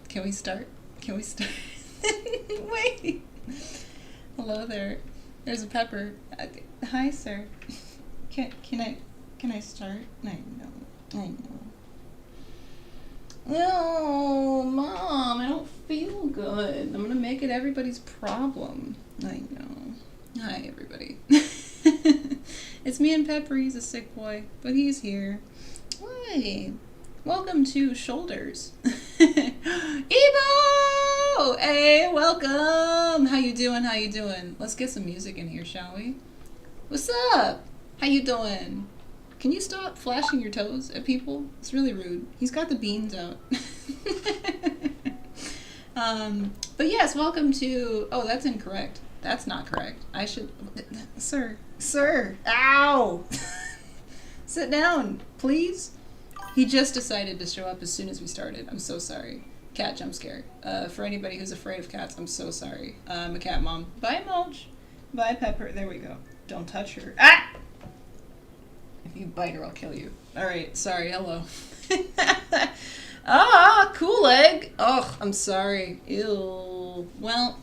Can we start? Can we start? Wait. Hello there. There's a pepper. Hi, sir. Can I start? I know. No, Mom, I don't feel good. I'm gonna make it everybody's problem. I know. Hi, everybody. It's me and Pepper. He's a sick boy, but he's here. Hi. Welcome to Shoulders. Ebo! Hey, welcome! How you doing? How you doing? Let's get some music in here, shall we? What's up? How you doing? Can you stop flashing your toes at people? It's really rude. He's got the beans out. But yes, welcome to... Oh, that's incorrect. That's not correct. I should... Sir! Ow! Sit down, please. He just decided to show up as soon as we started. I'm so sorry. Cat jump scare. For anybody who's afraid of cats, I'm so sorry. I'm a cat mom. Bye, Mulch. Bye, Pepper. There we go. Don't touch her. Ah! If you bite her, I'll kill you. Alright, sorry. Hello. Cool egg. Oh, I'm sorry. Ew. Well,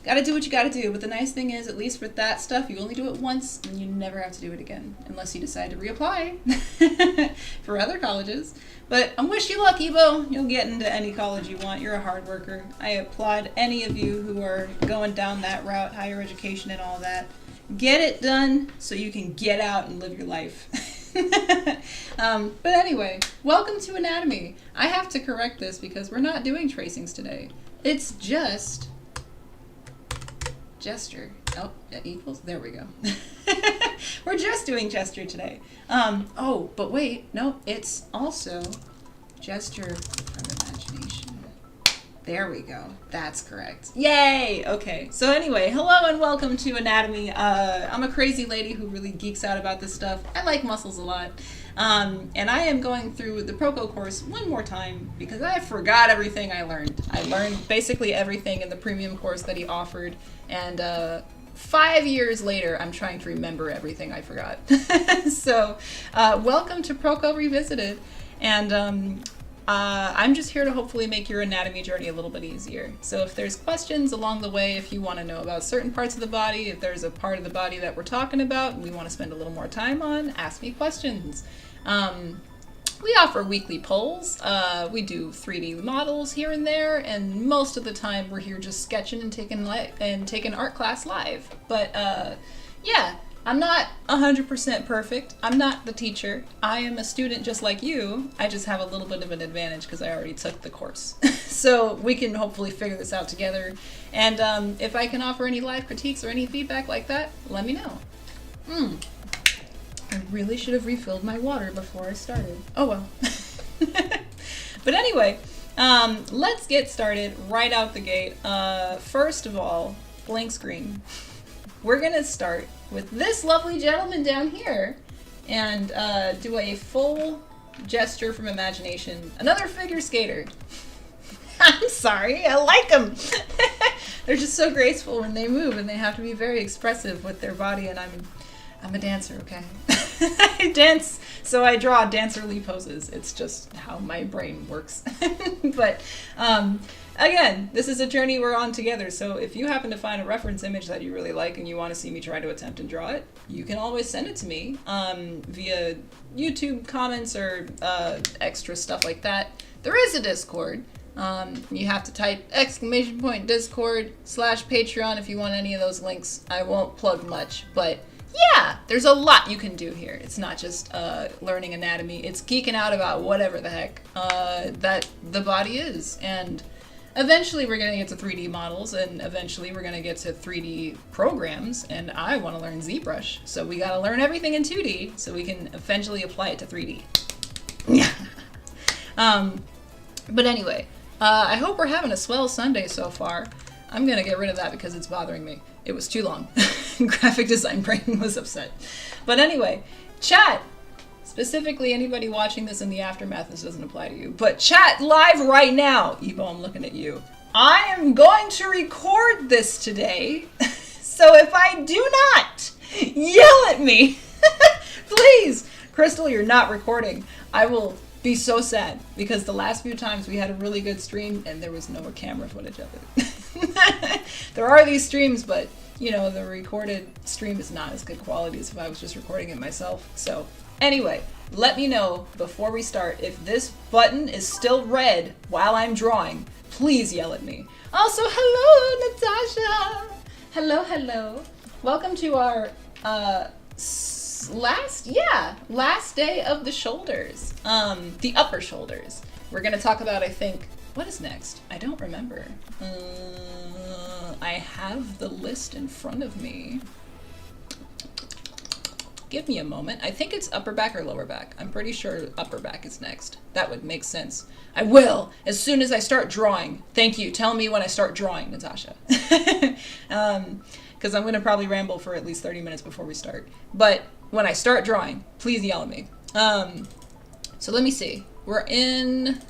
gotta do what you gotta do. But the nice thing is, at least with that stuff, you only do it once, and you never have to do it again. Unless you decide to reapply for other colleges. But I wish you luck, Ebo. You'll get into any college you want. You're a hard worker. I applaud any of you who are going down that route, higher education and all that. Get it done so you can get out and live your life. But anyway, welcome to Anatomy. I have to correct this because we're not doing tracings today. It's just gesture. Oh, that equals? There we go. We're just doing gesture today. Oh, but wait, no, it's also gesture from imagination. There we go. That's correct. Yay! Okay. So anyway, hello and welcome to Anatomy. I'm a crazy lady who really geeks out about this stuff. I like muscles a lot. And I am going through the Proko course one more time because I forgot everything I learned. I learned basically everything in the premium course that he offered. And 5 years later, I'm trying to remember everything I forgot. So welcome to Proko Revisited. And I'm just here to hopefully make your anatomy journey a little bit easier. So if there's questions along the way, if you want to know about certain parts of the body, if there's a part of the body that we're talking about and we want to spend a little more time on, ask me questions. We offer weekly polls. We do 3D models here and there, and most of the time we're here just sketching and taking art class live. But yeah. I'm not 100% perfect. I'm not the teacher. I am a student just like you. I just have a little bit of an advantage because I already took the course. So we can hopefully figure this out together. And if I can offer any live critiques or any feedback like that, let me know. I really should have refilled my water before I started. Oh well. But anyway, let's get started right out the gate. First of all, blank screen. We're going to start with this lovely gentleman down here and do a full gesture from imagination. Another figure skater. I'm sorry, I like them. They're just so graceful when they move, and they have to be very expressive with their body, and I'm a dancer, okay? I dance, so I draw dancerly poses. It's just how my brain works. But again, this is a journey we're on together, so if you happen to find a reference image that you really like and you want to see me try to attempt and draw it, you can always send it to me via YouTube comments or extra stuff like that. There is a Discord. You have to type !Discord/Patreon if you want any of those links. I won't plug much, but yeah, there's a lot you can do here. It's not just learning anatomy. It's geeking out about whatever the heck that the body is. And eventually we're going to get to 3D models, and eventually we're going to get to 3D programs, and I want to learn ZBrush. So we got to learn everything in 2D so we can eventually apply it to 3D. But anyway, I hope we're having a swell Sunday so far. I'm going to get rid of that because it's bothering me. It was too long. Graphic design brain was upset. But anyway, chat! Specifically, anybody watching this in the aftermath, this doesn't apply to you, but chat live right now! Evo, I'm looking at you. I am going to record this today, so if I do not, yell at me! Please! Crystal, you're not recording. I will be so sad because the last few times we had a really good stream and there was no camera footage of it. There are these streams, but you know, the recorded stream is not as good quality as if I was just recording it myself. So anyway, let me know before we start if this button is still red while I'm drawing. Please yell at me. Also, hello, Natasha. Hello, hello. Welcome to our last day of the shoulders, the upper shoulders. We're gonna talk about, I think, what is next? I don't remember. I have the list in front of me. Give me a moment. I think it's upper back or lower back. I'm pretty sure upper back is next. That would make sense. I will, as soon as I start drawing. Thank you. Tell me when I start drawing, Natasha. Because I'm going to probably ramble for at least 30 minutes before we start. But when I start drawing, please yell at me. So let me see. We're in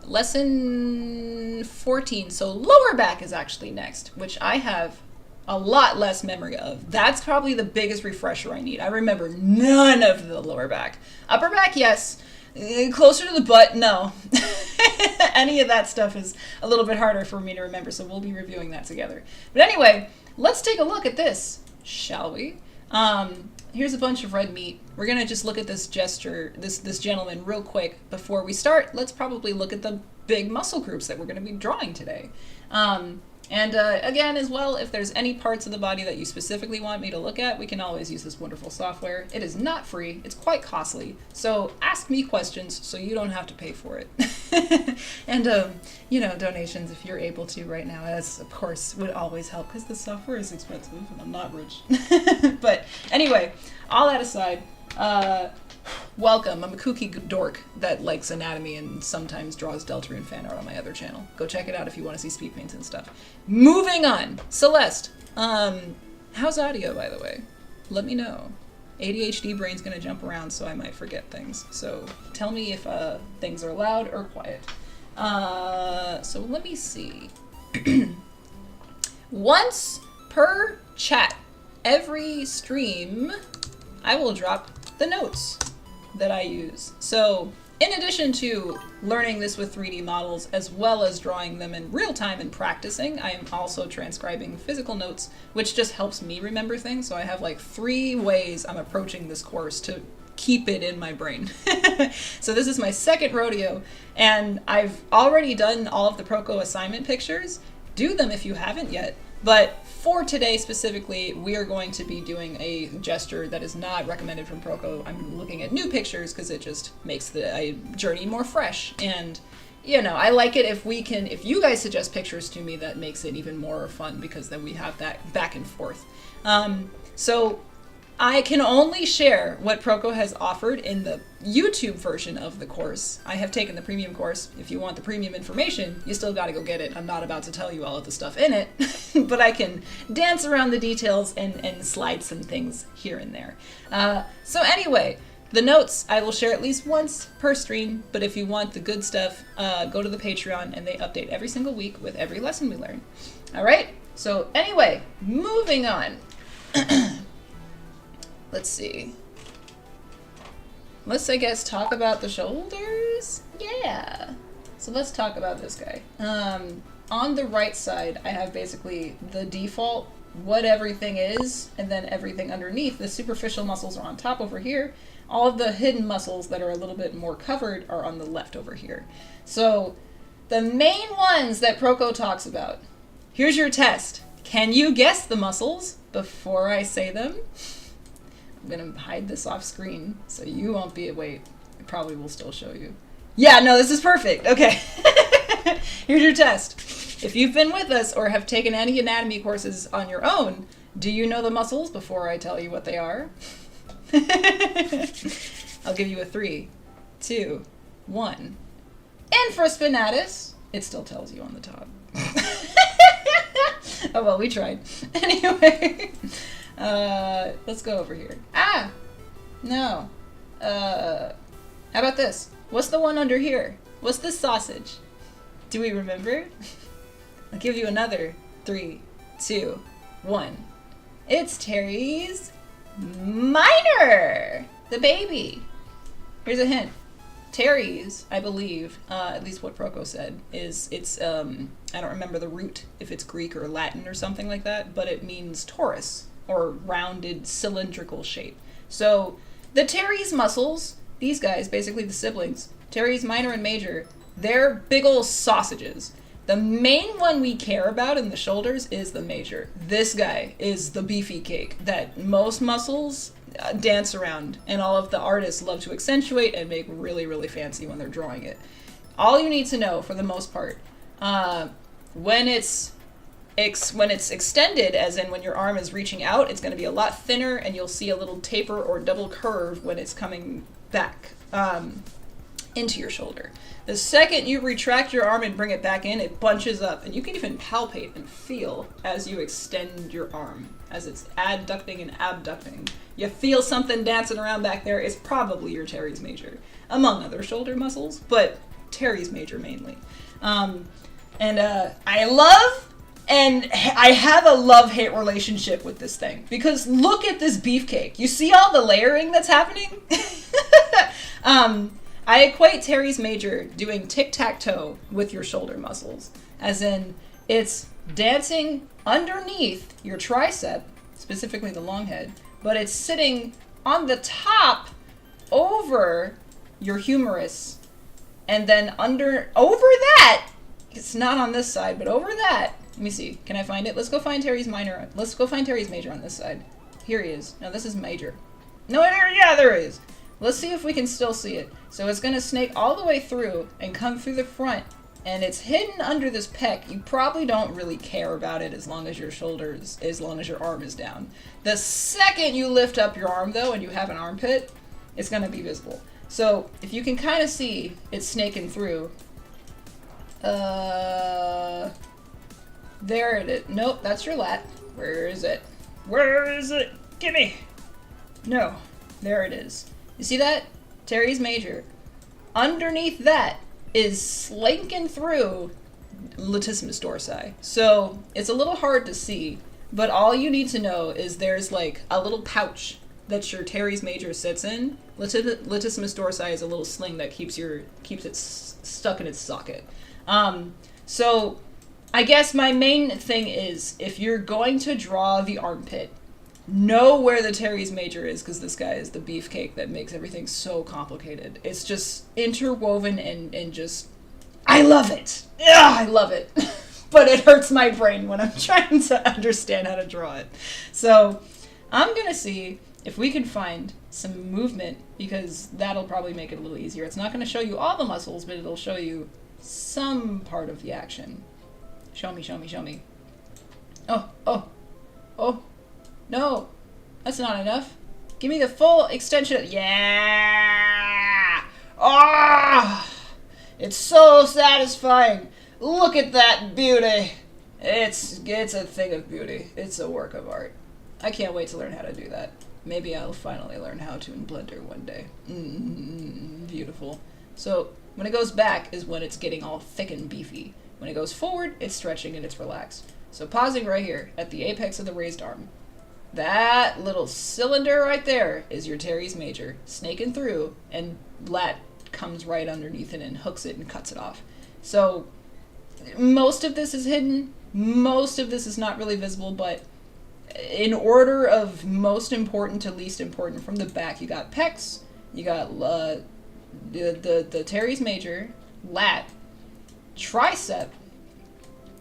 lesson 14. So lower back is actually next, which I have a lot less memory of. That's probably the biggest refresher I need. I remember none of the lower back. Upper back, yes. Closer to the butt, no. Any of that stuff is a little bit harder for me to remember, so we'll be reviewing that together. But anyway, let's take a look at this, shall we? Here's a bunch of red meat. We're gonna just look at this gesture, this gentleman real quick before we start. Let's probably look at the big muscle groups that we're gonna be drawing today. And again, as well, if there's any parts of the body that you specifically want me to look at, we can always use this wonderful software. It is not free. It's quite costly. So ask me questions so you don't have to pay for it. And, you know, donations if you're able to right now, as of course would always help because the software is expensive and I'm not rich. But anyway, all that aside, welcome. I'm a kooky dork that likes anatomy and sometimes draws Deltarune fan art on my other channel. Go check it out if you want to see Speedpaints and stuff. Moving on. Celeste, how's audio, by the way? Let me know. ADHD brain's gonna jump around, so I might forget things. So tell me if things are loud or quiet. So let me see. Once per chat, every stream, I will drop the notes that I use. So in addition to learning this with 3D models as well as drawing them in real time and practicing, I am also transcribing physical notes, which just helps me remember things. So I have like 3 ways I'm approaching this course to keep it in my brain. So this is my second rodeo and I've already done all of the Proko assignment pictures. Do them if you haven't yet. But for today specifically, we are going to be doing a gesture that is not recommended from Proko. I'm looking at new pictures because it just makes the journey more fresh. And, you know, I like it if you guys suggest pictures to me, that makes it even more fun because then we have that back and forth. So I can only share what Proko has offered in the YouTube version of the course. I have taken the premium course. If you want the premium information, you still got to go get it. I'm not about to tell you all of the stuff in it, but I can dance around the details and slide some things here and there. So anyway, the notes I will share at least once per stream, but if you want the good stuff, go to the Patreon and they update every single week with every lesson we learn. All right, so anyway, moving on. Let's see. Let's, I guess, talk about the shoulders? Yeah. So let's talk about this guy. On the right side, I have basically the default, what everything is, and then everything underneath. The superficial muscles are on top over here. All of the hidden muscles that are a little bit more covered are on the left over here. So the main ones that Proko talks about. Here's your test. Can you guess the muscles before I say them? I'm gonna hide this off screen so you won't be, wait, I probably will still show you. Yeah, no, this is perfect. Okay. Here's your test. If you've been with us or have taken any anatomy courses on your own, do you know the muscles before I tell you what they are? I'll give you a 3, 2, 1. Infraspinatus. It still tells you on the top. Oh, well, we tried. Anyway. Let's go over here. Ah! No. How about this? What's the one under here? What's this sausage? Do we remember? I'll give you another 3, 2, 1. It's Terry's minor! The baby. Here's a hint. teres, I believe, at least what Proko said, is it's, I don't remember the root, if it's Greek or Latin or something like that, but it means torus, or rounded cylindrical shape. So the teres muscles, these guys, basically the siblings, teres minor and major, they're big ol' sausages. The main one we care about in the shoulders is the major. This guy is the beefy cake that most muscles dance around, and all of the artists love to accentuate and make really, really fancy when they're drawing it. All you need to know, for the most part, when it's extended, as in when your arm is reaching out, it's going to be a lot thinner, and you'll see a little taper or double curve when it's coming back into your shoulder. The second you retract your arm and bring it back in, it bunches up, and you can even palpate and feel as you extend your arm, as it's adducting and abducting. You feel something dancing around back there. It's probably your teres major, among other shoulder muscles, but teres major mainly. I love, and I have a love-hate relationship with this thing, because look at this beefcake. You see all the layering that's happening? I equate teres major doing tic-tac-toe with your shoulder muscles, as in it's dancing underneath your tricep, specifically the long head, but it's sitting on the top over your humerus, and then over that, it's not on this side, but over that, let me see, can I find it? Let's go find teres minor. Let's go find teres major on this side. Here he is. No, this is major. No, yeah, there he is. Let's see if we can still see it. So it's going to snake all the way through and come through the front, and it's hidden under this pec. You probably don't really care about it as long as your arm is down. The second you lift up your arm, though, and you have an armpit, it's going to be visible. So if you can kind of see it snaking through, there it is. Nope, that's your lat. Where is it? Where is it? Gimme! No, there it is. You see that? teres major. Underneath that is slinking through latissimus dorsi. So it's a little hard to see, but all you need to know is there's like a little pouch that your teres major sits in. Latissimus dorsi is a little sling that keeps it stuck in its socket. So I guess my main thing is, if you're going to draw the armpit, know where the teres major is, because this guy is the beefcake that makes everything so complicated. It's just interwoven and just, I love it. Yeah, I love it. But it hurts my brain when I'm trying to understand how to draw it. So I'm going to see if we can find some movement, because that'll probably make it a little easier. It's not going to show you all the muscles, but it'll show you some part of the action. Show me, show me, show me. Oh, oh, oh. No, that's not enough. Give me the full extension. Yeah! Ah! Oh, it's so satisfying. Look at that beauty. It's a thing of beauty. It's a work of art. I can't wait to learn how to do that. Maybe I'll finally learn how to in Blender one day. Beautiful. So when it goes back is when it's getting all thick and beefy. When it goes forward, it's stretching and it's relaxed. So pausing right here at the apex of the raised arm. That little cylinder right there is your teres major, snaking through, and lat comes right underneath it and hooks it and cuts it off. So most of this is hidden, most of this is not really visible, but in order of most important to least important from the back, you got pecs, you got the teres major, lat, tricep,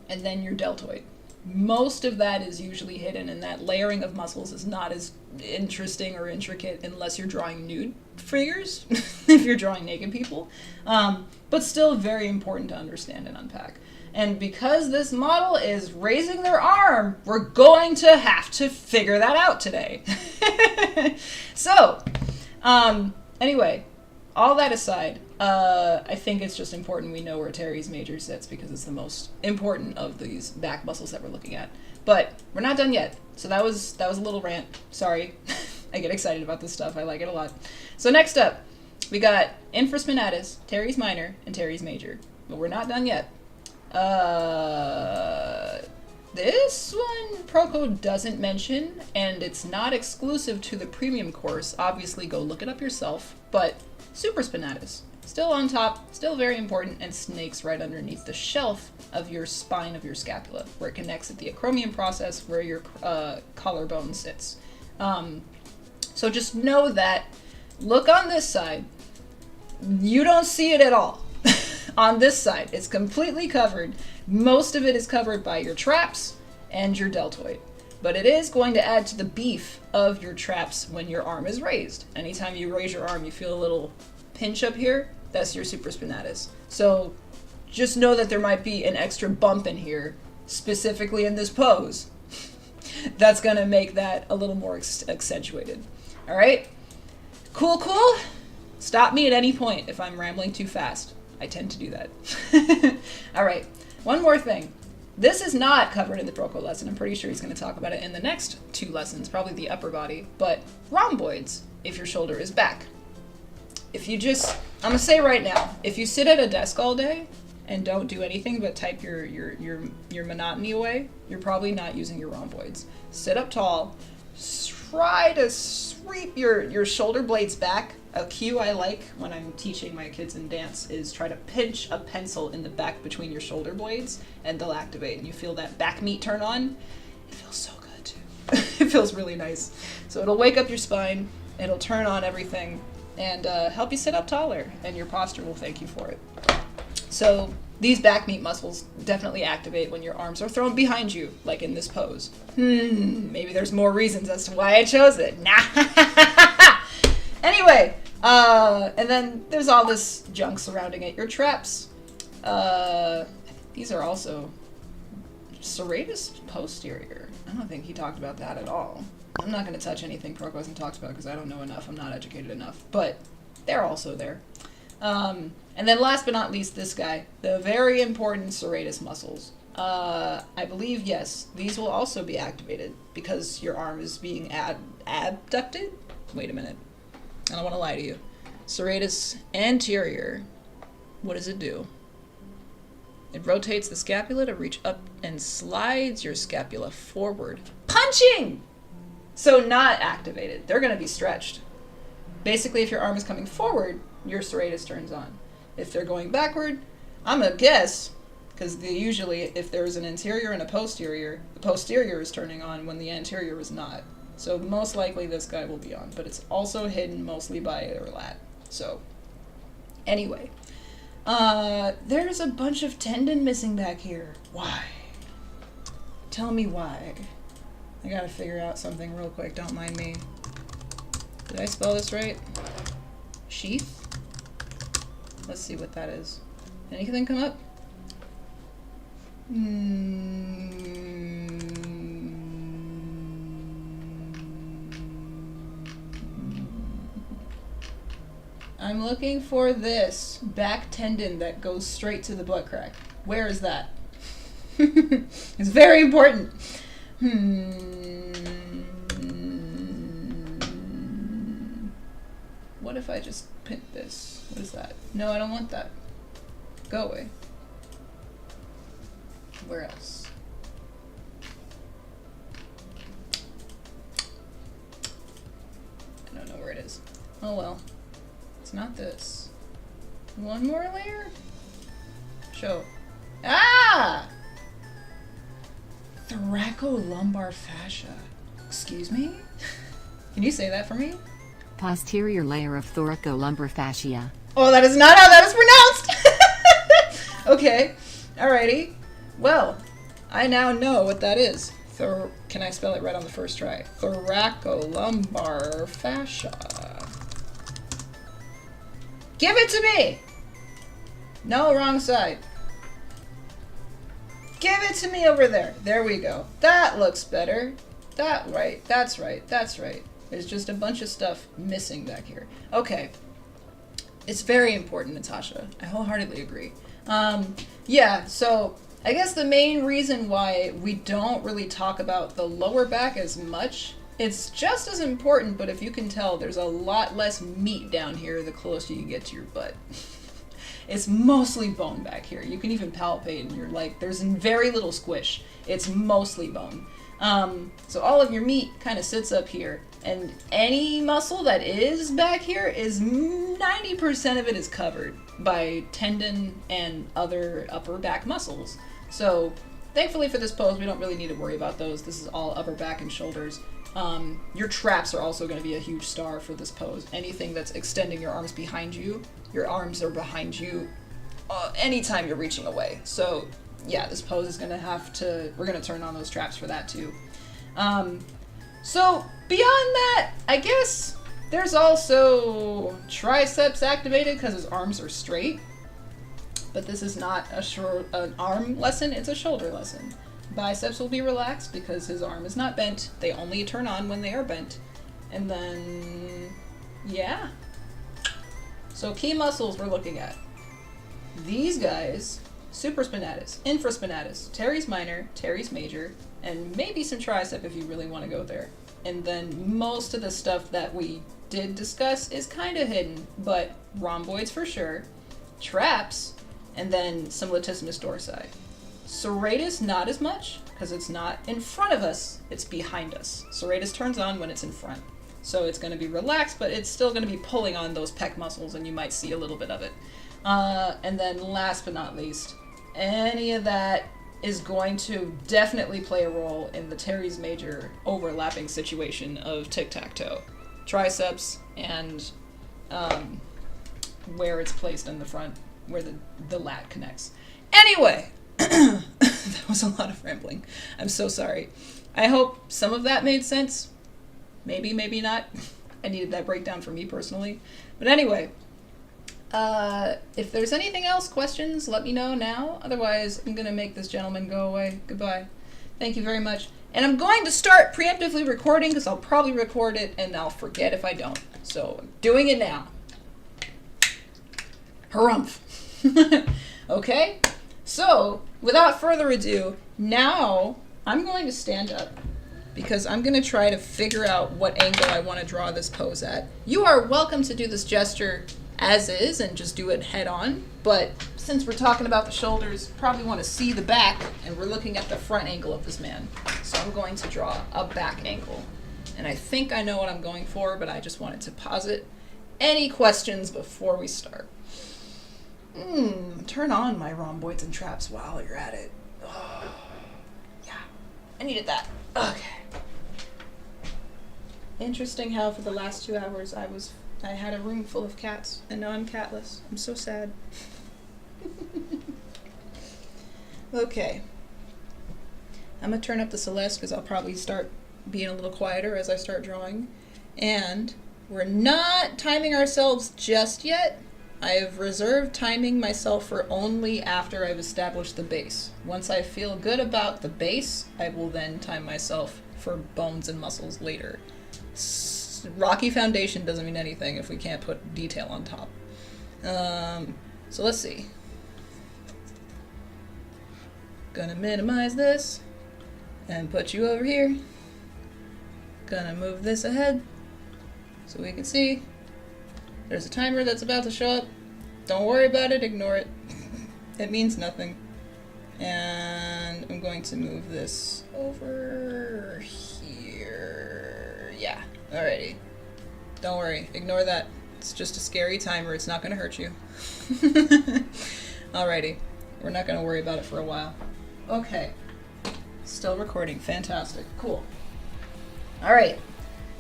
and then your deltoid. Most of that is usually hidden, and that layering of muscles is not as interesting or intricate unless you're drawing nude figures, if you're drawing naked people, but still very important to understand and unpack. And because this model is raising their arm, we're going to have to figure that out today. So, anyway, all that aside, I think it's just important we know where teres major sits, because it's the most important of these back muscles that we're looking at. But we're not done yet. So that was a little rant. Sorry. I get excited about this stuff. I like it a lot. So next up, we got infraspinatus, teres minor, and teres major. But we're not done yet. This one Proko doesn't mention, and it's not exclusive to the premium course. Obviously, go look it up yourself. But supraspinatus. still on top, still very important, and snakes right underneath the shelf of your spine of your scapula, where it connects at the acromion process, where your collarbone sits. So just know that, look on this side, you don't see it at all. On this side, it's completely covered. Most of it is covered by your traps and your deltoid. But it is going to add to the beef of your traps when your arm is raised. Anytime you raise your arm, you feel a little pinch up here. That's your supraspinatus. So just know that there might be an extra bump in here, specifically in this pose. That's going to make that a little more accentuated. All right? Cool, cool? Stop me at any point if I'm rambling too fast. I tend to do that. All right, one more thing. This is not covered in the Proko lesson. I'm pretty sure he's going to talk about it in the next 2 lessons, probably the upper body, but rhomboids if your shoulder is back. If you just, I'm going to say right now, if you sit at a desk all day and don't do anything but type your monotony away, you're probably not using your rhomboids. Sit up tall, try to sweep your shoulder blades back. A cue I like when I'm teaching my kids in dance is try to pinch a pencil in the back between your shoulder blades and they'll activate. And you feel that back meat turn on. It feels so good too. It feels really nice. So it'll wake up your spine, it'll turn on everything, and help you sit up taller, and your posture will thank you for it. So these back meat muscles definitely activate when your arms are thrown behind you, like in this pose. Maybe there's more reasons as to why I chose it. Anyway, and then there's all this junk surrounding it. Your traps, these are also serratus posterior. I don't think he talked about that at all. I'm not going to touch anything Proko hasn't talked about because I don't know enough. I'm not educated enough, but they're also there. And then last but not least, this guy, the very important serratus muscles. I believe, yes, these will also be activated because your arm is being abducted. Wait a minute. I don't want to lie to you. Serratus anterior. What does it do? It rotates the scapula to reach up and slides your scapula forward. Punching! So not activated. They're going to be stretched. Basically, if your arm is coming forward, your serratus turns on. If they're going backward, I'm going to guess, because usually if there's an anterior and a posterior, the posterior is turning on when the anterior is not. So most likely this guy will be on, but it's also hidden mostly by a lat. So anyway, there's a bunch of tendon missing back here. Why? Tell me why. I gotta figure out something real quick, don't mind me. Did I spell this right? Sheath? Let's see what that is. Anything come up? I'm looking for this back tendon that goes straight to the butt crack. Where is that? It's very important. What if I just pin this? What is that? No, I don't want that. Go away. Where else? I don't know where it is. Oh well. It's not this. One more layer? Show. Ah! Thoracolumbar fascia. Excuse me? Can you say that for me? Posterior layer of thoracolumbar fascia. Oh, that is not how that is pronounced! Okay. Alrighty. Well, I now know what that is. Can I spell it right on the first try? Thoracolumbar fascia. Give it to me! No, wrong side. Give it to me over there. There we go. That looks better. That's right. That's right. There's just a bunch of stuff missing back here. Okay. It's very important, Natasha. I wholeheartedly agree. Yeah, so I guess the main reason why we don't really talk about the lower back as much, it's just as important, but if you can tell, there's a lot less meat down here the closer you get to your butt. It's mostly bone back here. You can even palpate and you're like, there's very little squish. It's mostly bone. So all of your meat kind of sits up here. And any muscle that is back here is 90% of it is covered by tendon and other upper back muscles. So thankfully for this pose, we don't really need to worry about those. This is all upper back and shoulders. Your traps are also going to be a huge star for this pose. Anything that's extending your arms behind you, your arms are behind you anytime you're reaching away. So yeah, this pose is going to we're going to turn on those traps for that too. So beyond that, I guess there's also triceps activated because his arms are straight. But this is not an arm lesson, it's a shoulder lesson. Biceps will be relaxed because his arm is not bent. They only turn on when they are bent. And then, yeah. So key muscles we're looking at. These guys, supraspinatus, infraspinatus, teres minor, teres major, and maybe some tricep if you really want to go there. And then most of the stuff that we did discuss is kind of hidden, but rhomboids for sure, traps, and then some latissimus dorsi. Serratus, not as much, because it's not in front of us, it's behind us. Serratus turns on when it's in front. So it's going to be relaxed, but it's still going to be pulling on those pec muscles, and you might see a little bit of it. And then last but not least, any of that is going to definitely play a role in the teres major overlapping situation of tic-tac-toe. Triceps and where it's placed in the front, where the lat connects. Anyway, that was a lot of rambling. I'm so sorry. I hope some of that made sense. Maybe, maybe not. I needed that breakdown for me personally. But anyway, if there's anything else, questions, let me know now. Otherwise, I'm going to make this gentleman go away. Goodbye. Thank you very much. And I'm going to start preemptively recording because I'll probably record it and I'll forget if I don't. So I'm doing it now. Harumph. Okay? So, without further ado, now I'm going to stand up because I'm going to try to figure out what angle I want to draw this pose at. You are welcome to do this gesture as is and just do it head on, but since we're talking about the shoulders, probably want to see the back, and we're looking at the front angle of this man. So I'm going to draw a back angle. And I think I know what I'm going for, but I just wanted to posit any questions before we start. Turn on my rhomboids and traps while you're at it. Oh, yeah, I needed that. Okay. Interesting how for the last 2 hours I had a room full of cats, and now I'm catless. I'm so sad. Okay. I'm gonna turn up the Celeste because I'll probably start being a little quieter as I start drawing. And we're not timing ourselves just yet. I have reserved timing myself for only after I've established the base. Once I feel good about the base, I will then time myself for bones and muscles later. Rocky foundation doesn't mean anything if we can't put detail on top. So let's see. Gonna minimize this and put you over here. Gonna move this ahead so we can see. There's a timer that's about to show up. Don't worry about it, ignore it. It means nothing. And I'm going to move this over here. Yeah, alrighty. Don't worry, ignore that. It's just a scary timer, it's not gonna hurt you. Alrighty, we're not gonna worry about it for a while. Okay, still recording, fantastic, cool. Alright,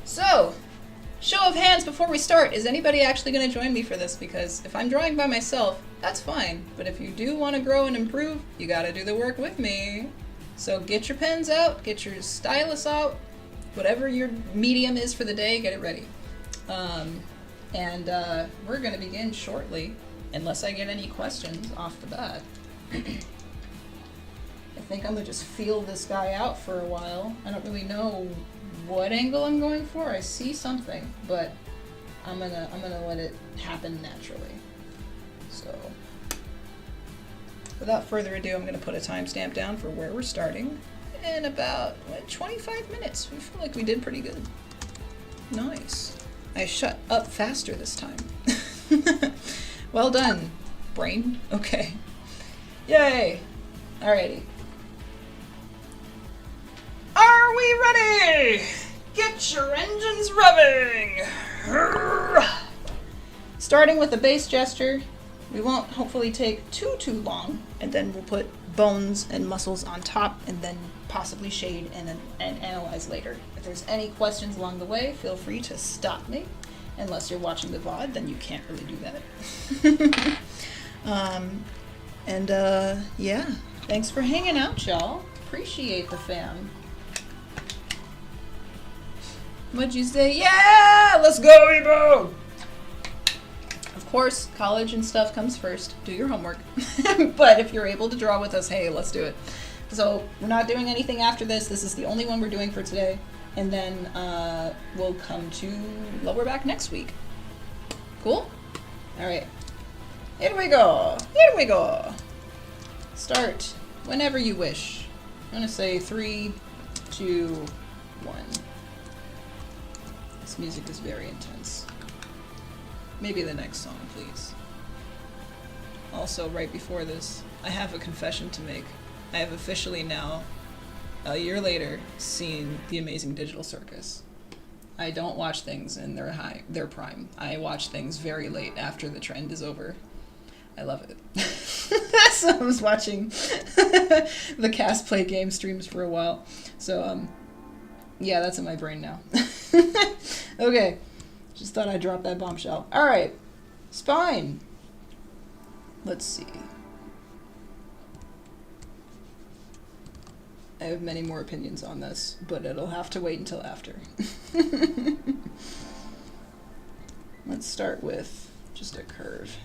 so, show of hands before we start. Is anybody actually going to join me for this? Because if I'm drawing by myself, that's fine. But if you do want to grow and improve, you got to do the work with me. So get your pens out, get your stylus out, whatever your medium is for the day, get it ready. We're going to begin shortly, unless I get any questions off the bat. I think I'm going to just feel this guy out for a while. I don't really know what angle I'm going for. I see something, but I'm gonna let it happen naturally. So without further ado, I'm gonna put a timestamp down for where we're starting in about 25 minutes. We feel like we did pretty good. Nice. I shut up faster this time. Well done, brain. Okay. Yay. Alrighty. Are we ready? Get Get your engines revving! Starting with a base gesture, we won't hopefully take too long, and then we'll put bones and muscles on top, and then possibly shade and analyze later. If there's any questions along the way, feel free to stop me. Unless you're watching the VOD, then you can't really do that. Yeah, thanks for hanging out, y'all. Appreciate the fam. What'd you say? Yeah, let's go, Ebo! Of course, college and stuff comes first. Do your homework. But if you're able to draw with us, hey, let's do it. So we're not doing anything after this. This is the only one we're doing for today. And then we'll come to lower back next week. Cool? Alright. Here we go. Here we go. Start whenever you wish. I'm going to say 3, 2, 1. This music is very intense. Maybe the next song, please. Also, right before this, I have a confession to make. I have officially now, a year later, seen The Amazing Digital Circus. I don't watch things in their prime. I watch things very late after the trend is over. I love it. So I was watching the cast play game streams for a while. So, yeah, that's in my brain now. Okay. Just thought I'd drop that bombshell. Alright. Spine. Let's see. I have many more opinions on this, but it'll have to wait until after. Let's start with just a curve.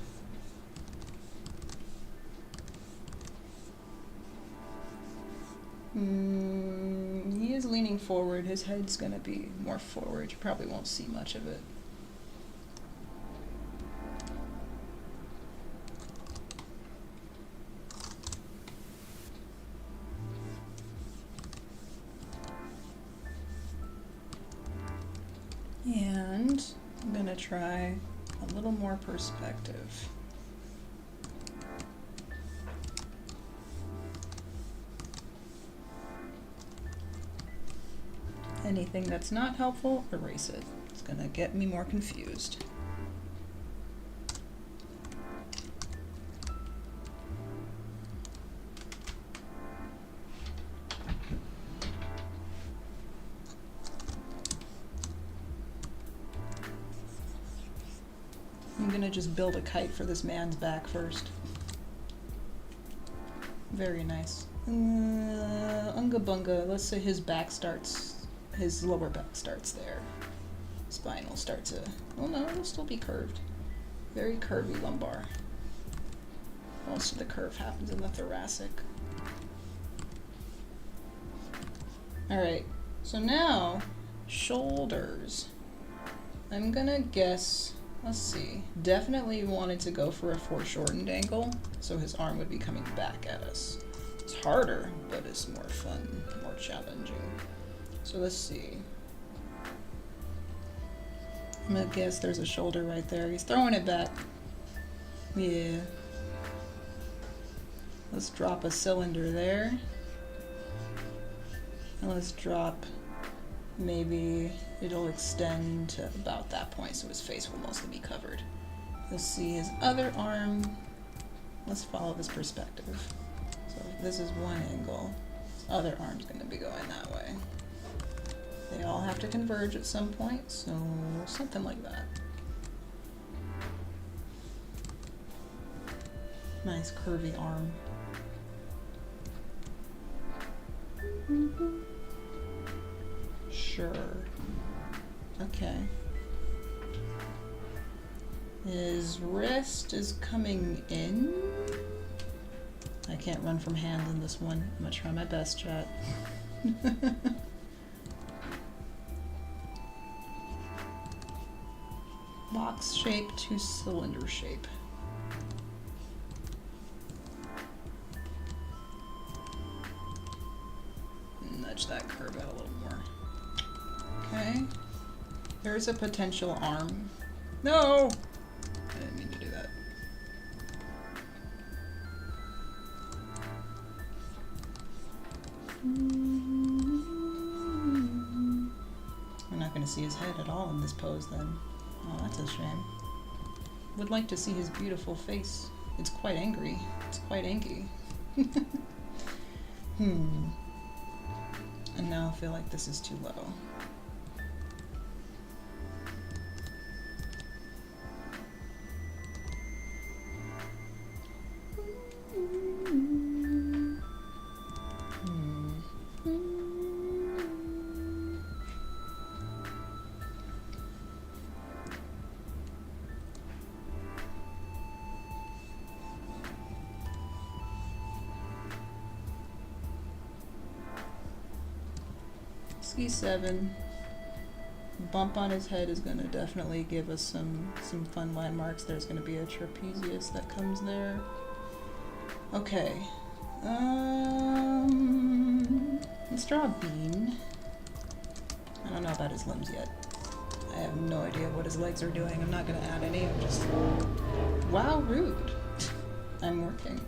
He is leaning forward. His head's gonna be more forward. You probably won't see much of it. And I'm gonna try a little more perspective. Anything that's not helpful, erase it. It's gonna get me more confused. I'm gonna just build a kite for this man's back first. Very nice. Unga bunga, let's say his back starts, his lower back starts there. Spine will start to, well no, it'll still be curved. Very curvy lumbar. Most of the curve happens in the thoracic. Alright, so now, shoulders. I'm gonna guess, let's see, definitely wanted to go for a foreshortened angle, so his arm would be coming back at us. It's harder, but it's more fun, more challenging. So let's see. I'm gonna guess there's a shoulder right there. He's throwing it back. Yeah. Let's drop a cylinder there. And let's drop, maybe it'll extend to about that point so his face will mostly be covered. You'll see his other arm. Let's follow this perspective. So if this is one angle, his other arm's gonna be going that way. They all have to converge at some point, so something like that. Nice curvy arm. Sure. Okay. His wrist is coming in. I can't run from hands in this one. I'm gonna try my best, chat. Box shape to cylinder shape. Nudge that curve out a little more. Okay. There's a potential arm. No! I didn't mean to do that. I'm not going to to see his head at all in this pose then. Oh, that's a shame. Would like to see his beautiful face. It's quite angry. It's quite angy. And now I feel like this is too low. C7. Bump on his head is going to definitely give us some fun landmarks. There's going to be a trapezius that comes there. Okay. Let's draw a bean. I don't know about his limbs yet. I have no idea what his legs are doing. I'm not going to add any. I'm just... Wow, rude. I'm working.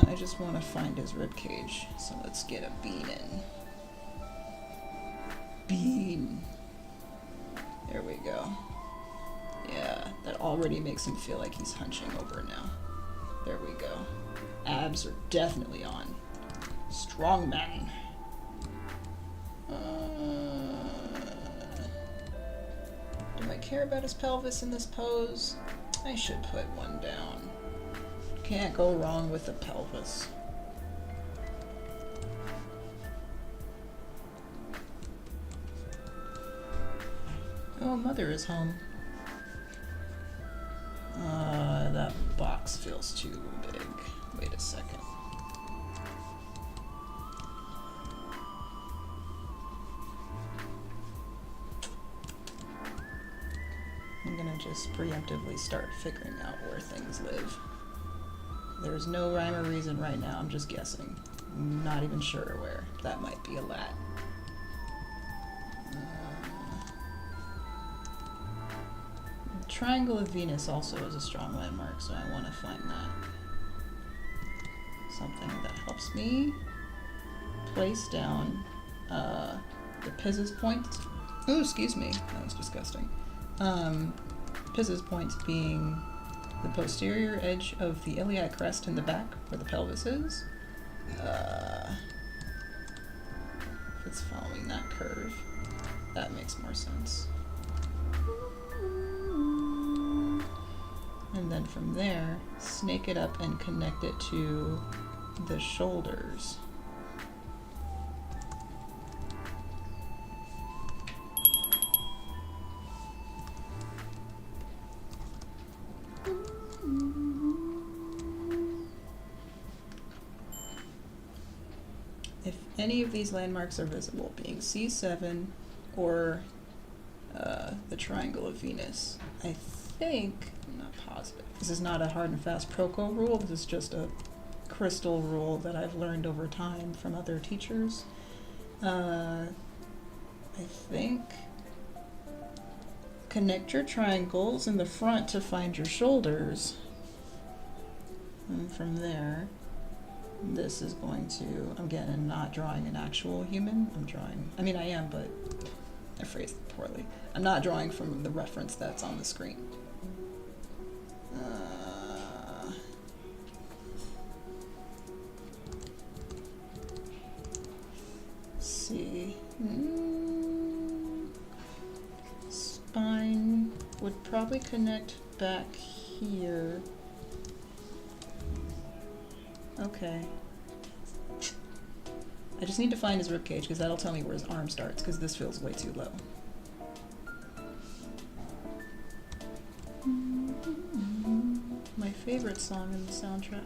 I just want to find his rib cage, so let's get a bean in. Bean. There we go. Yeah, that already makes him feel like he's hunching over now. There we go. Abs are definitely on. Strong man. Do I care about his pelvis in this pose? I should put one down. Can't go wrong with the pelvis. Oh, mother is home. That box feels too big. Wait a second. I'm gonna just preemptively start figuring out where things live. There's no rhyme or reason right now, I'm just guessing. I'm not even sure where. That might be a lat. Triangle of Venus also is a strong landmark, so I want to find that. Something that helps me place down the Pisces point. Oh, excuse me, that was disgusting. Pisces points being the posterior edge of the iliac crest in the back, where the pelvis is. If it's following that curve, that makes more sense. And then from there, snake it up and connect it to the shoulders. If any of these landmarks are visible, being C7 or the Triangle of Venus, I think, I'm not positive. This is not a hard and fast Proko rule, this is just a crystal rule that I've learned over time from other teachers. I think connect your triangles in the front to find your shoulders. And from there, this is going to, again, I'm not drawing an actual human, I'm drawing, I mean I am, but I phrased it poorly. I'm not drawing from the reference that's on the screen. See. Spine would probably connect back here. Okay. I just need to find his ribcage because that'll tell me where his arm starts because this feels way too low. My favorite song in the soundtrack.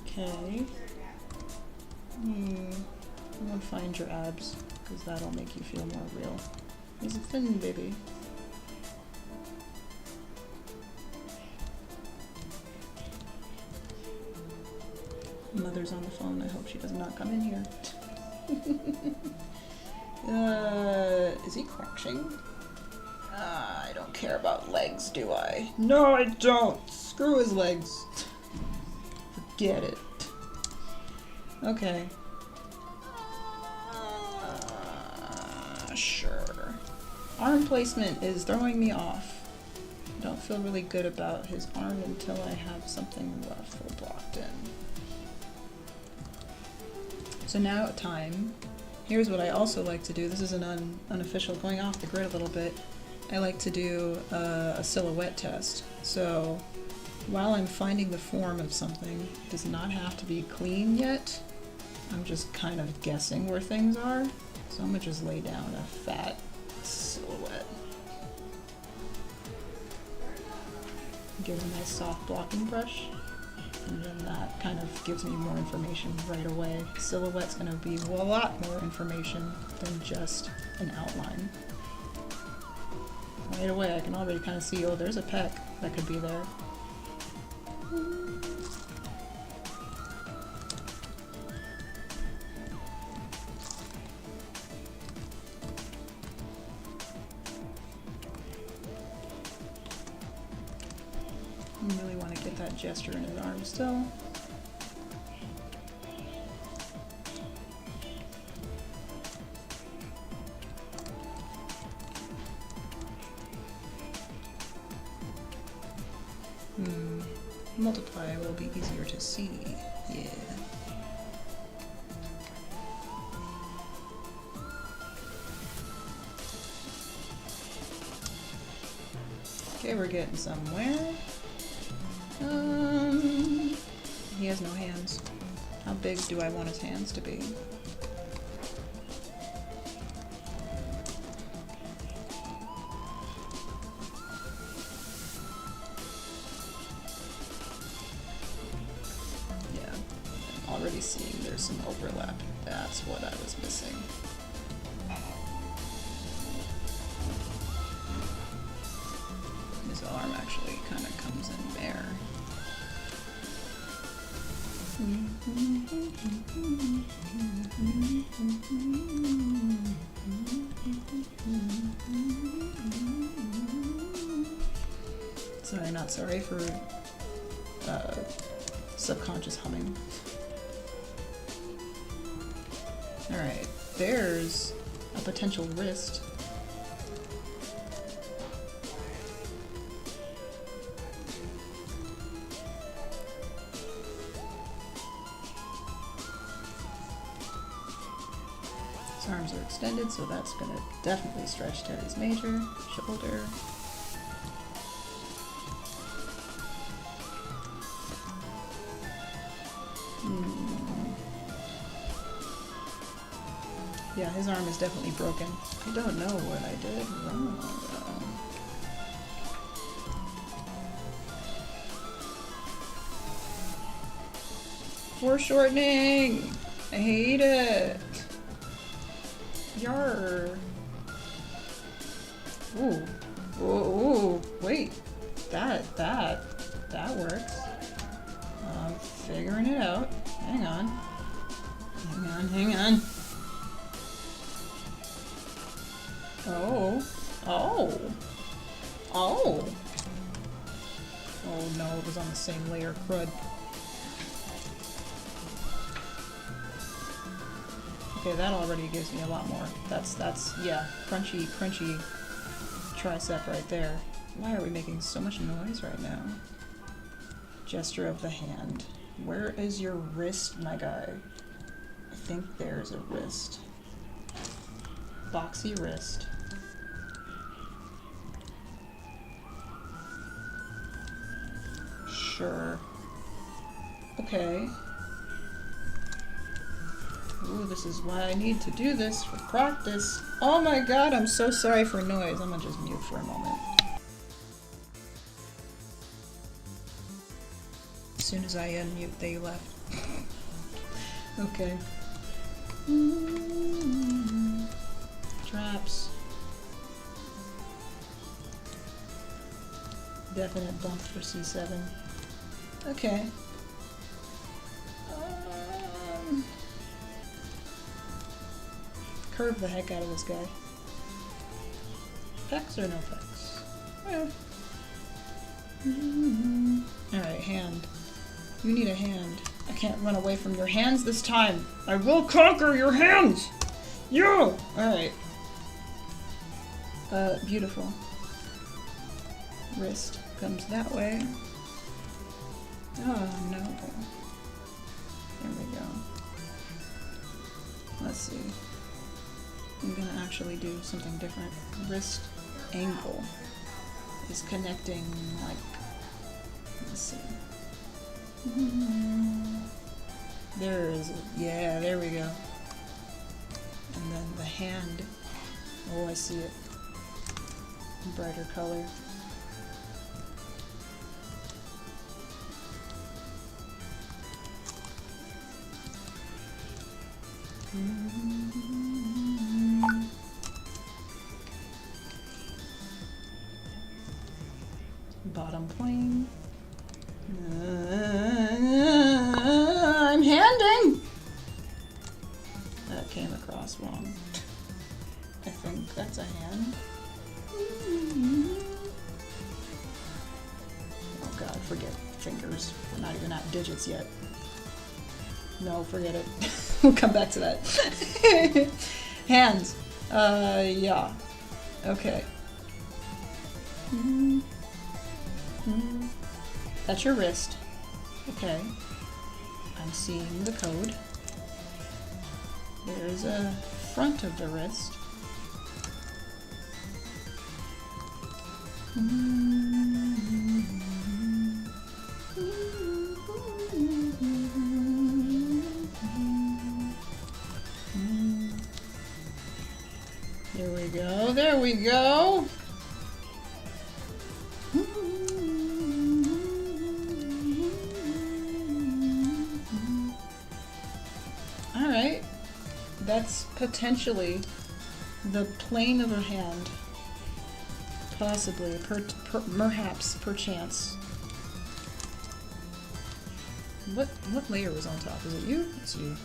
Okay. I'm gonna find your abs, because that'll make you feel more real. He's a thin baby. Mother's on the phone, I hope she does not come in here. Is he crouching? I don't care about legs, do I? No, I don't! Screw his legs. Forget it. Okay. Sure. Arm placement is throwing me off. I don't feel really good about his arm until I have something rough or blocked in. So now time. Here's what I also like to do. This is an unofficial, going off the grid a little bit. I like to do a silhouette test. So while I'm finding the form of something, it does not have to be clean yet. I'm just kind of guessing where things are. So I'm gonna just lay down a fat silhouette. Give a nice soft blocking brush. And then that kind of gives me more information right away. Silhouette's going to be a lot more information than just an outline. Right away I can already kind of see, oh, there's a peck that could be there. I really want to get that gesture in his arm still. Multiply will be easier to see. Yeah. Okay, we're getting somewhere. He has no hands. How big do I want his hands to be? Yeah, I'm already seeing there's some overlap. That's what I was missing. His arm actually kind of comes in there. Sorry, not sorry for subconscious humming. Alright, there's a potential wrist. His arms are extended, so that's going to definitely stretch Teddy's major, shoulder. Yeah, his arm is definitely broken. I don't know what I did wrong, though. Foreshortening! I hate it! Yarr! Ooh. Ooh, wait. That works. I'm figuring it out. Hang on. Hang on. Oh no, it was on the same layer, crud. Okay, that already gives me a lot more. That's, yeah, crunchy tricep right there. Why are we making so much noise right now? Gesture of the hand. Where is your wrist, my guy? I think there's a wrist. Boxy wrist. Sure. Okay. Ooh, this is why I need to do this for practice. Oh my god, I'm so sorry for noise. I'm gonna just mute for a moment. As soon as I unmute, they left. Okay. Traps. Definite bump for C7. Okay. curve the heck out of this guy. Pecs or no pecs? Eh. Alright, hand. You need a hand. I can't run away from your hands this time. I will conquer your hands! You! Alright. Beautiful. Wrist comes that way. Oh no. There we go. Let's see. I'm gonna actually do something different. Wrist angle is connecting like, let's see. There is it. Yeah, there we go. And then the hand. Oh, I see it. Brighter color. Bottom plane. I'm handing! That came across wrong. I think that's a hand. Oh god, forget fingers. We're not even at digits yet. No, forget it. We'll come back to that. Hands. Yeah. Okay. That's your wrist. Okay. I'm seeing the code. There's a front of the wrist. There we go. There we go. Alright. That's potentially the plane of a hand. Possibly, perhaps, perchance. What layer was on top? Is it you? It's you.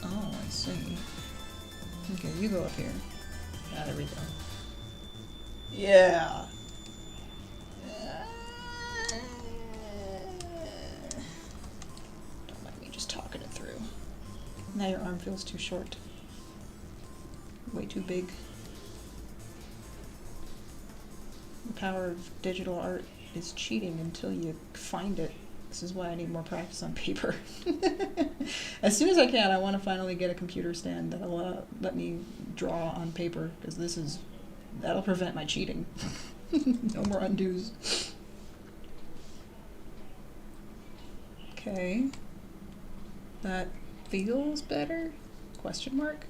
Oh, I see. Okay, you go up here. Ah, there we go. Yeah. Don't mind me just talking it through. Now your arm feels too short. Way too big. The power of digital art is cheating until you find it. This is why I need more practice on paper. As soon as I can, I want to finally get a computer stand that'll let me draw on paper, because that'll prevent my cheating. No more undos. Okay. That feels better? Question mark?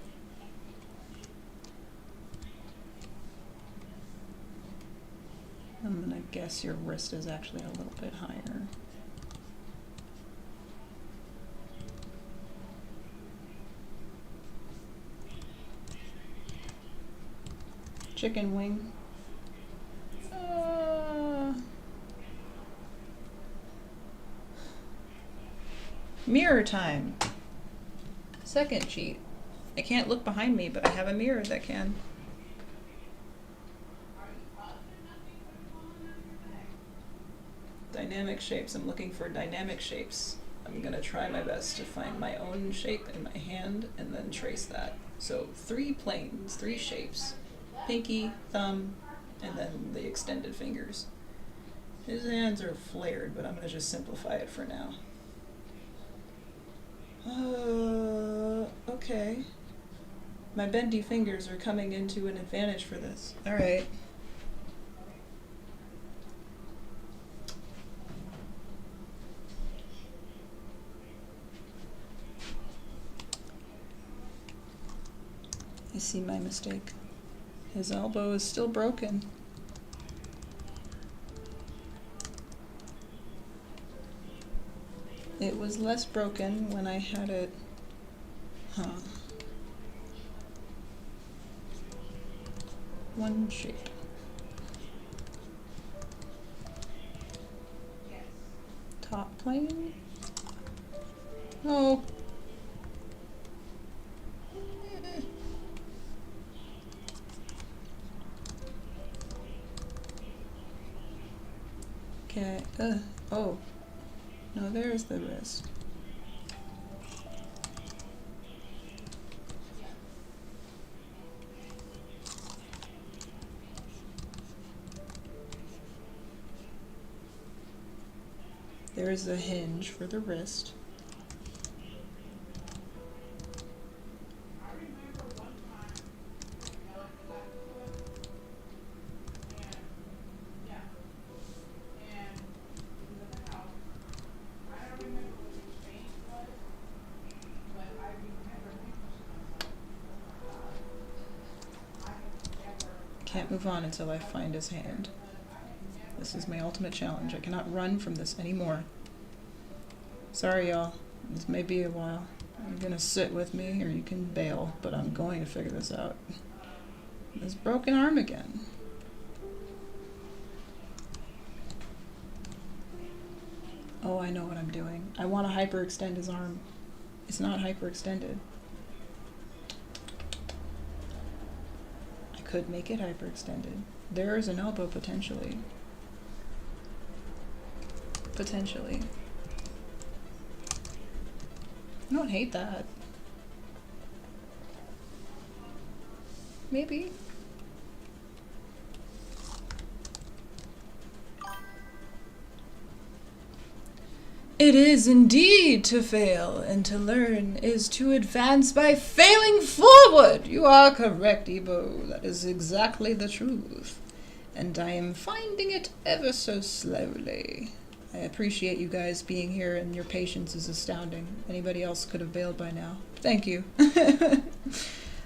I'm gonna guess your wrist is actually a little bit higher. Chicken wing. Mirror time. Second cheat. I can't look behind me, but I have a mirror that can. Dynamic shapes. I'm looking for dynamic shapes. I'm gonna try my best to find my own shape in my hand and then trace that. So 3 planes, 3 shapes. Pinky, thumb, and then the extended fingers. His hands are flared, but I'm gonna just simplify it for now. Okay. My bendy fingers are coming into an advantage for this. Alright. I see my mistake. His elbow is still broken. It was less broken when I had it. One shape. Top plane. Oh. Okay. Oh. No, there's the wrist. There's a hinge for the wrist. Can't move on until I find his hand. This is my ultimate challenge. I cannot run from this anymore. Sorry, y'all. This may be a while. You're gonna sit with me, or you can bail, but I'm going to figure this out. This broken arm again. Oh, I know what I'm doing. I want to hyperextend his arm. It's not hyperextended. Could make it hyperextended. There is an elbow potentially. Potentially. I don't hate that. Maybe. It is indeed to fail, and to learn is to advance by failing forward. You are correct, Ebo. That is exactly the truth. And I am finding it ever so slowly. I appreciate you guys being here, and your patience is astounding. Anybody else could have bailed by now. Thank you.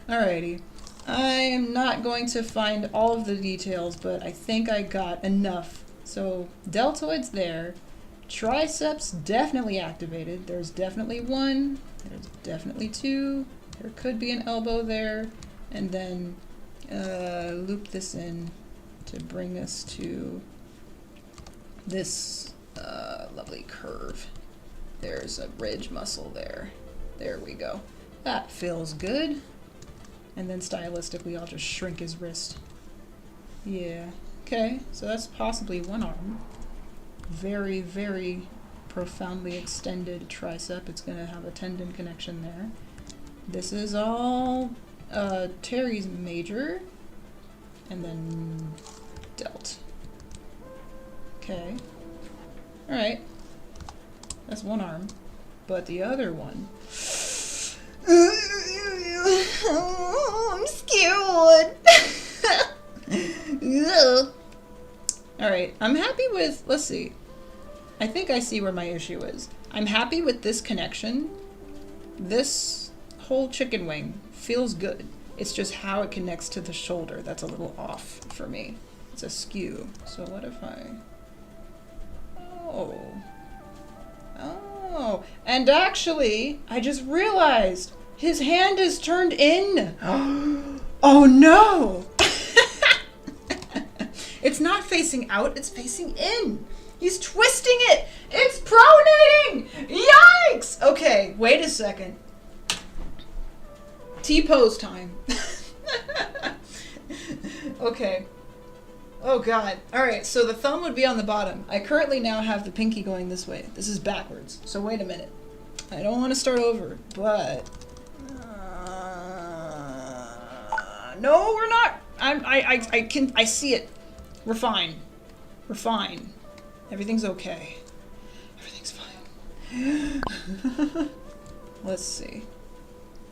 Alrighty. I am not going to find all of the details, but I think I got enough. So, deltoid's there. Triceps definitely activated. There's definitely one. There's definitely two. There could be an elbow there. And then loop this in to bring us to this lovely curve. There's a ridge muscle there. There we go. That feels good. And then stylistically, I'll just shrink his wrist. Yeah. Okay, so that's possibly one arm. Very, very profoundly extended tricep. It's going to have a tendon connection there. This is all teres major, and then delt. Okay. Alright. That's one arm. But the other one... Oh, I'm scared. Alright, I'm happy with... Let's see. I think I see where my issue is. I'm happy with this connection. This whole chicken wing feels good. It's just how it connects to the shoulder that's a little off for me. It's askew. So what if I... Oh. Oh. And actually, I just realized his hand is turned in. Oh no! It's not facing out, it's facing in. He's twisting it. It's pronating. Yikes! Okay, wait a second. T-pose time. Okay. Oh god. Alright, so the thumb would be on the bottom. I currently now have the pinky going this way. This is backwards. So wait a minute. I don't want to start over, but... no, we're not. I see it. We're fine. We're fine. Everything's okay. Everything's fine. Let's see.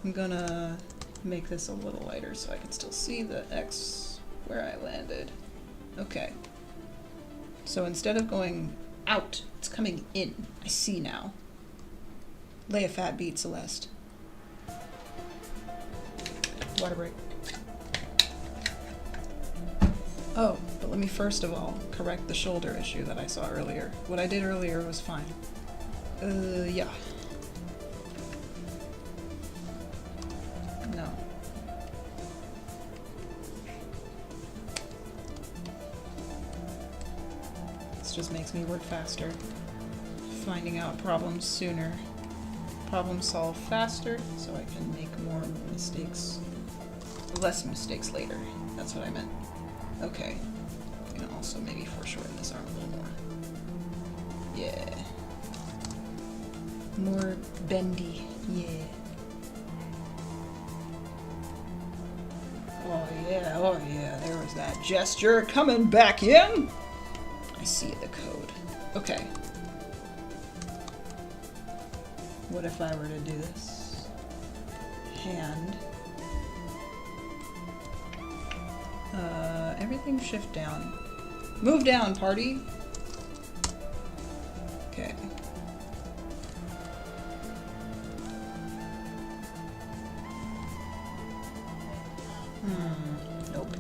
I'm gonna make this a little lighter so I can still see the X where I landed. Okay. So instead of going out, it's coming in. I see now. Lay a fat beat, Celeste. Water break. Oh, but let me first of all correct the shoulder issue that I saw earlier. What I did earlier was fine. Yeah. No. This just makes me work faster. Finding out problems sooner. Problem solve faster, so I can make more mistakes. Less mistakes later. That's what I meant. Okay. I'm gonna also maybe foreshorten this arm a little more. Yeah. More bendy. Yeah. Oh yeah, oh yeah, there was that gesture coming back in. I see the code. Okay. What if I were to do this? Hand. Everything shift down. Move down, party. Okay. Nope.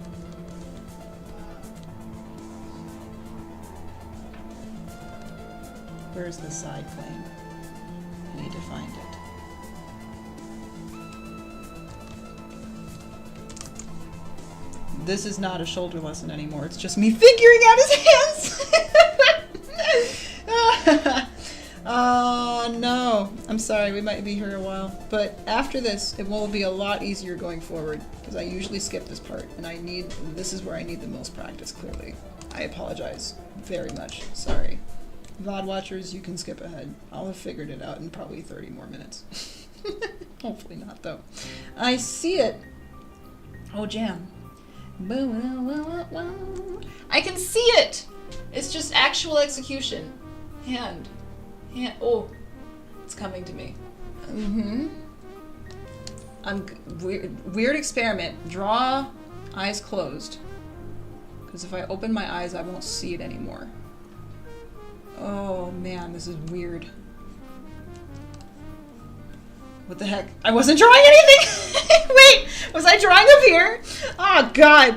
Where's the side plane? I need to find it. This is not a shoulder lesson anymore. It's just me figuring out his hands. No. I'm sorry. We might be here a while. But after this, it will be a lot easier going forward because I usually skip this part and this is where I need the most practice, clearly. I apologize very much. Sorry. VOD watchers, you can skip ahead. I'll have figured it out in probably 30 more minutes. Hopefully not, though. I see it. Oh, jam. I can see it! It's just actual execution. Hand. Oh, it's coming to me. Weird experiment. Draw eyes closed. Because if I open my eyes, I won't see it anymore. Oh man, this is weird. What the heck? I wasn't drawing anything! Wait! Was I drawing up here? Oh god!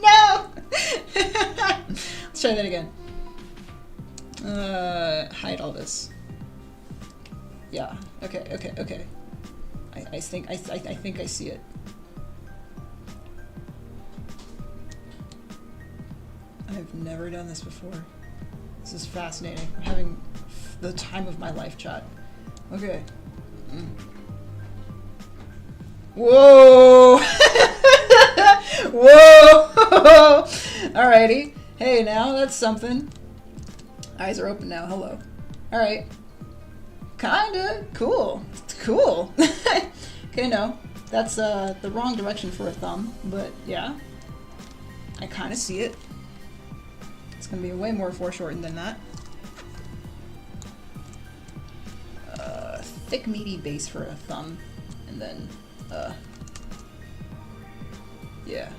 No! Let's try that again. Hide all this. Yeah. Okay. I think I see it. I've never done this before. This is fascinating. I'm having the time of my life, chat. Okay. Whoa! Whoa! Alrighty. Hey, now that's something. Eyes are open now. Hello. Alright. Kinda. Cool. Cool. Okay, no. That's the wrong direction for a thumb, but yeah. I kinda see it. It's gonna be way more foreshortened than that. Thick, meaty base for a thumb, and then, yeah.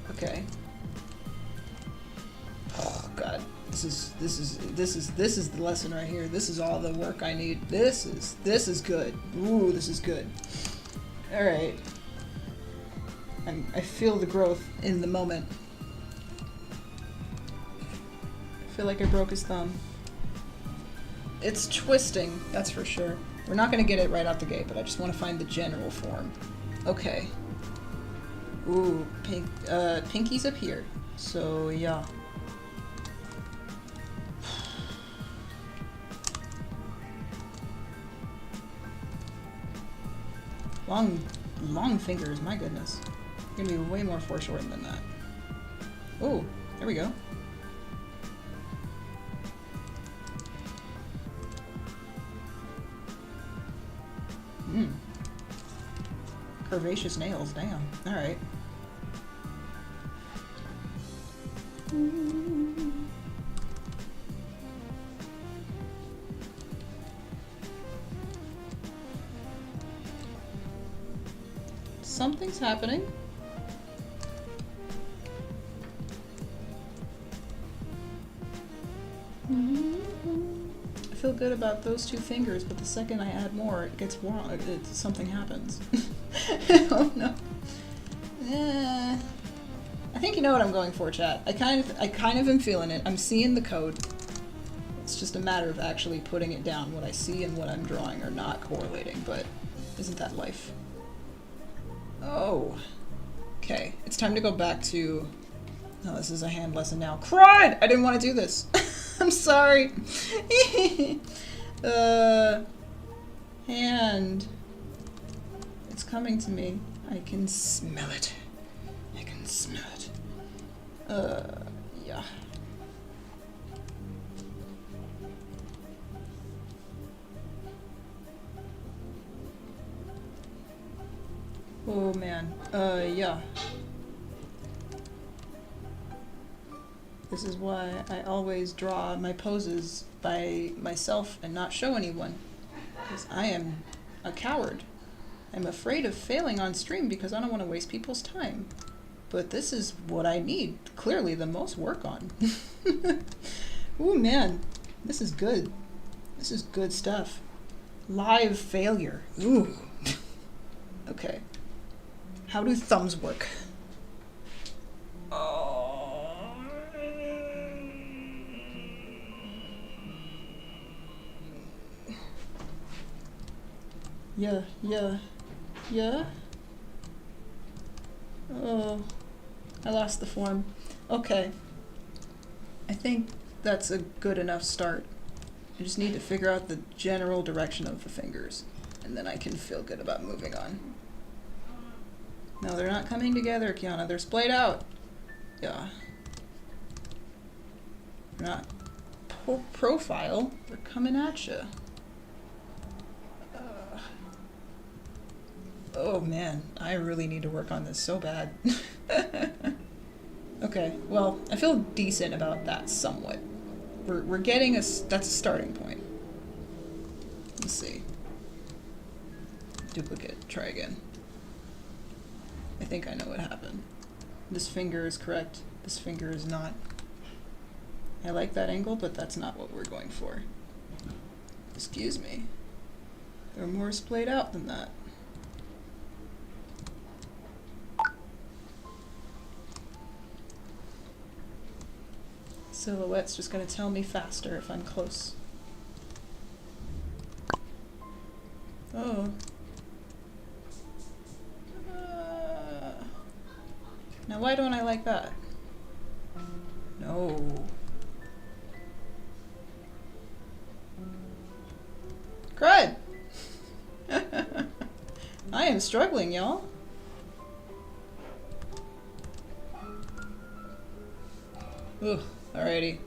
Okay. Oh god, this is the lesson right here. This is all the work I need. This is good. Ooh, this is good. All right. I feel the growth in the moment. I feel like I broke his thumb. It's twisting, that's for sure. We're not going to get it right out the gate, but I just want to find the general form. Okay. Ooh, pinky's up here. So, yeah. Long fingers, my goodness. Gonna be way more foreshortened than that. Oh, there we go. Curvaceous nails, damn. Alright. Something's happening. I feel good about those two fingers, but the second I add more, it gets wrong. Something happens. Oh no. I think you know what I'm going for, chat. I kind of am feeling it. I'm seeing the code. It's just a matter of actually putting it down. What I see and what I'm drawing are not correlating, but isn't that life? Oh. Okay, it's time to go back to... No, this is a hand lesson now. Cried! I didn't want to do this. I'm sorry. Hand. It's coming to me. I can smell it. I can smell it. Yeah. Oh man. Yeah. This is why I always draw my poses by myself and not show anyone. Because I am a coward. I'm afraid of failing on stream because I don't want to waste people's time. But this is what I need, clearly the most work on. Ooh man, this is good. This is good stuff. Live failure. Ooh. Okay. How do thumbs work? Oh. Yeah. Oh, I lost the form. Okay. I think that's a good enough start. I just need to figure out the general direction of the fingers, and then I can feel good about moving on. No, they're not coming together, Kiana. They're splayed out. Yeah. They're not profile. They're coming at you. Oh man, I really need to work on this so bad. Okay, well, I feel decent about that somewhat. We're getting that's a starting point. Let's see. Duplicate, try again. I think I know what happened. This finger is correct, this finger is not. I like that angle, but that's not what we're going for. Excuse me. They're more splayed out than that. Silhouette's just going to tell me faster if I'm close. Oh. Now why don't I like that? No. Crud! I am struggling, y'all. Ugh. Alrighty.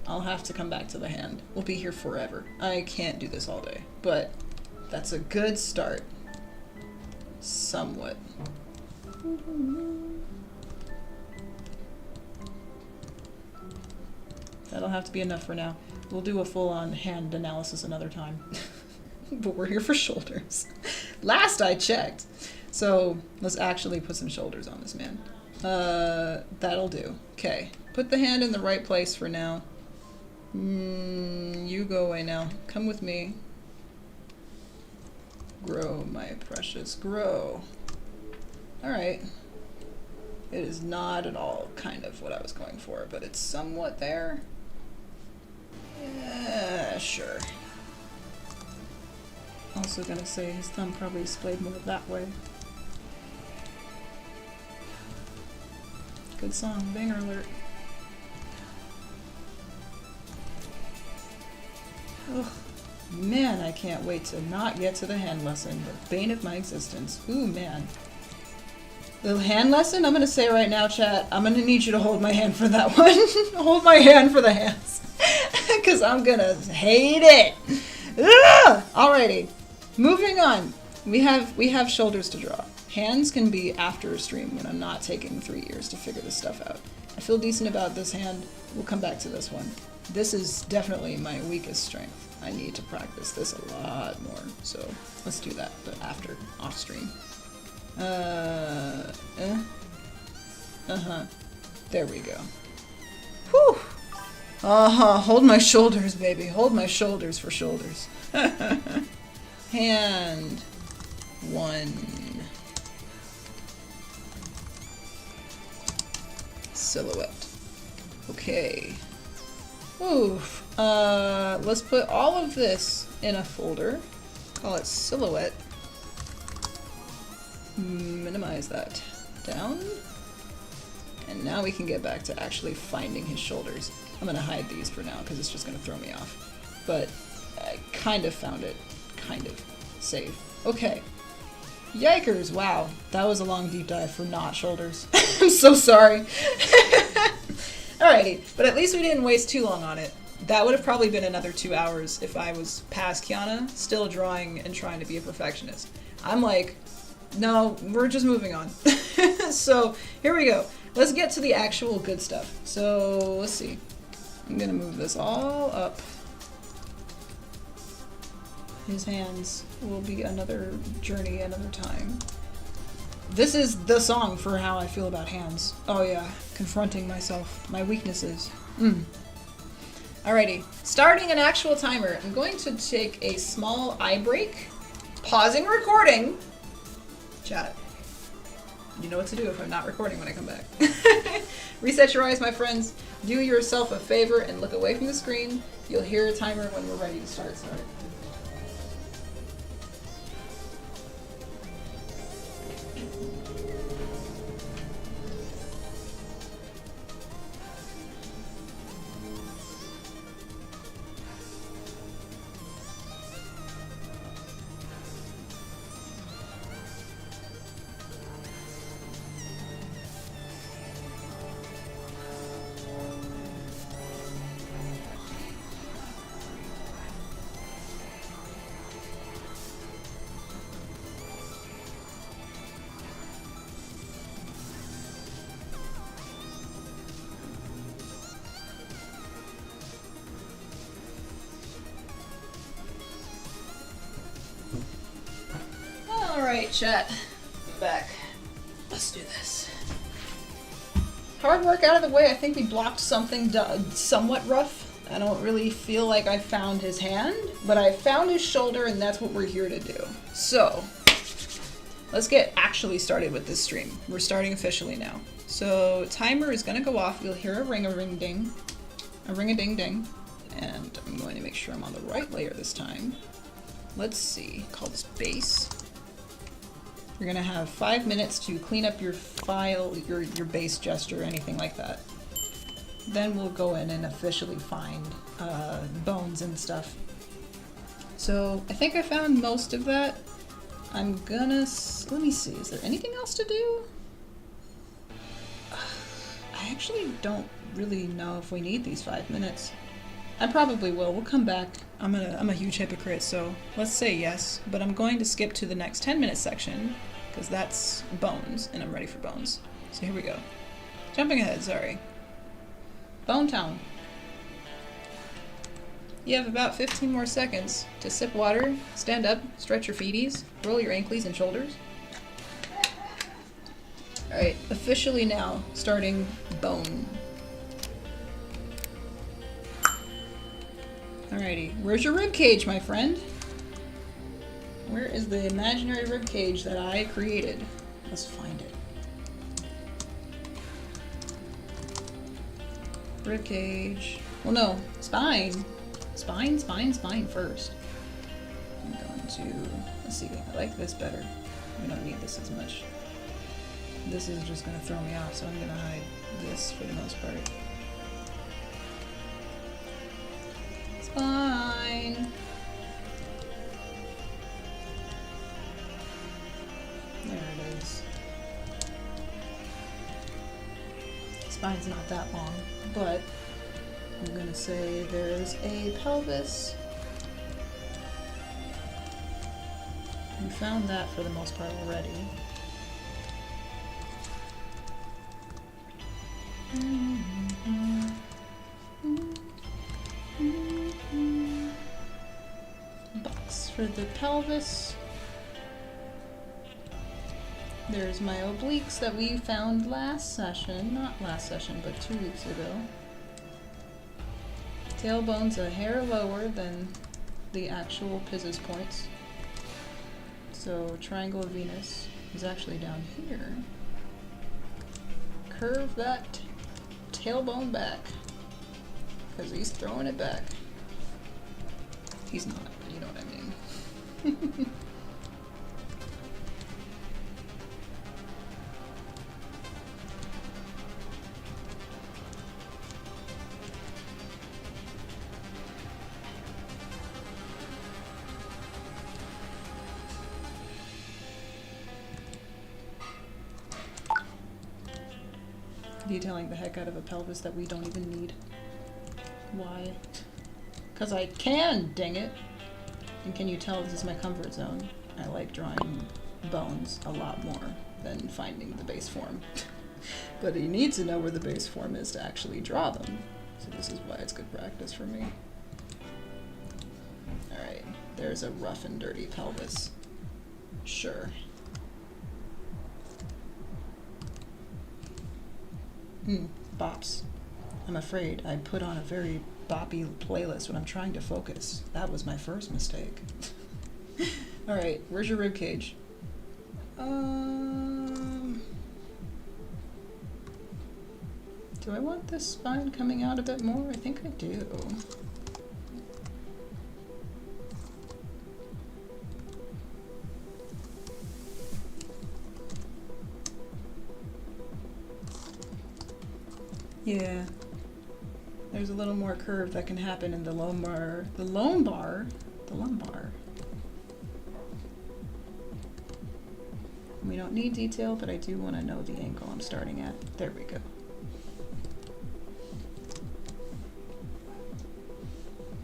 I'll have to come back to the hand. We'll be here forever. I can't do this all day, but that's a good start. Somewhat. That'll have to be enough for now. We'll do a full-on hand analysis another time. But we're here for shoulders. Last I checked. So let's actually put some shoulders on this man. That'll do. Okay. Put the hand in the right place for now. You go away now. Come with me. Grow, my precious, grow. Alright. It is not at all kind of what I was going for, but it's somewhat there. Yeah, sure. Also gonna say his thumb probably splayed more that way. Good song, banger alert. Ugh, man, I can't wait to not get to the hand lesson. The bane of my existence. Ooh, man. The hand lesson? I'm gonna say right now, chat, I'm gonna need you to hold my hand for that one. Hold my hand for the hands. Because I'm gonna hate it. Ugh! Alrighty. Moving on. We have shoulders to draw. Hands can be after a stream when I'm not taking 3 years to figure this stuff out. I feel decent about this hand. We'll come back to this one. This is definitely my weakest strength. I need to practice this a lot more. So let's do that, but after, off stream. There we go. Whew! Hold my shoulders, baby. Hold my shoulders for shoulders. Hand. One. Silhouette. Okay. Oof. Let's put all of this in a folder. Call it silhouette. Minimize that down. And now we can get back to actually finding his shoulders. I'm gonna hide these for now because it's just gonna throw me off. But I kind of found it. Kind of. Save. Okay. Yikers, wow. That was a long deep dive for not shoulders. I'm so sorry. Alrighty, but at least we didn't waste too long on it. That would have probably been another 2 hours if I was past Kiana, still drawing and trying to be a perfectionist. I'm like No, we're just moving on. So here we go. Let's get to the actual good stuff. So let's see. I'm gonna move this all up. His hands will be another journey another time. This is the song for how I feel about hands. Oh yeah, confronting myself, my weaknesses. Alrighty, starting an actual timer. I'm going to take a small eye break, pausing recording. Chat. You know what to do if I'm not recording when I come back. Reset your eyes, my friends. Do yourself a favor and look away from the screen. You'll hear a timer when we're ready to start. Alright, chat. I'm back. Let's do this. Hard work out of the way. I think we blocked something somewhat rough. I don't really feel like I found his hand, but I found his shoulder, and that's what we're here to do. So, let's get actually started with this stream. We're starting officially now. So, timer is going to go off. You'll hear a ring-a-ring-ding. A ring-a-ding-ding. And I'm going to make sure I'm on the right layer this time. Let's see. Call this base. You're gonna have 5 minutes to clean up your file, your base gesture, anything like that. Then we'll go in and officially find bones and stuff. So I think I found most of that. I'm gonna, let me see, is there anything else to do? I actually don't really know if we need these 5 minutes. I probably will. We'll come back. I'm a huge hypocrite, so let's say yes. But I'm going to skip to the next 10-minute section, because that's bones, and I'm ready for bones. So here we go. Jumping ahead, sorry. Bone Town. You have about 15 more seconds to sip water, stand up, stretch your feeties, roll your ankles and shoulders. Alright, officially now, starting bone. Alrighty, where's your rib cage, my friend? Where is the imaginary rib cage that I created? Let's find it. Rib cage. Well, no, spine. Spine first. I'm going to, let's see, I like this better. We don't need this as much. This is just going to throw me off, so I'm going to hide this for the most part. Spine. There it is. Spine's not that long, but I'm gonna say there's a pelvis. We found that for the most part already. Box for the pelvis. There's my obliques that we found last session. Not last session, but 2 weeks ago. Tailbone's a hair lower than the actual Piz's points. So Triangle of Venus is actually down here. Curve that tailbone back, because he's throwing it back. He's not, but you know what I mean. Detailing the heck out of a pelvis that we don't even need. Why? Because I can, dang it! And can you tell this is my comfort zone? I like drawing bones a lot more than finding the base form. But you need to know where the base form is to actually draw them. So this is why it's good practice for me. Alright, there's a rough and dirty pelvis. Sure. Bops. I'm afraid I put on a very boppy playlist when I'm trying to focus. That was my first mistake. Alright, where's your rib cage? Do I want this spine coming out a bit more? I think I do. Yeah. There's a little more curve that can happen in the lumbar. The lumbar. We don't need detail, but I do want to know the angle I'm starting at. There we go.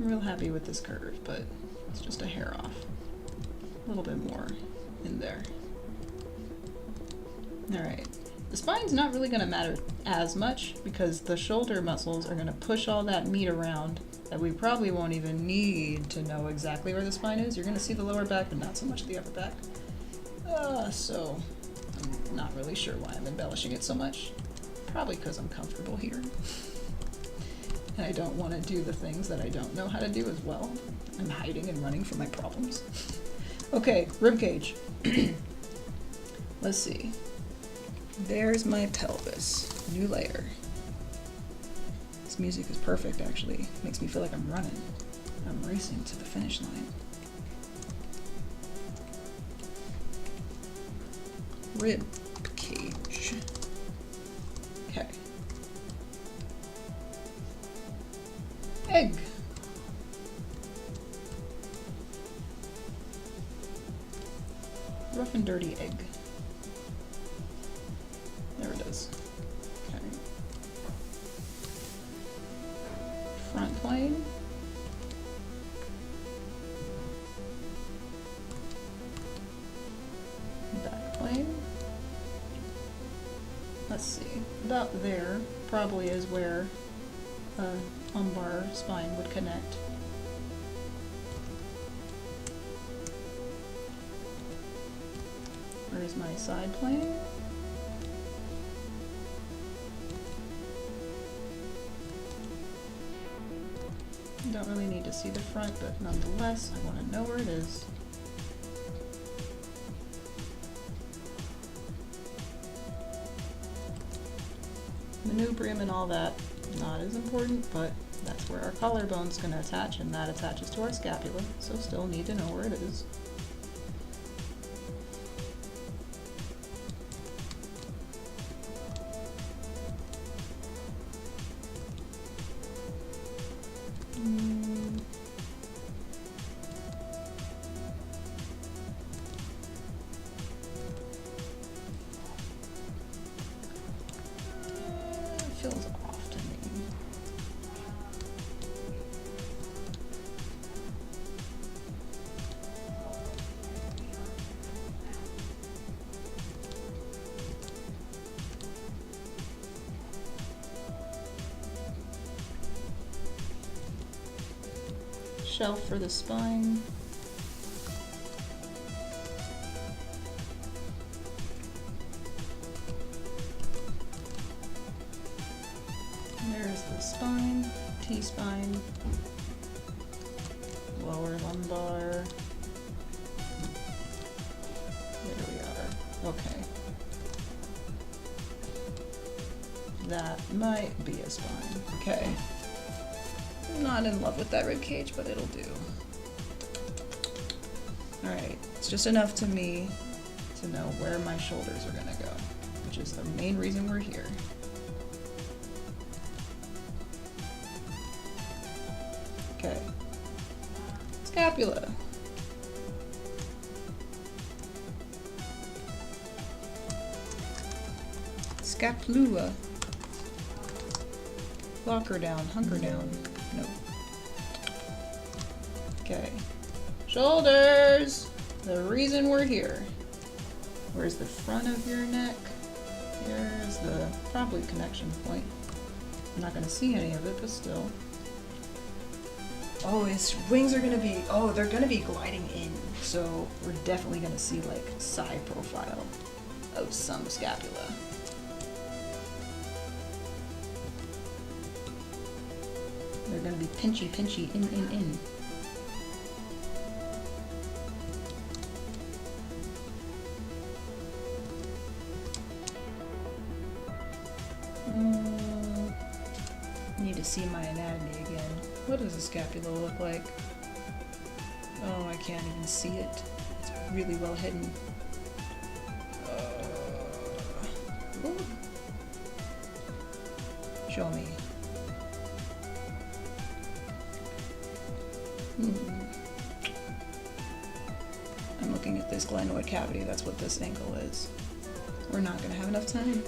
I'm real happy with this curve, but it's just a hair off. A little bit more in there. Alright. The spine's not really going to matter as much because the shoulder muscles are going to push all that meat around that we probably won't even need to know exactly where the spine is. You're going to see the lower back, but not so much the upper back. So I'm not really sure why I'm embellishing it so much. Probably because I'm comfortable here. And I don't want to do the things that I don't know how to do as well. I'm hiding and running from my problems. Okay, ribcage. Let's see. There's my pelvis. New layer. This music is perfect, actually. Makes me feel like I'm running. I'm racing to the finish line. Rib cage. Okay. Egg. Rough and dirty egg. There it is. Okay. Front plane. Back plane. Let's see. About there probably is where a lumbar spine would connect. Where's my side plane? Don't really need to see the front, but nonetheless, I want to know where it is. Manubrium and all that, not as important, but that's where our collarbone's going to attach, and that attaches to our scapula, so still need to know where it is. Feels off to me. Shelf for the spine. There's the spine, T-spine, lower lumbar. There we are. Okay. That might be a spine. Okay. I'm not in love with that rib cage, but it'll do. Alright, it's just enough to me to know where my shoulders are gonna go, which is the main reason we're here. Okay. Scapula. Scapula. Lock her down, hunker down. No. Okay. Shoulders! The reason we're here. Where's the front of your neck? Here's the probably connection point. I'm not gonna see any of it, but still. Oh, his wings are gonna be, oh, they're gonna be gliding in. So we're definitely gonna see like side profile of some scapula. They're gonna be pinchy, pinchy, in. Need to see my anatomy again. What does a scapula look like? Oh, I can't even see it. It's really well hidden. Ooh. Show me. I'm looking at this glenoid cavity. That's what this ankle is. We're not gonna have enough time.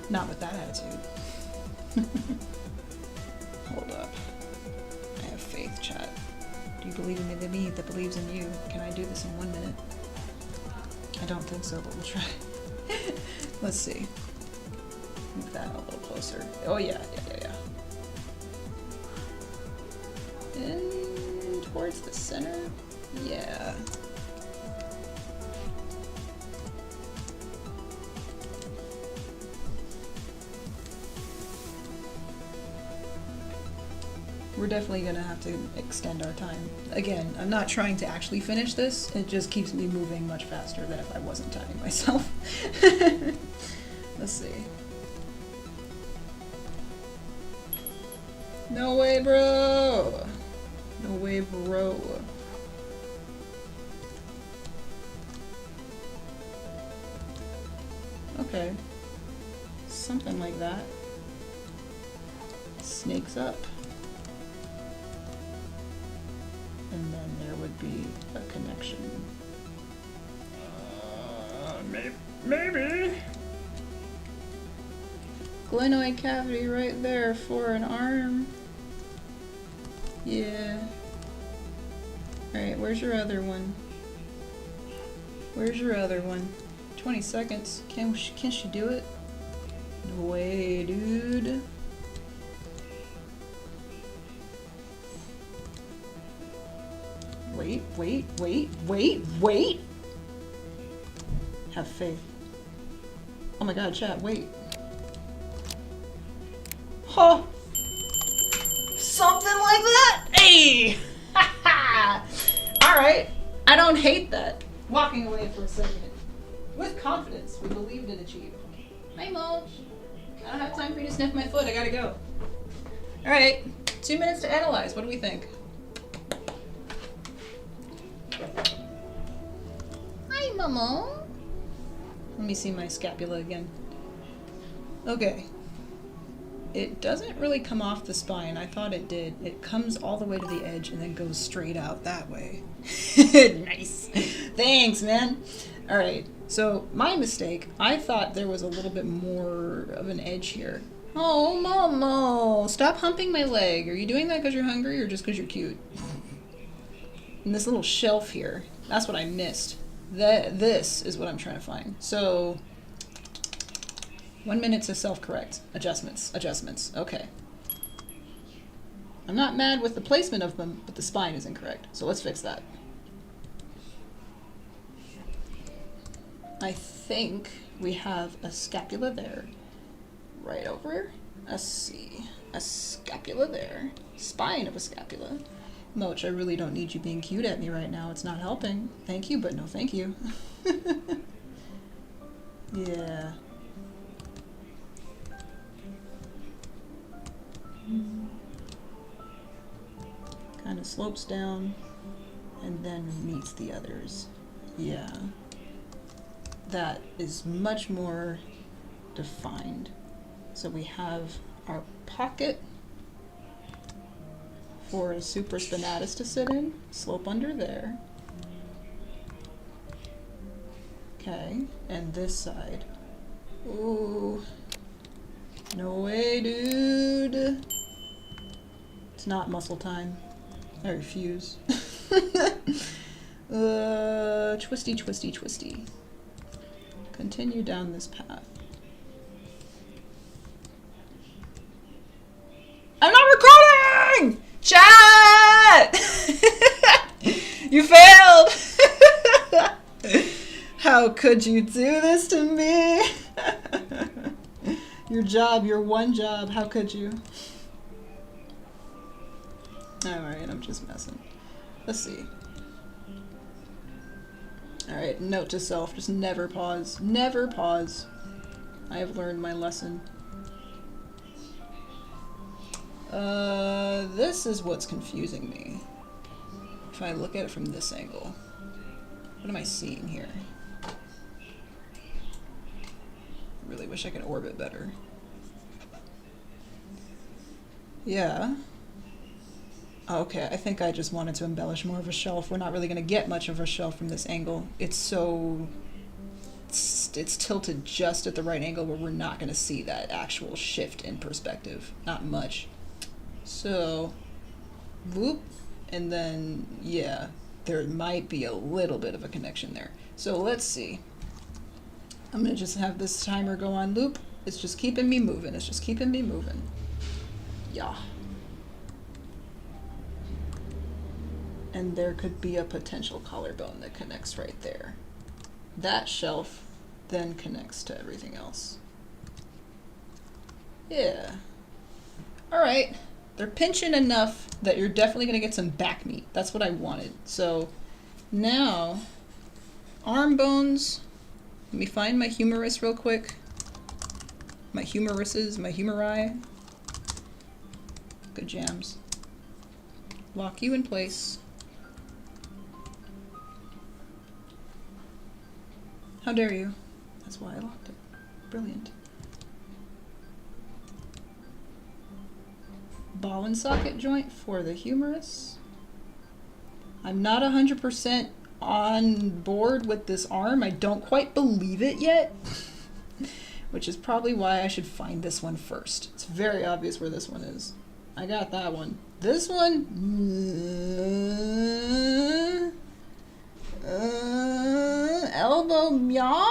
Not with that attitude. Hold up. I have faith, chat. Do you believe in me that believes in you? Can I do this in 1 minute? I don't think so, but we'll try. Let's see. Move that a little closer. Oh yeah. And towards the center? Yeah. We're definitely gonna have to extend our time. Again, I'm not trying to actually finish this, it just keeps me moving much faster than if I wasn't timing myself. Let's see. No way, bro! No way, bro. Okay. Something like that. Snakes up. And then there would be a connection. Maybe. Glenoid cavity right there for an arm. Yeah. Alright, where's your other one? Where's your other one? 20 seconds. Can she do it? No way, dude. Wait. Have faith. Oh my god, chat, wait. Huh. Something like that? Hey! Alright. I don't hate that. Walking away for a second. With confidence, we believed in achieve. Hi, Mulch. I don't have time for you to sniff my foot. I gotta go. Alright. 2 minutes to analyze. What do we think? Hi, Mama. Let me see my scapula again. Okay. It doesn't really come off the spine. I thought it did. It comes all the way to the edge and then goes straight out that way. Nice. Thanks, man. Alright, so my mistake. I thought there was a little bit more of an edge here. Oh, Momo! Stop humping my leg. Are you doing that because you're hungry or just because you're cute? And this little shelf here, that's what I missed. This is what I'm trying to find. So, 1 minute to self-correct. Adjustments. Okay. I'm not mad with the placement of them, but the spine is incorrect. So let's fix that. I think we have a scapula there. Right over here. Let's see. A scapula there. Spine of a scapula. Moch, I really don't need you being cute at me right now. It's not helping. Thank you, but no thank you. Yeah. Kind of slopes down and then meets the others. Yeah. That is much more defined. So we have our pocket for a supraspinatus to sit in, slope under there. Okay, and this side. Ooh, no way, dude. It's not muscle time. I refuse. Twisty, twisty, twisty. Continue down this path. I'm not recording! Chat! You failed! How could you do this to me? Your job, your one job, how could you? Alright, I'm just messing. Let's see. Alright, note to self, just never pause. Never pause. I have learned my lesson. This is what's confusing me. If I look at it from this angle. What am I seeing here? I really wish I could orbit better. Yeah. Okay, I think I just wanted to embellish more of a shelf. We're not really going to get much of a shelf from this angle. It's so... It's tilted just at the right angle where we're not going to see that actual shift in perspective. Not much. So, whoop, and then, yeah, there might be a little bit of a connection there. So let's see. I'm going to just have this timer go on loop. It's just keeping me moving. It's just keeping me moving. Yeah. And there could be a potential collarbone that connects right there. That shelf then connects to everything else. Yeah. All right. They're pinching enough that you're definitely going to get some back meat. That's what I wanted. So now, arm bones. Let me find my humerus real quick. My humeruses, my humeri. Good jams. Lock you in place. How dare you? That's why I locked it. Brilliant. Ball and socket joint for the humerus. I'm not 100% on board with this arm. I don't quite believe it yet, which is probably why I should find this one first. It's very obvious where this one is. I got that one. This one, elbow mya,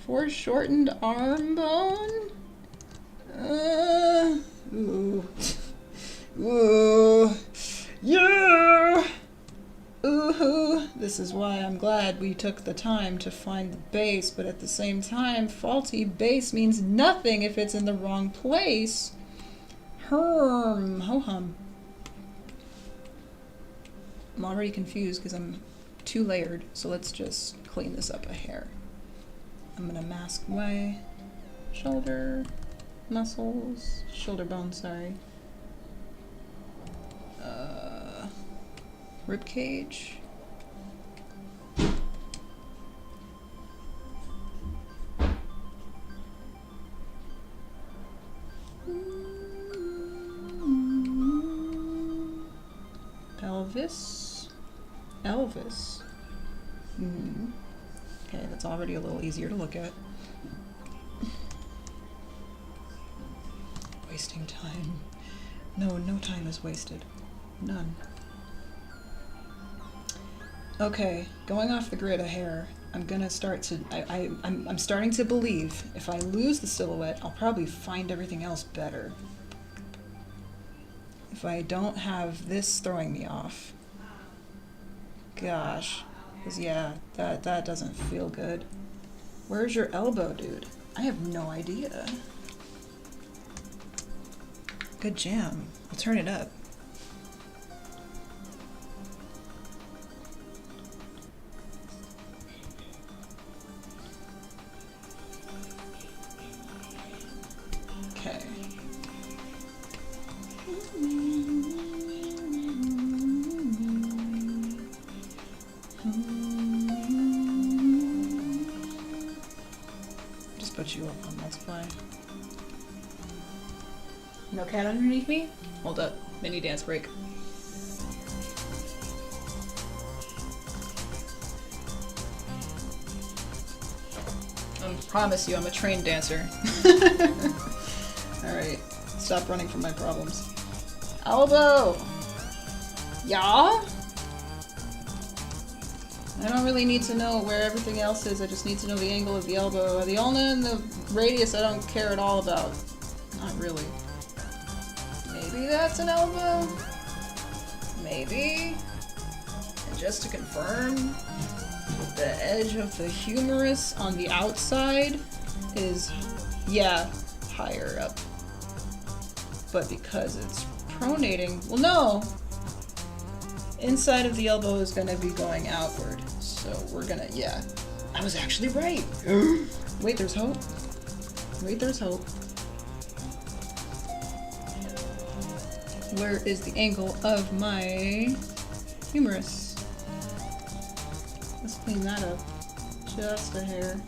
foreshortened arm bone. Ooh. Ooh. Yeah. Ooh. This is why I'm glad we took the time to find the base, but at the same time, faulty base means nothing if it's in the wrong place. Ho-hum. I'm already confused because I'm too layered, so let's just clean this up a hair. I'm gonna mask my shoulder muscles, shoulder bone, sorry. Rib cage. Pelvis. Elvis. Okay, that's already a little easier to look at. Wasting time. No time is wasted. None. Okay, going off the grid of hair, I'm gonna start to, I'm starting to believe if I lose the silhouette, I'll probably find everything else better. If I don't have this throwing me off. Gosh, because yeah, that doesn't feel good. Where's your elbow, dude? I have no idea. Good jam. I'll turn it up. Okay. Just put you up on multiply. No cat underneath me? Hold up. Mini dance break. I promise you I'm a trained dancer. Alright. Stop running from my problems. Elbow! Yeah? I don't really need to know where everything else is, I just need to know the angle of the elbow. The ulna and the radius I don't care at all about. Not really. Maybe that's an elbow? Maybe? And just to confirm, the edge of the humerus on the outside is, yeah, higher up. But because it's pronating, well no! Inside of the elbow is gonna be going outward. So we're gonna, yeah. I was actually right! Wait, there's hope. Wait, there's hope. Where is the angle of my humerus? Let's clean that up. Just a hair.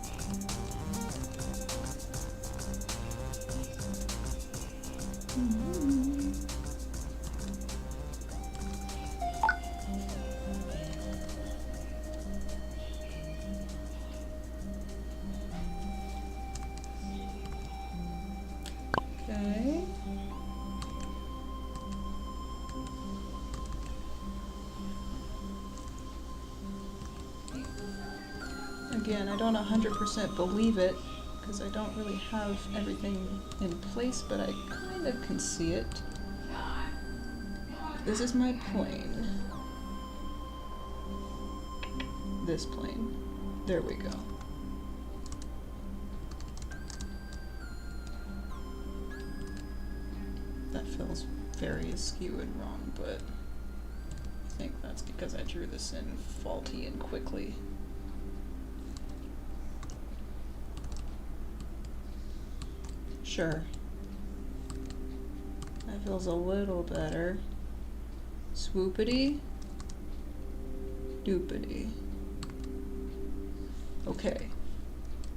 Okay. Again, I don't 100% believe it, because I don't really have everything in place, but I kind of can see it. This is my plane. This plane. There we go. That feels very askew and wrong, but I think that's because I drew this in faulty and quickly. Sure. That feels a little better. Swoopity. Doopity. Okay.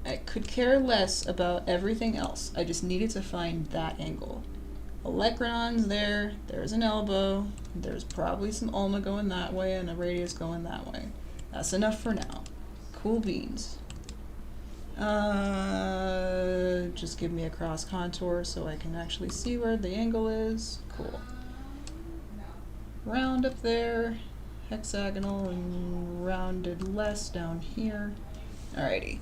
I could care less about everything else. I just needed to find that angle. Olecranon's there, there's an elbow, there's probably some ulna going that way and a radius going that way. That's enough for now. Cool beans. Just give me a cross contour so I can actually see where the angle is. Cool. Round up there, hexagonal and rounded less down here. Alrighty.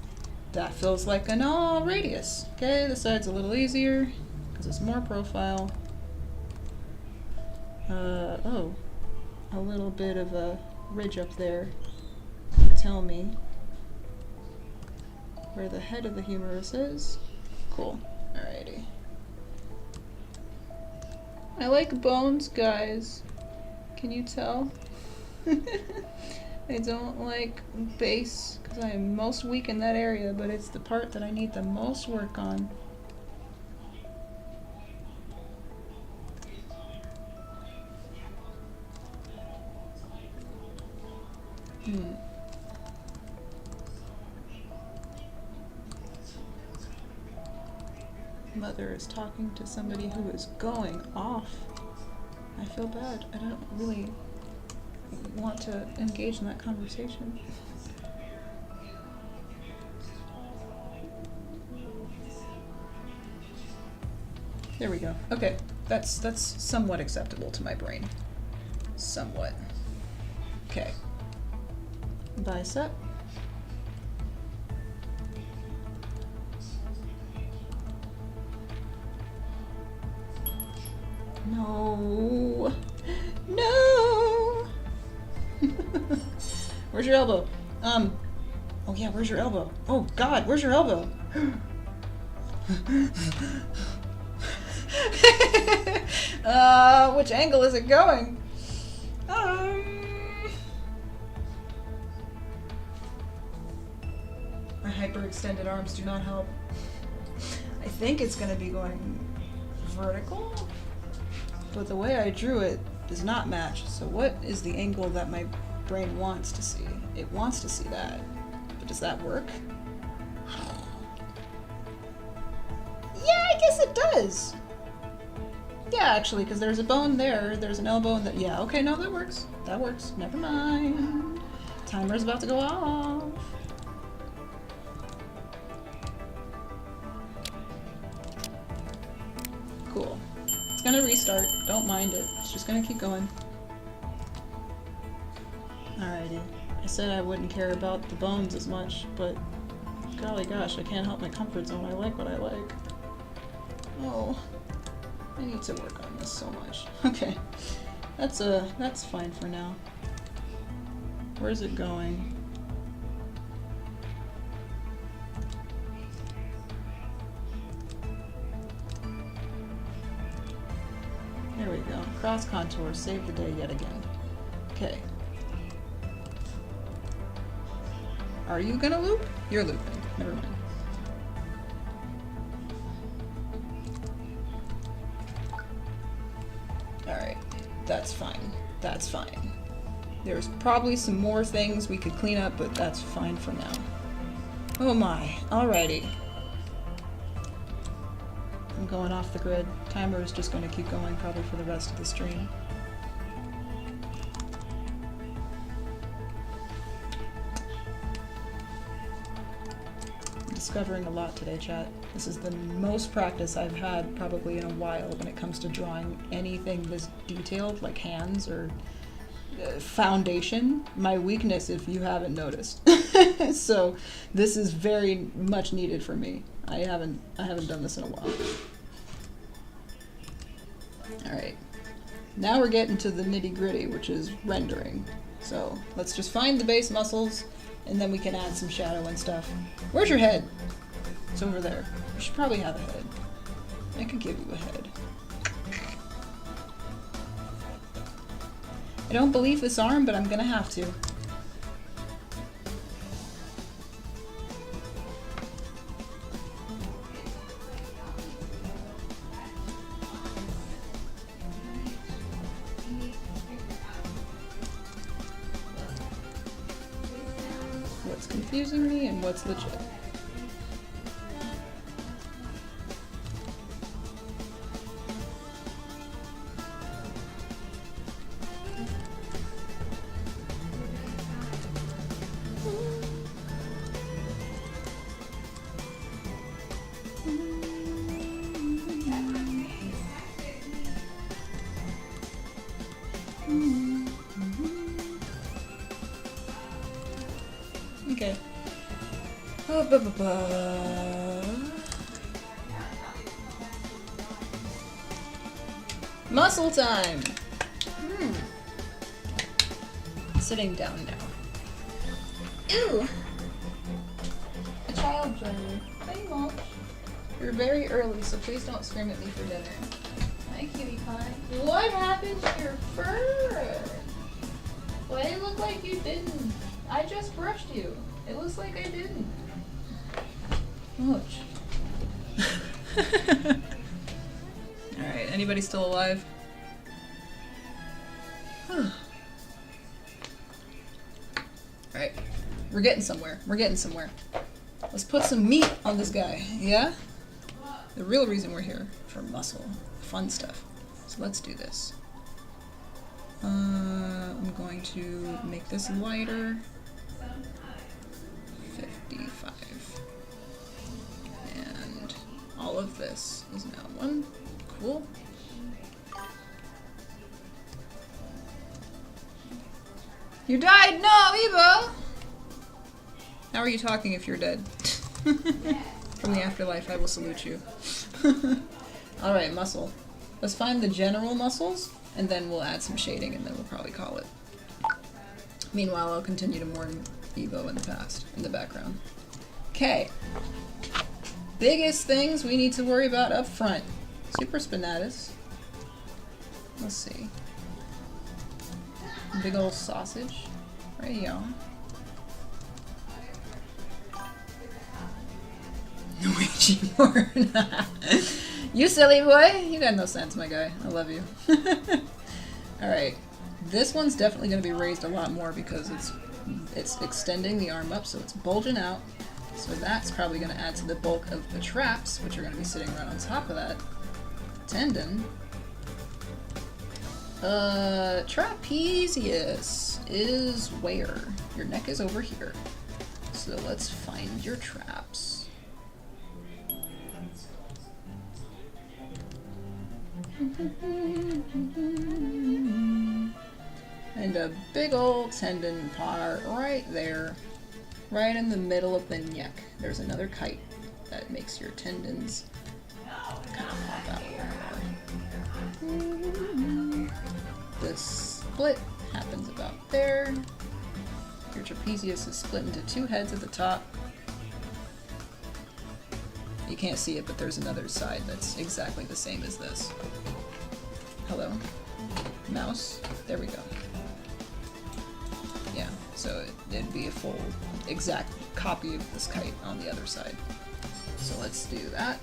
That feels like an radius. Okay, this side's a little easier because it's more profile. Oh, a little bit of a ridge up there. Tell me where the head of the humerus is. Cool. Alrighty. I like bones, guys. Can you tell? I don't like base because I am most weak in that area, but it's the part that I need the most work on. Mother is talking to somebody who is going off. I feel bad. I don't really want to engage in that conversation. There we go. Okay, that's somewhat acceptable to my brain. Somewhat. Okay. Bicep. No. No. Where's your elbow? Oh yeah, where's your elbow? Oh God, where's your elbow? Which angle is it going? My hyperextended arms do not help. I think it's gonna be going vertical, but the way I drew it does not match. So what is the angle that my brain wants to see? It wants to see that, but does that work? Yeah, I guess it does. Yeah, actually, because there's a bone there, there's an elbow, and yeah, okay, no, that works. That works. Never mind. Timer's about to go off. Cool. It's gonna restart. Don't mind it. It's just gonna keep going. Alrighty. Alrighty. I said I wouldn't care about the bones as much, but golly gosh, I can't help my comfort zone. I like what I like. Oh, I need to work on this so much. Okay, that's fine for now. Where's it going? There we go. Cross contour, save the day yet again. Okay. Are you gonna loop? You're looping. Never mind. Alright. That's fine. That's fine. There's probably some more things we could clean up, but that's fine for now. Oh my. Alrighty. I'm going off the grid. Timer is just going to keep going probably for the rest of the stream. I'm discovering a lot today, chat. This is the most practice I've had probably in a while when it comes to drawing anything this detailed, like hands or foundation. My weakness, if you haven't noticed. So this is very much needed for me. I haven't done this in a while. Alright. Now we're getting to the nitty-gritty, which is rendering. So let's just find the base muscles, and then we can add some shadow and stuff. Where's your head? It's over there. You should probably have a head. I could give you a head. I don't believe this arm, but I'm gonna have to. What's confusing me and what's legit? Okay. Muscle time! Sitting down now. Ew! A child joined me. Hey, Mom. You're very early, so please don't scream at me for dinner. Hi, cutie pie. What happened to your fur? Why did it look like you didn't? I just brushed you. It looks like I didn't. Ouch. Alright, anybody still alive? Alright, we're getting somewhere. We're getting somewhere. Let's put some meat on this guy, yeah? The real reason we're here, for muscle. Fun stuff. So let's do this. I'm going to make this lighter. 55. And all of this is now 1. Cool. You died? No, Evo! How are you talking if you're dead? From the afterlife, I will salute you. Alright, muscle. Let's find the general muscles, and then we'll add some shading, and then we'll probably call it. Meanwhile, I'll continue to mourn Evo in the past, in the background. Okay. Biggest things we need to worry about up front. Super spinatus. Let's see. Big old sausage. Right on. Luigi Morn. You silly boy. You got no sense, my guy. I love you. Alright. This one's definitely going to be raised a lot more because it's extending the arm up, so it's bulging out. So that's probably going to add to the bulk of the traps, which are going to be sitting right on top of that tendon. Trapezius is where? Your neck is over here. So let's find your traps. And a big old tendon part right there, right in the middle of the neck. There's another kite that makes your tendons kind of pop out a little more. The split happens about there. Your trapezius is split into two heads at the top. You can't see it, but there's another side that's exactly the same as this. Hello? Mouse? There we go. Yeah, so it'd be a full exact copy of this kite on the other side. So let's do that.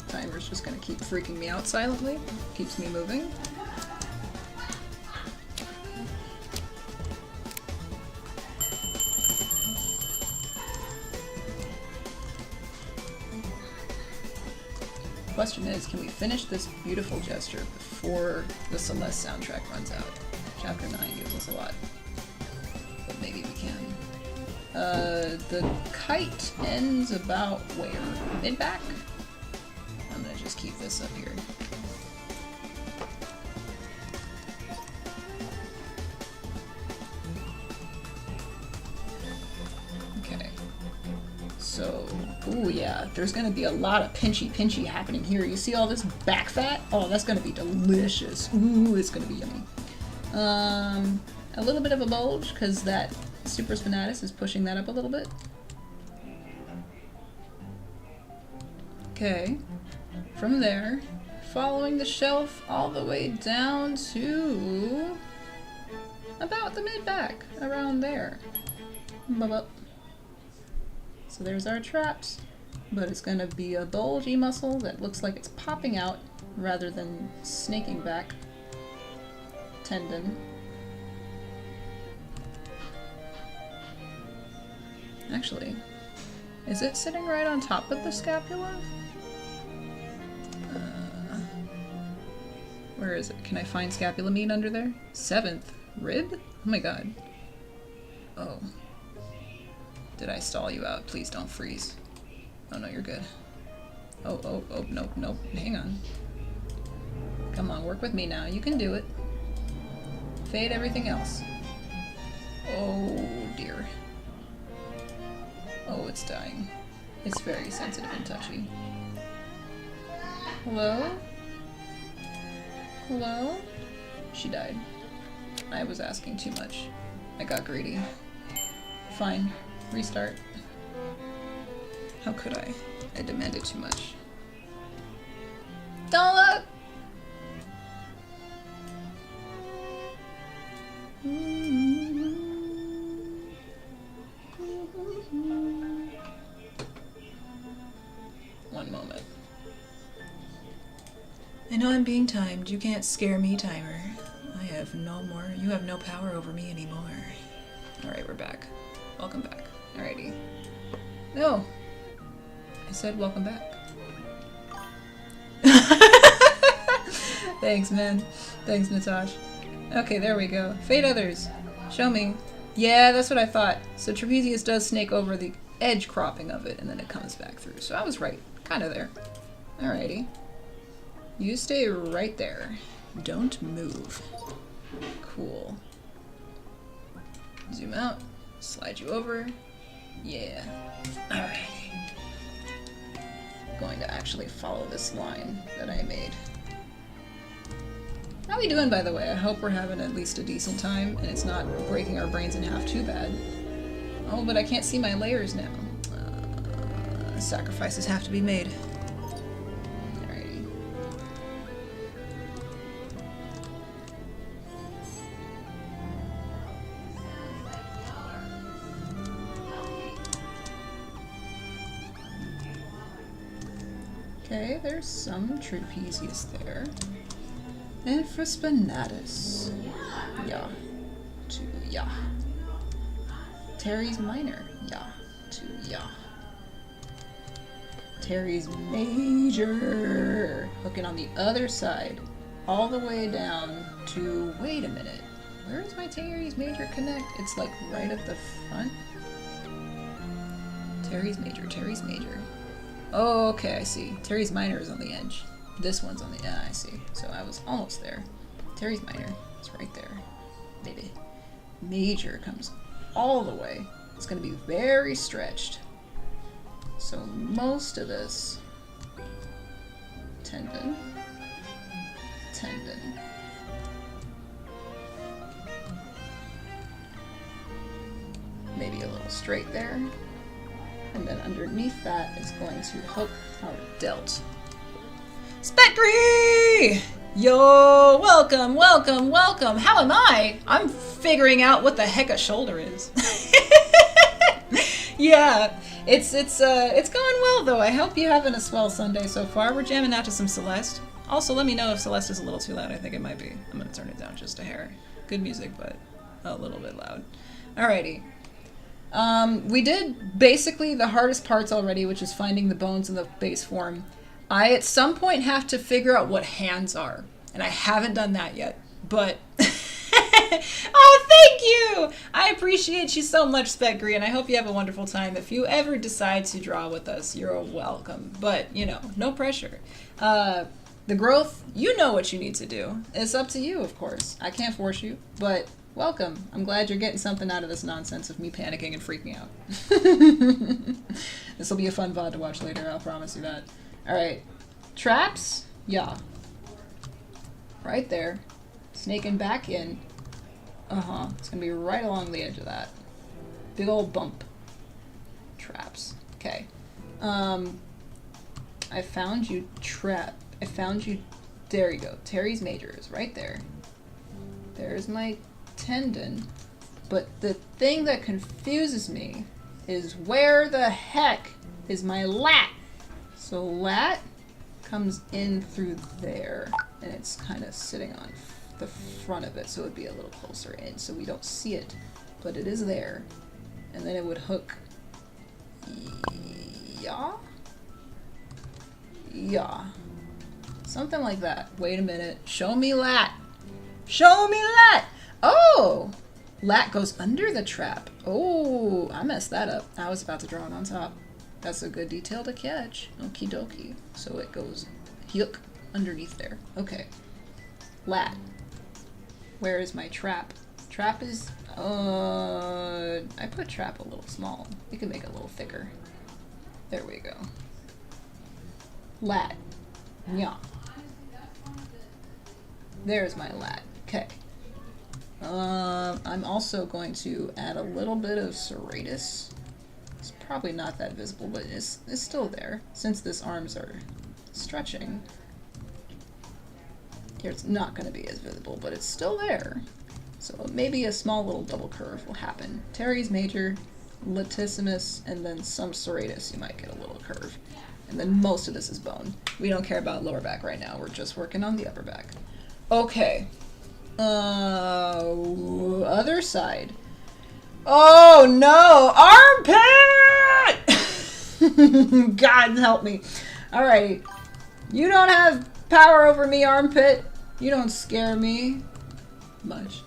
Timer's just gonna keep freaking me out silently. Keeps me moving. Question is, can we finish this beautiful gesture before the Celeste soundtrack runs out? Chapter 9 gives us a lot, but maybe we can. The kite ends about where? Mid-back? I'm gonna just keep this up here. Okay. So, ooh yeah, there's gonna be a lot of pinchy happening here. You see all this back fat? Oh, that's gonna be delicious. Ooh, it's gonna be yummy. A little bit of a bulge, because that Super Spinatus is pushing that up a little bit. Okay. From there, following the shelf all the way down to about the mid-back, around there. So there's our traps, but it's going to be a bulgy muscle that looks like it's popping out rather than snaking back. Tendon. Actually, is it sitting right on top of the scapula? Where is it? Can I find scapula meat under there? 7th rib? Oh my god. Oh. Did I stall you out? Please don't freeze. Oh no, you're good. Oh, nope. Hang on. Come on, work with me now. You can do it. Fade everything else. Oh dear. Oh, it's dying. It's very sensitive and touchy. Hello? Hello? She died. I was asking too much. I got greedy. Fine. Restart. How could I? I demanded too much. Don't look! One moment. I know I'm being timed. You can't scare me, timer. You have no power over me anymore. Alright, we're back. Welcome back. Alrighty. No! I said welcome back. Thanks, man. Thanks, Natash. Okay, there we go. Fade others. Show me. Yeah, that's what I thought. So trapezius does snake over the edge cropping of it, and then it comes back through. So I was right. Kind of there. Alrighty. You stay right there. Don't move. Cool. Zoom out. Slide you over. Yeah. Alrighty. Going to actually follow this line that I made. How we doing, by the way? I hope we're having at least a decent time, and it's not breaking our brains in half too bad. Oh, but I can't see my layers now. Sacrifices have to be made. Alrighty. Okay, there's some trapezius there. Infraspinatus. Yeah. To yeah. Teres minor. Yeah. To yeah. Teres major. Hooking on the other side. All the way down to... Wait a minute. Where does my Teres major connect? It's like right at the front. Teres major. Oh, okay, I see. Teres minor is on the edge. This one's on the, yeah, I see. So I was almost there. Terry's minor. It's right there. Baby. Major comes all the way. It's going to be very stretched. So most of this tendon, maybe a little straight there, and then underneath that is going to hook our delt. Spectre! Yo, welcome, welcome, welcome. How am I? I'm figuring out what the heck a shoulder is. Yeah, it's going well though. I hope you're having a swell Sunday so far. We're jamming out to some Celeste. Also, let me know if Celeste is a little too loud. I think it might be. I'm gonna turn it down just a hair. Good music, but a little bit loud. Alrighty. We did basically the hardest parts already, which is finding the bones in the base form. I at some point have to figure out what hands are, and I haven't done that yet, but oh, thank you! I appreciate you so much, Spectre, and I hope you have a wonderful time. If you ever decide to draw with us, you're welcome, but, you know, no pressure. The growth, you know what you need to do. It's up to you, of course. I can't force you, but welcome. I'm glad you're getting something out of this nonsense of me panicking and freaking out. This will be a fun VOD to watch later, I'll promise you that. Alright. Traps? Yeah. Right there. Snaking back in. Uh-huh. It's gonna be right along the edge of that. Big old bump. Traps. Okay. I found you I found you. There you go. Terry's major is right there. There's my tendon. But the thing that confuses me is where the heck is my lat? So lat comes in through there, and it's kind of sitting on the front of it, so it would be a little closer in, so we don't see it, but it is there. And then it would hook. Yeah? Yeah. Something like that. Wait a minute. Show me lat. Show me lat! Oh! Lat goes under the trap. Oh, I messed that up. I was about to draw it on top. That's a good detail to catch. Okie dokie. So it goes hook underneath there. Okay. Lat. Where is my trap? Trap is, I put trap a little small. We can make it a little thicker. There we go. Lat. Yeah. There's my lat. Okay. I'm also going to add a little bit of serratus. It's probably not that visible, but it's still there. Since this arms are stretching, it's not going to be as visible, but it's still there. So maybe a small little double curve will happen. Terry's major, latissimus, and then some serratus. You might get a little curve. And then most of this is bone. We don't care about lower back right now. We're just working on the upper back. Okay. Other side. Oh no! Armpit! God help me. Alrighty. You don't have power over me, armpit. You don't scare me much.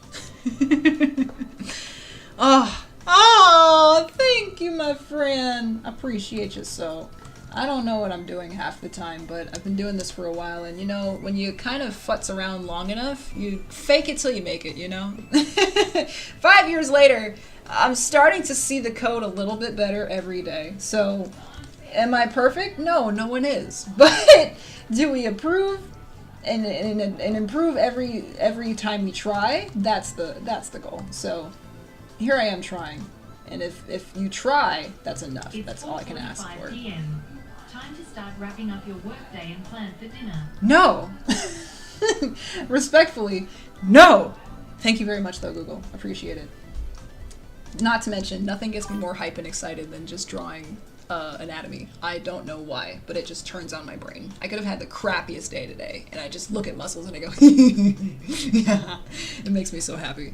Oh, thank you, my friend. Appreciate you so. I don't know what I'm doing half the time, but I've been doing this for a while, and you know, when you kind of futz around long enough, you fake it till you make it, you know? 5 years later, I'm starting to see the code a little bit better every day. So, am I perfect? No, no one is. But do we improve and improve every time we try? That's the goal. So, here I am trying. And if you try, that's enough. That's all I can ask for. PM. Time to start wrapping up your workday and plan for dinner. No! Respectfully, no! Thank you very much though, Google. Appreciate it. Not to mention, nothing gets me more hype and excited than just drawing anatomy. I don't know why, but it just turns on my brain. I could have had the crappiest day today, and I just look at muscles and I go, yeah. It makes me so happy.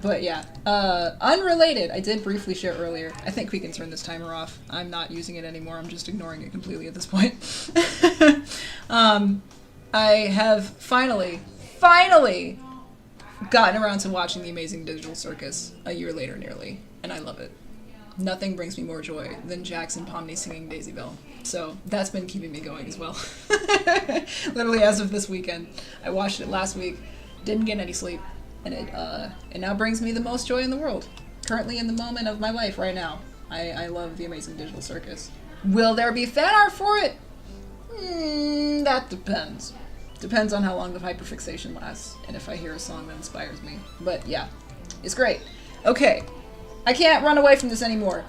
But yeah, unrelated, I did briefly share earlier. I think we can turn this timer off. I'm not using it anymore. I'm just ignoring it completely at this point. I have finally gotten around to watching The Amazing Digital Circus a year later nearly, and I love it. nothing brings me more joy than Jax and Pomni singing Daisy Bell. So that's been keeping me going as well. Literally as of this weekend. I watched it last week, didn't get any sleep, and it now brings me the most joy in the world. Currently in the moment of my life right now. I love The Amazing Digital Circus. Will there be fan art for it? That depends. Depends on how long the hyperfixation lasts, and if I hear a song that inspires me. But yeah, it's great. Okay, I can't run away from this anymore.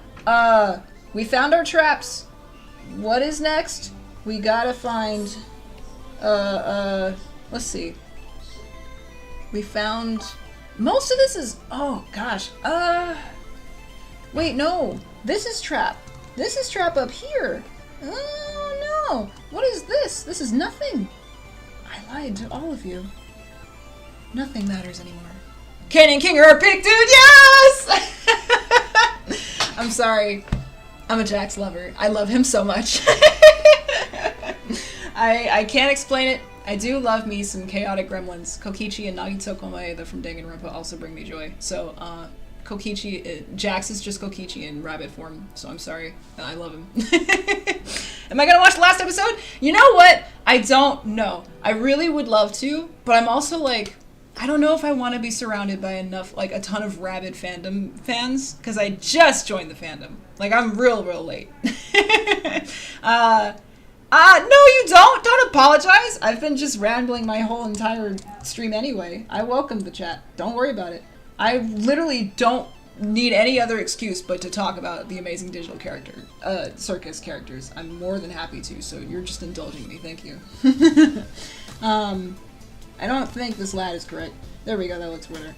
We found our traps. What is next? We gotta find, let's see. We found, most of this is, oh gosh, wait, no. This is trap. This is trap up here. Oh no. What is this? This is nothing. I lied to all of you. Nothing matters anymore. Kanan King are a pig dude, yes! I'm sorry. I'm a Jax lover. I love him so much. I can't explain it. I do love me some chaotic gremlins. Kokichi and Nagito Komaeda from Danganronpa also bring me joy. So, Kokichi, Jax is just Kokichi in rabbit form, so I'm sorry. I love him. Am I gonna watch the last episode? You know what? I don't know. I really would love to, but I'm also like, I don't know if I want to be surrounded by enough, like, a ton of rabid fandom fans, because I just joined the fandom. Like, I'm real late. No, you don't! Don't apologize! I've been just rambling my whole entire stream anyway. I welcome the chat. Don't worry about it. I literally don't need any other excuse but to talk about the amazing digital circus characters. I'm more than happy to, so you're just indulging me. Thank you. I don't think this lad is correct. There we go, that looks better.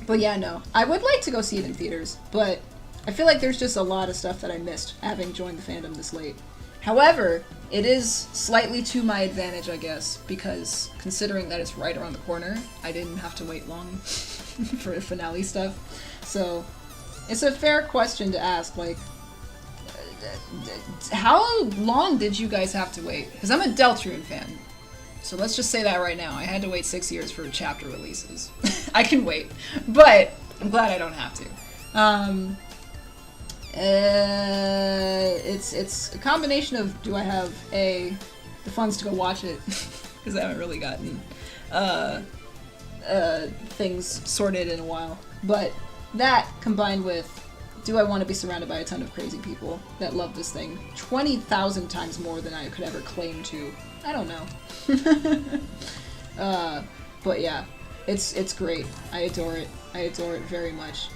But yeah, no. I would like to go see it in theaters, but I feel like there's just a lot of stuff that I missed having joined the fandom this late. However, it is slightly to my advantage, I guess, because considering that it's right around the corner, I didn't have to wait long for finale stuff. So, it's a fair question to ask, like, how long did you guys have to wait? Because I'm a Deltarune fan. So let's just say that right now. I had to wait 6 years for chapter releases. I can wait, but I'm glad I don't have to. It's a combination of, do I have the funds to go watch it, because I haven't really gotten things sorted in a while, but that combined with, do I want to be surrounded by a ton of crazy people that love this thing 20,000 times more than I could ever claim to? I don't know. But yeah, it's great. I adore it. I adore it very much.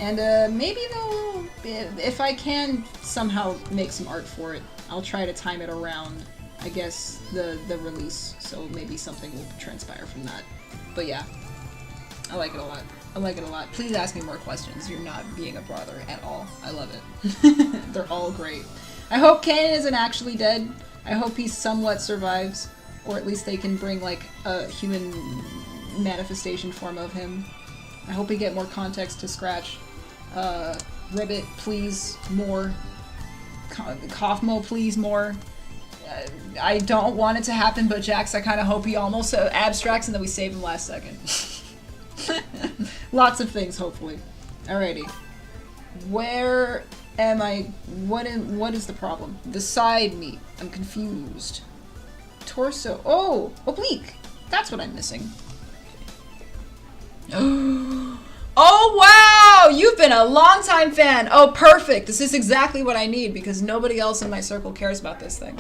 And maybe though, if I can somehow make some art for it, I'll try to time it around, I guess, the release, so maybe something will transpire from that. But yeah, I like it a lot. I like it a lot. Please ask me more questions. You're not being a brother at all. I love it. They're all great. I hope Kanan isn't actually dead. I hope he somewhat survives, or at least they can bring, like, a human manifestation form of him. I hope we get more context to Scratch. Ribbit, please, more. Kaufmo, please, more. I don't want it to happen, but Jax, I kind of hope he almost abstracts and then we save him last second. Lots of things, hopefully. Alrighty. Where am I? What is the problem? The side meat. I'm confused. Torso. Oh! Oblique! That's what I'm missing. Oh, wow! You've been a longtime fan! Oh, perfect! This is exactly what I need, because nobody else in my circle cares about this thing.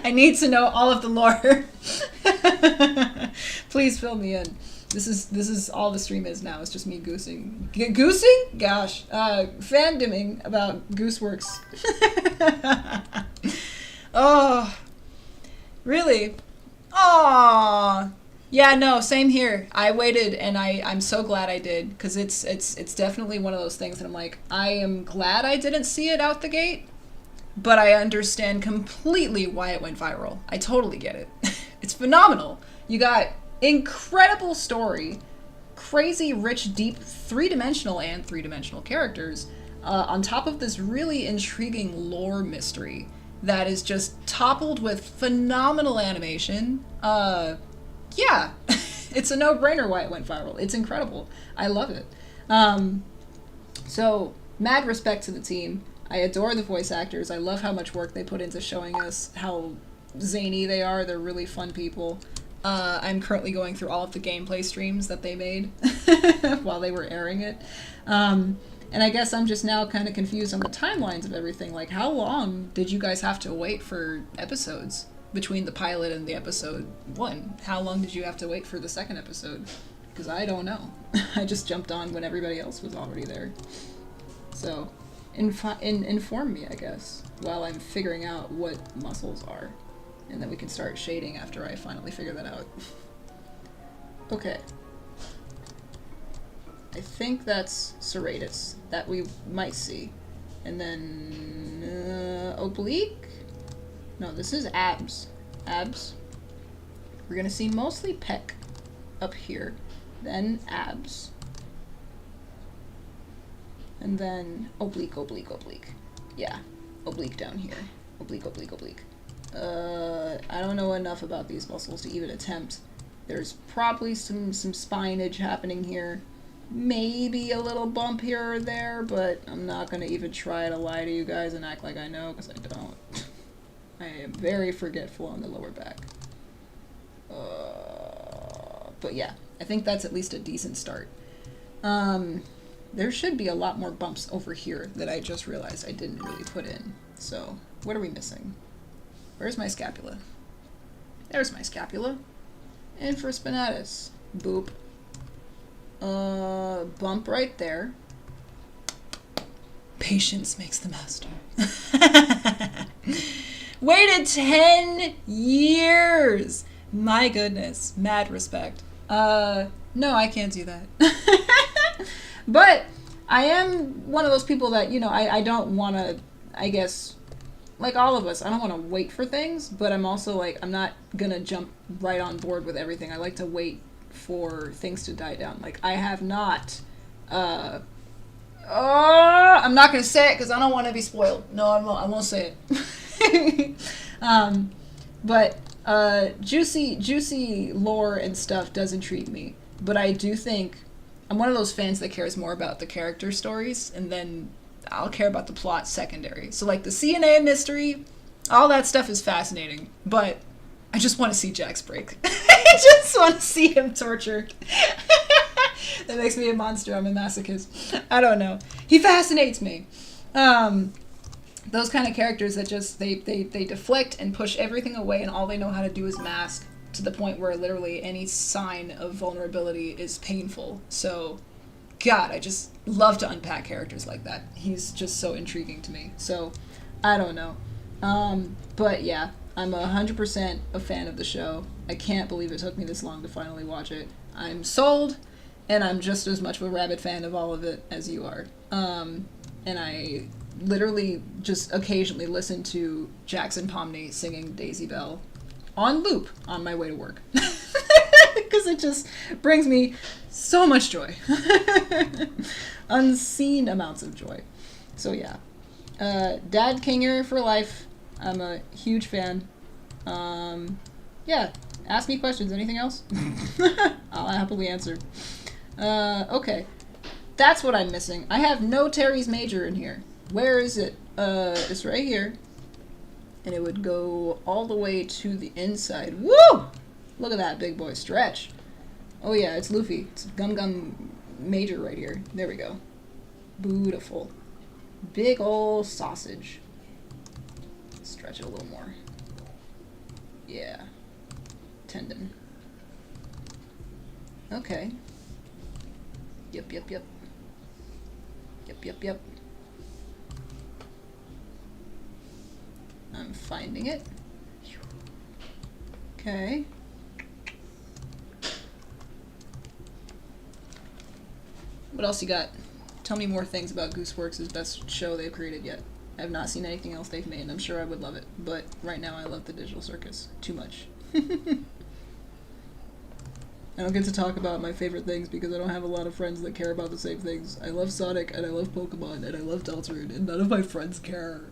I need to know all of the lore. Please fill me in. This is all the stream is now. It's just me goosing. Goosing? Gosh. Fandoming about Gooseworks. Oh. Really? Aww. Yeah, no, same here. I waited, and I'm so glad I did, because it's definitely one of those things that I'm like, I am glad I didn't see it out the gate, but I understand completely why it went viral. I totally get it. It's phenomenal. You got incredible story, crazy, rich, deep, three-dimensional characters, on top of this really intriguing lore mystery that is just toppled with phenomenal animation. Yeah, it's a no-brainer why it went viral. It's incredible. I love it. So, mad respect to the team. I adore the voice actors. I love how much work they put into showing us how zany they are. They're really fun people. I'm currently going through all of the gameplay streams that they made while they were airing it. And I guess I'm just now kind of confused on the timelines of everything. Like, how long did you guys have to wait for episodes between the pilot and the episode 1? How long did you have to wait for the second episode? Because I don't know. I just jumped on when everybody else was already there. So, inform me, I guess, while I'm figuring out what muscles are. And then we can start shading after I finally figure that out. Okay. I think that's serratus that we might see. And then oblique? No, this is abs. Abs. We're gonna see mostly pec up here. Then abs. And then oblique, oblique, oblique. Yeah, oblique down here. Oblique, oblique, oblique. I don't know enough about these muscles to even attempt. There's probably some spinage happening here. Maybe a little bump here or there, but I'm not gonna even try to lie to you guys and act like I know, because I don't. I am very forgetful on the lower back. But yeah, I think that's at least a decent start. There should be a lot more bumps over here that I just realized I didn't really put in. So, what are we missing? Where's my scapula? There's my scapula. Infraspinatus. Boop. Bump right there. Patience makes the master. Waited 10 years! My goodness. Mad respect. No, I can't do that. But I am one of those people that, you know, I don't want to, I guess, like all of us, I don't want to wait for things, but I'm also like, I'm not gonna jump right on board with everything. I like to wait for things to die down. Like, I have not, I'm not gonna say it because I don't want to be spoiled. No, I won't say it. But juicy lore and stuff does intrigue me. But I do think I'm one of those fans that cares more about the character stories, and then I'll care about the plot secondary. So, like, the CNA mystery, all that stuff is fascinating, but I just want to see Jax break. I just want to see him tortured. That makes me a monster. I'm a masochist. I don't know. He fascinates me. Those kind of characters that just, they deflect and push everything away, and all they know how to do is mask, to the point where literally any sign of vulnerability is painful. So, God, I just love to unpack characters like that. He's just so intriguing to me. So, I don't know. But yeah, I'm 100% a fan of the show. I can't believe it took me this long to finally watch it. I'm sold, and I'm just as much of a rabid fan of all of it as you are. And I literally just occasionally listen to Jackson Pomney singing Daisy Bell on loop on my way to work. Because it just brings me so much joy. Unseen amounts of joy. So yeah. Dad Kinger for life. I'm a huge fan. Yeah. Ask me questions. Anything else? I'll happily answer. Okay. That's what I'm missing. I have no Teres Major in here. Where is it? It's right here. And it would go all the way to the inside. Woo! Look at that big boy stretch. Oh yeah, it's Luffy. It's Gum Major right here. There we go. Beautiful. Big ol' sausage. Stretch it a little more. Yeah. Tendon. Okay. Yep. Yep. I'm finding it. Okay. What else you got? Tell me more things about Gooseworks' best show they've created yet. I have not seen anything else they've made, and I'm sure I would love it. But right now I love the Digital Circus too much. I don't get to talk about my favorite things because I don't have a lot of friends that care about the same things. I love Sonic, and I love Pokemon, and I love Deltarune, and none of my friends care.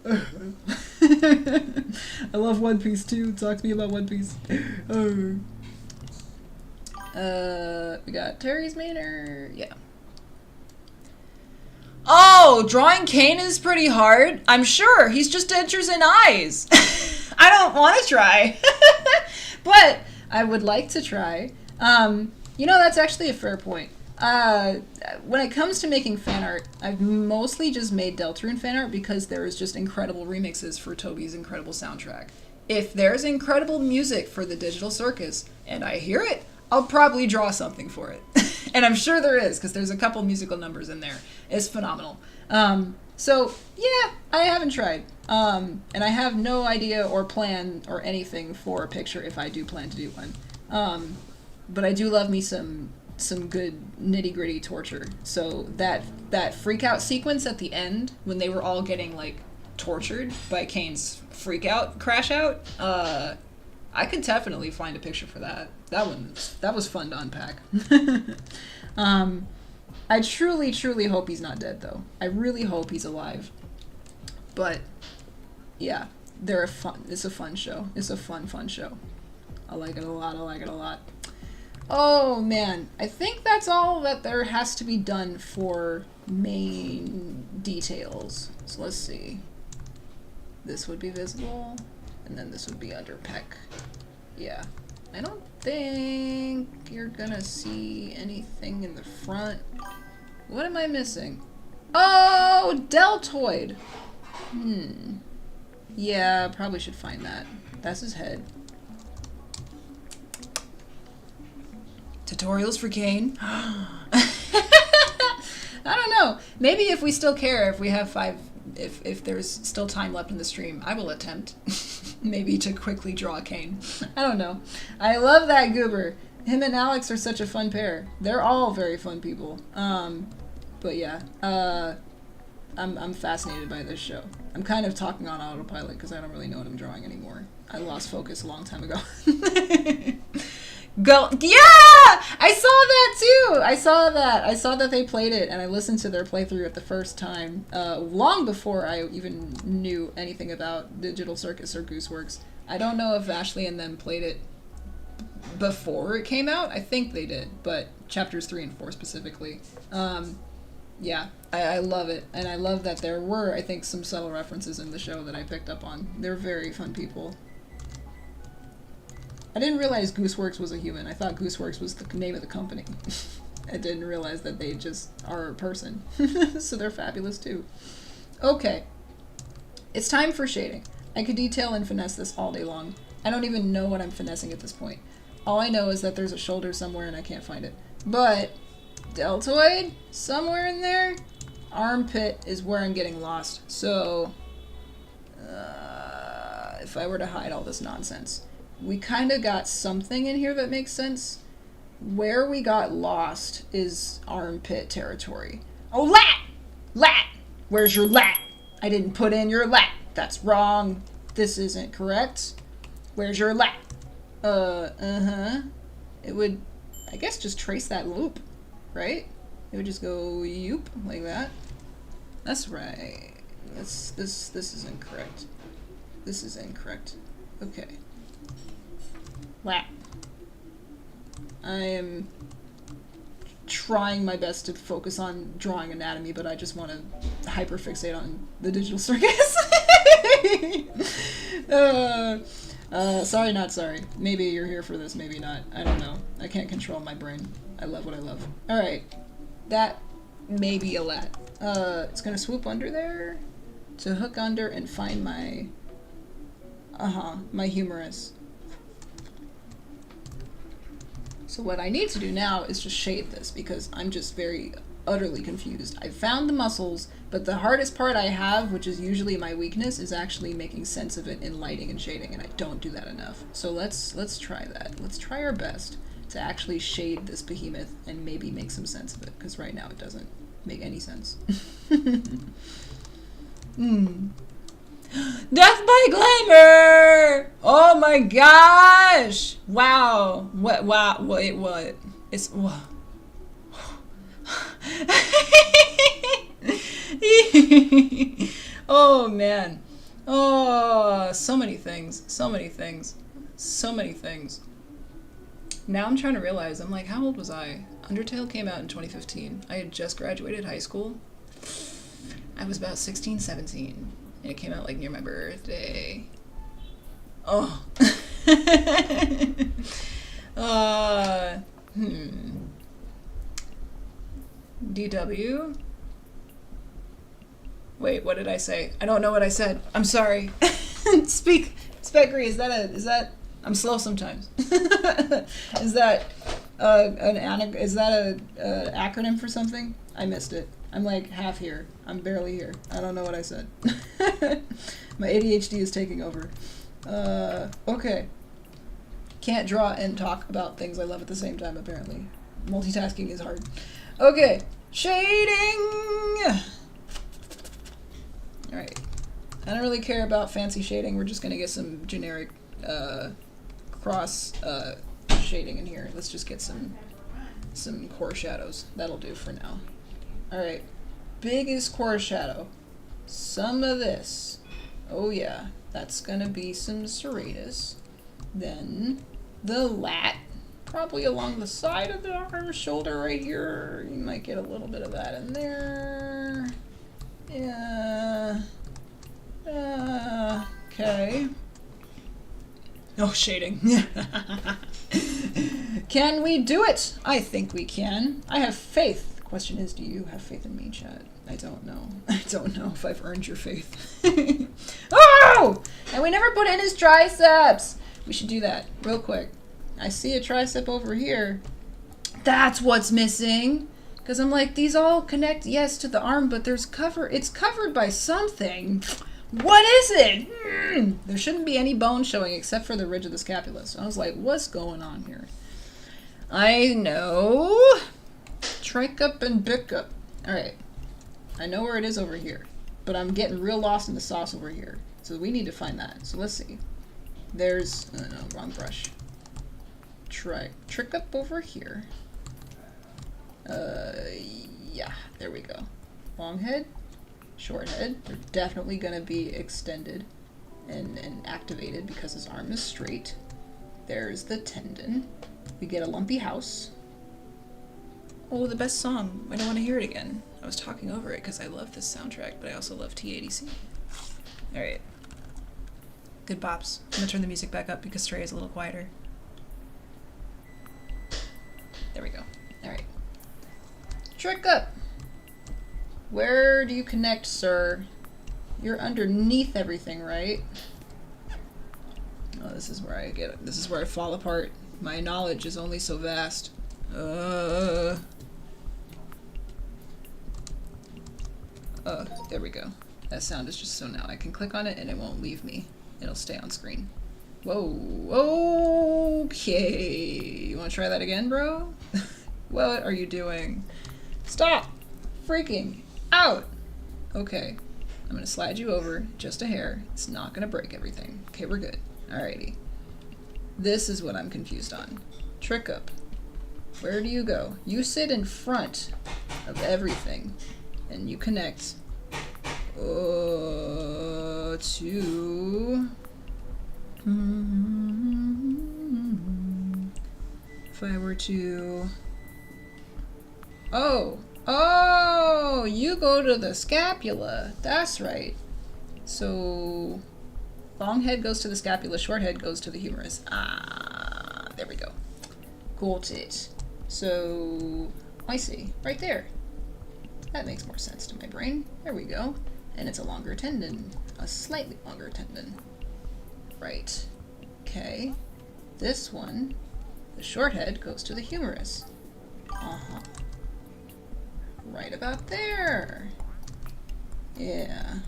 I love One Piece too. Talk to me about One Piece. We got Terry's Manor. Yeah. Oh, drawing Kane is pretty hard. I'm sure. He's just dentures and eyes. I don't want to try. But I would like to try. That's actually a fair point. When it comes to making fan art, I've mostly just made Deltarune fan art because there is just incredible remixes for Toby's incredible soundtrack. If there's incredible music for the Digital Circus and I hear it, I'll probably draw something for it. And I'm sure there is, because there's a couple musical numbers in there. It's phenomenal. So, yeah, I haven't tried. And I have no idea or plan or anything for a picture if I do plan to do one. But I do love me some good nitty-gritty torture. So that freak-out sequence at the end, when they were all getting, like, tortured by Kane's freak-out, crash-out, I could definitely find a picture for that. That was fun to unpack. I truly, truly hope he's not dead, though. I really hope he's alive. But, yeah, it's a fun show. It's a fun show. I like it a lot. Oh, man. I think that's all that there has to be done for main details. So let's see. This would be visible, and then this would be under Peck. Yeah. I don't think you're gonna see anything in the front. What am I missing? Oh, Deltoid! Yeah, probably should find that. That's his head. Tutorials for Kane? I don't know. Maybe if we still care, if we have 5, if there's still time left in the stream, I will attempt maybe to quickly draw Kane. I don't know. I love that goober. Him and Alex are such a fun pair. They're all very fun people. But yeah, I'm fascinated by this show. I'm kind of talking on autopilot because I don't really know what I'm drawing anymore. I lost focus a long time ago. Go, yeah! I saw that too! I saw that they played it, and I listened to their playthrough at the first time, long before I even knew anything about Digital Circus or Gooseworks. I don't know if Ashley and them played it before it came out. I think they did, but chapters 3 and 4 specifically. Yeah, I love it, and I love that there were, I think, some subtle references in the show that I picked up on. They're very fun people. I didn't realize Gooseworks was a human. I thought Gooseworks was the name of the company. I didn't realize that they just are a person. So they're fabulous too. Okay. It's time for shading. I could detail and finesse this all day long. I don't even know what I'm finessing at this point. All I know is that there's a shoulder somewhere and I can't find it. But deltoid? Somewhere in there? Armpit is where I'm getting lost. So, if I were to hide all this nonsense. We kind of got something in here that makes sense. Where we got lost is armpit territory. Oh, lat! Lat! Where's your lat? I didn't put in your lat. That's wrong. This isn't correct. Where's your lat? It would, I guess, just trace that loop, right? It would just go yoop, like that. That's right. This is incorrect. This is incorrect. Okay. Lat. I am trying my best to focus on drawing anatomy, but I just want to hyperfixate on the Digital Circus. Sorry, not sorry. Maybe you're here for this, maybe not. I don't know. I can't control my brain. I love what I love. Alright. That may be a lat. It's gonna swoop under there to hook under and find my... my humerus. So what I need to do now is just shade this because I'm just very utterly confused. I found the muscles, but the hardest part I have, which is usually my weakness, is actually making sense of it in lighting and shading, and I don't do that enough. So let's try that. Let's try our best to actually shade this behemoth and maybe make some sense of it, because right now it doesn't make any sense. Death by Glamour! Oh my gosh! Wow. Wait, what? It's... Wow. Oh man. Oh, so many things. So many things. So many things. Now I'm trying to realize, I'm like, how old was I? Undertale came out in 2015. I had just graduated high school. I was about 16, 17, and it came out like near my birthday. Oh. DW? Wait, what did I say? I don't know what I said. I'm sorry. Speckry, is that I'm slow sometimes. Is that an acronym for something? I missed it. I'm like half here. I'm barely here. I don't know what I said. My ADHD is taking over. Okay. Can't draw and talk about things I love at the same time, apparently. Multitasking is hard. Okay. Shading! Alright. I don't really care about fancy shading. We're just gonna get some generic cross shading in here. Let's just get some core shadows. That'll do for now. Alright. Biggest core shadow. Some of this. Oh yeah. That's gonna be some serratus. Then the lat. Probably along the side of the arm, shoulder right here. You might get a little bit of that in there. Yeah. Okay. Oh, shading. Can we do it? I think we can. I have faith. The question is, do you have faith in me, Chad? I don't know. I don't know if I've earned your faith. Oh! And we never put in his triceps. We should do that real quick. I see a tricep over here. That's what's missing. Because I'm like, these all connect, yes, to the arm, but there's it's covered by something. What is it? There shouldn't be any bone showing except for the ridge of the scapula. So I was like, what's going on here? I know. Tricup and bicup. Alright. I know where it is over here. But I'm getting real lost in the sauce over here. So we need to find that. So let's see. There's, oh no, wrong brush. Tricup over here. Yeah, there we go. Long head, short head. They're definitely gonna be extended and activated because his arm is straight. There's the tendon. We get a lumpy house. Oh, the best song. I don't want to hear it again. I was talking over it because I love this soundtrack, but I also love TADC. Alright. Good bops. I'm gonna turn the music back up because Trey is a little quieter. There we go. Alright. Trick up! Where do you connect, sir? You're underneath everything, right? Oh, this is where I get it. This is where I fall apart. My knowledge is only so vast. There we go. That sound is just so now I can click on it and it won't leave me. It'll stay on screen. Whoa. Okay. You want to try that again, bro? What are you doing? Stop freaking out. Okay. I'm going to slide you over just a hair. It's not going to break everything. Okay, we're good. Alrighty. This is what I'm confused on. Trick up. Where do you go? You sit in front of everything and you connect to... If I were to... Oh, you go to the scapula. That's right. So, long head goes to the scapula, short head goes to the humerus. Ah, there we go. Got it. So, I see. Right there. That makes more sense to my brain. There we go. And it's a longer tendon. A slightly longer tendon. Right. Okay. This one, the short head goes to the humerus. Uh-huh. Right about there. Yeah.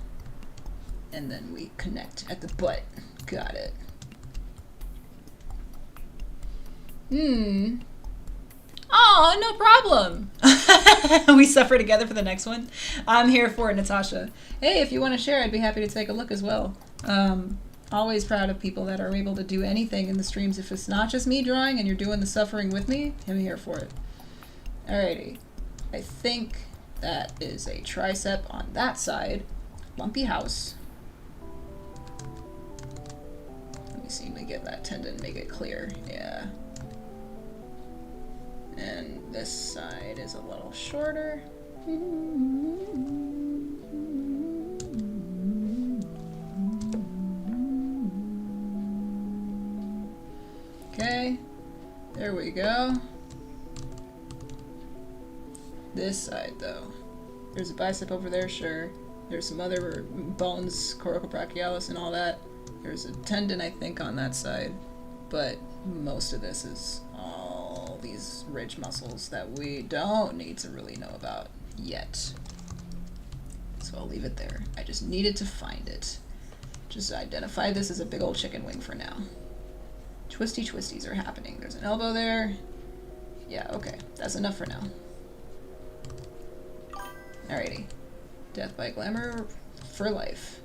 And then we connect at the butt. Got it. Oh, no problem. We suffer together for the next one. I'm here for it, Natasha. Hey, if you want to share, I'd be happy to take a look as well. Always proud of people that are able to do anything in the streams. If it's not just me drawing and you're doing the suffering with me, I'm here for it. Alrighty. I think that is a tricep on that side. Lumpy house. Let me see, let me get that tendon, make it clear. Yeah. And this side is a little shorter. Okay. There we go. This side, though. There's a bicep over there, sure. There's some other bones, coracobrachialis and all that. There's a tendon, I think, on that side. But most of this is all these ridge muscles that we don't need to really know about yet. So I'll leave it there. I just needed to find it. Just identify this as a big old chicken wing for now. Twisty twisties are happening. There's an elbow there. Yeah, okay. That's enough for now. Alrighty. Death by glamour for life.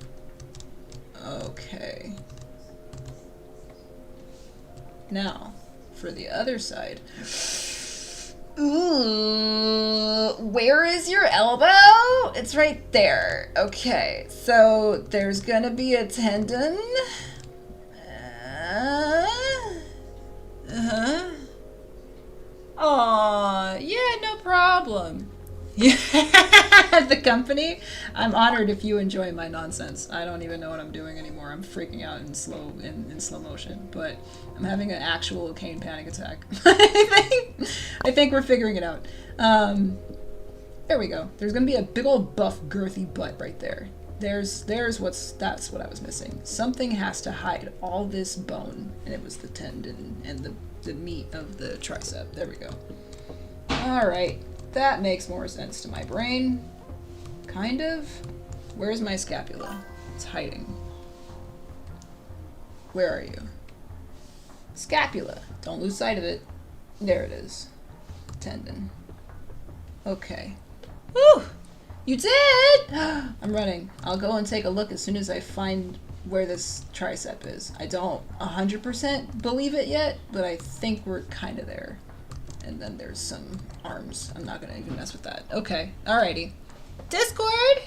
Okay. Now, for the other side. Ooh, where is your elbow? It's right there. Okay, so there's gonna be a tendon. Aw, yeah, no problem. The company? I'm honored if you enjoy my nonsense. I don't even know what I'm doing anymore. I'm freaking out in slow motion, but I'm having an actual cane panic attack. I think we're figuring it out. There we go. There's gonna be a big old buff girthy butt right there. That's what I was missing. Something has to hide all this bone, and it was the tendon and the meat of the tricep. There we go. All right. That makes more sense to my brain. Kind of. Where's my scapula? It's hiding. Where are you? Scapula. Don't lose sight of it. There it is. Tendon. Okay. Woo! You did! I'm running. I'll go and take a look as soon as I find where this tricep is. I don't 100% believe it yet, but I think we're kind of there. And then there's some arms. I'm not gonna even mess with that. Okay, alrighty. Discord!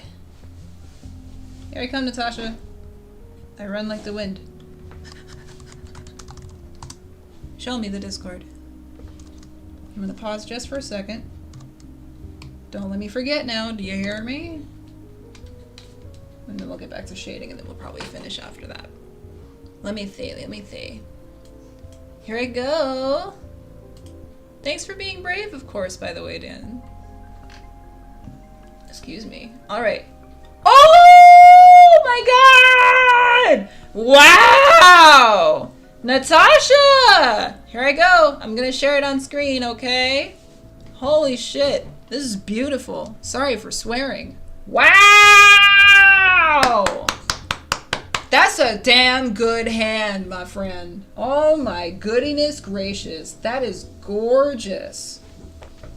Here I come, Natasha. I run like the wind. Show me the Discord. I'm gonna pause just for a second. Don't let me forget now, do you hear me? And then we'll get back to shading and then we'll probably finish after that. Let me see. Here I go. Thanks for being brave, of course, by the way, Dan. Excuse me. All right. Oh my God! Wow! Natasha! Here I go. I'm gonna share it on screen, okay? Holy shit. This is beautiful. Sorry for swearing. Wow! That's a damn good hand, my friend. Oh my goodness gracious. That is gorgeous.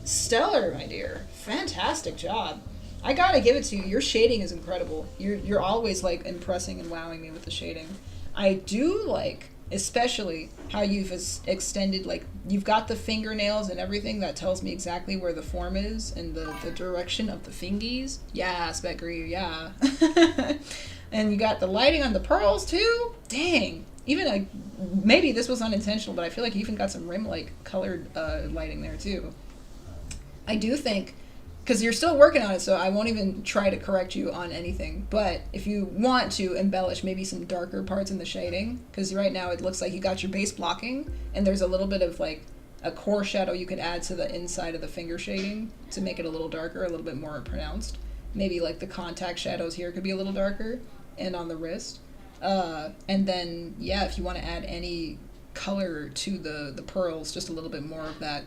Stellar, my dear. Fantastic job. I gotta give it to you. Your shading is incredible. You're always like impressing and wowing me with the shading. I do like, especially how you've extended, like you've got the fingernails and everything that tells me exactly where the form is and the direction of the fingies. Yeah, Specgrew, yeah. And you got the lighting on the pearls too? Dang. Even like, maybe this was unintentional, but I feel like you even got some rim-like colored lighting there too. I do think, because you're still working on it, so I won't even try to correct you on anything, but if you want to embellish maybe some darker parts in the shading, because right now it looks like you got your base blocking, and there's a little bit of like a core shadow you could add to the inside of the finger shading to make it a little darker, a little bit more pronounced. Maybe like the contact shadows here could be a little darker, and on the wrist. And then, yeah, if you want to add any color to the pearls, just a little bit more of that,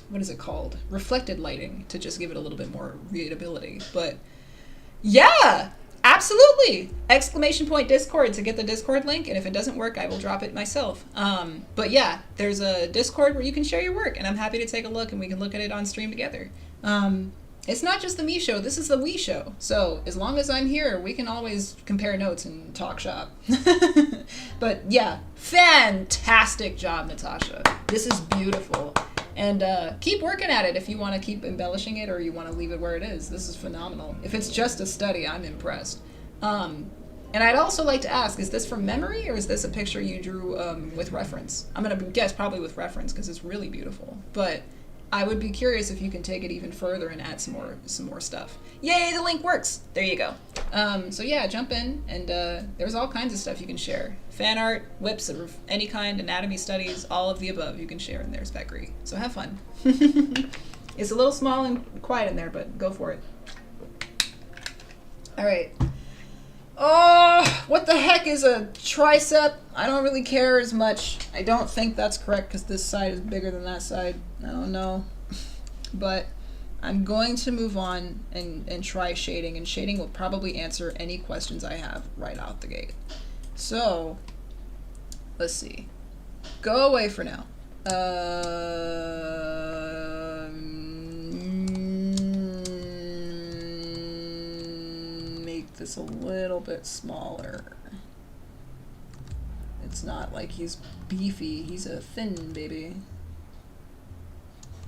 what is it called? Reflected lighting, to just give it a little bit more readability. But yeah, absolutely! Exclamation point Discord to get the Discord link, and if it doesn't work, I will drop it myself. But yeah, there's a Discord where you can share your work, and I'm happy to take a look, and we can look at it on stream together. It's not just the me show, this is the we show. So as long as I'm here, we can always compare notes and talk shop. But yeah, fantastic job, Natasha. This is beautiful. And keep working at it if you want to keep embellishing it or you want to leave it where it is. This is phenomenal. If it's just a study, I'm impressed. And I'd also like to ask, is this from memory or is this a picture you drew with reference? I'm going to guess probably with reference because it's really beautiful. But I would be curious if you can take it even further and add some more stuff. Yay, the link works! There you go. So yeah, jump in, and there's all kinds of stuff you can share. Fan art, whips of any kind, anatomy studies, all of the above you can share in there, Speckery. So have fun. It's a little small and quiet in there, but go for it. Alright. Oh, what the heck is a tricep? I don't really care as much. I don't think that's correct because this side is bigger than that side. I don't know. But I'm going to move on and try shading, and shading will probably answer any questions I have right out the gate. So, let's see. Go away for now. Make this a little bit smaller. It's not like he's beefy, he's a thin baby.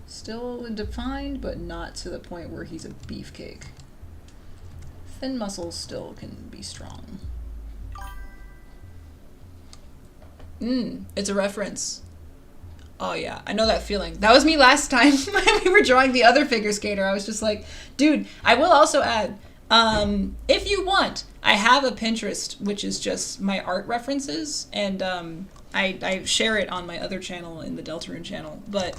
Still defined, but not to the point where he's a beefcake. Thin muscles still can be strong. It's a reference. Oh yeah, I know that feeling. That was me last time when we were drawing the other figure skater. I was just like, dude, I will also add, if you want, I have a Pinterest, which is just my art references, and I share it on my other channel, in the Deltarune channel, but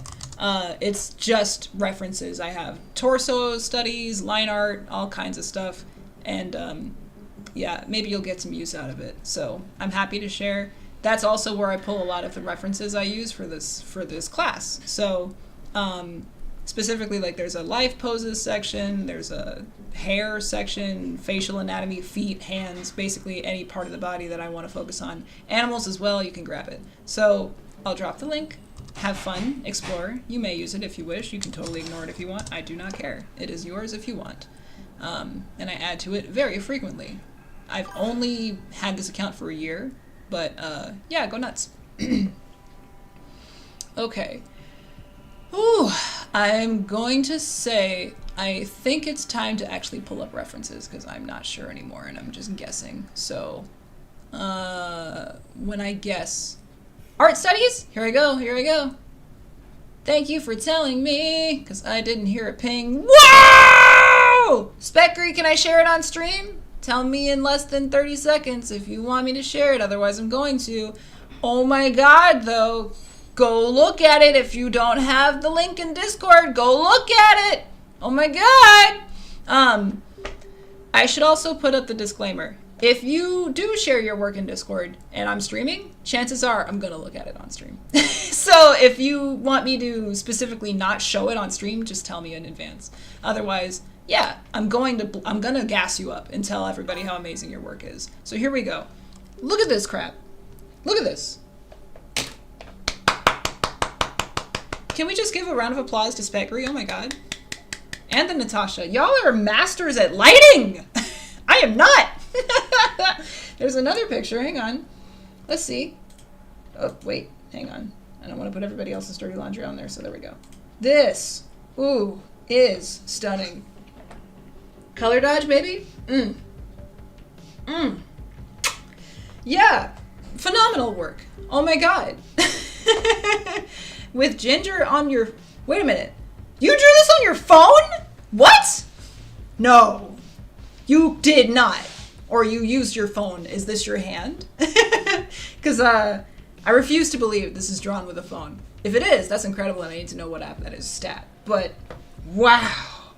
it's just references. I have torso studies, line art, all kinds of stuff, and yeah, maybe you'll get some use out of it. So I'm happy to share. That's also where I pull a lot of the references I use for this class. So specifically, like, there's a life poses section, there's a hair section, facial anatomy, feet, hands, basically any part of the body that I want to focus on. Animals as well, you can grab it. So I'll drop the link. Have fun, explore. You may use it if you wish. You can totally ignore it if you want. I do not care. It is yours if you want. And I add to it very frequently. I've only had this account for a year, but yeah, go nuts. Okay. Ooh, I'm going to say I think it's time to actually pull up references because I'm not sure anymore and I'm just guessing. So when I guess, art studies, here I go. Thank you for telling me, because I didn't hear a ping. Whoa! Speckery, can I share it on stream? Tell me in less than 30 seconds if you want me to share it, otherwise I'm going to. Oh my god, though. Go look at it. If you don't have the link in Discord, go look at it. Oh my god. I should also put up the disclaimer. If you do share your work in Discord and I'm streaming, chances are I'm gonna look at it on stream. So if you want me to specifically not show it on stream, just tell me in advance. Otherwise, yeah, I'm gonna gas you up and tell everybody how amazing your work is. So here we go. Look at this crap. Look at this. Can we just give a round of applause to Speckery? Oh my god. And to Natasha. Y'all are masters at lighting! I am not! There's another picture. Hang on. Let's see. Oh, wait. Hang on. I don't want to put everybody else's dirty laundry on there, so there we go. This, ooh, is stunning. Color dodge, baby? Yeah. Phenomenal work. Oh my god. With Ginger on your... Wait a minute. You drew this on your phone? What? No. You did not. Or you used your phone. Is this your hand? Because I refuse to believe this is drawn with a phone. If it is, that's incredible and I need to know what app that is. Stat. But, wow.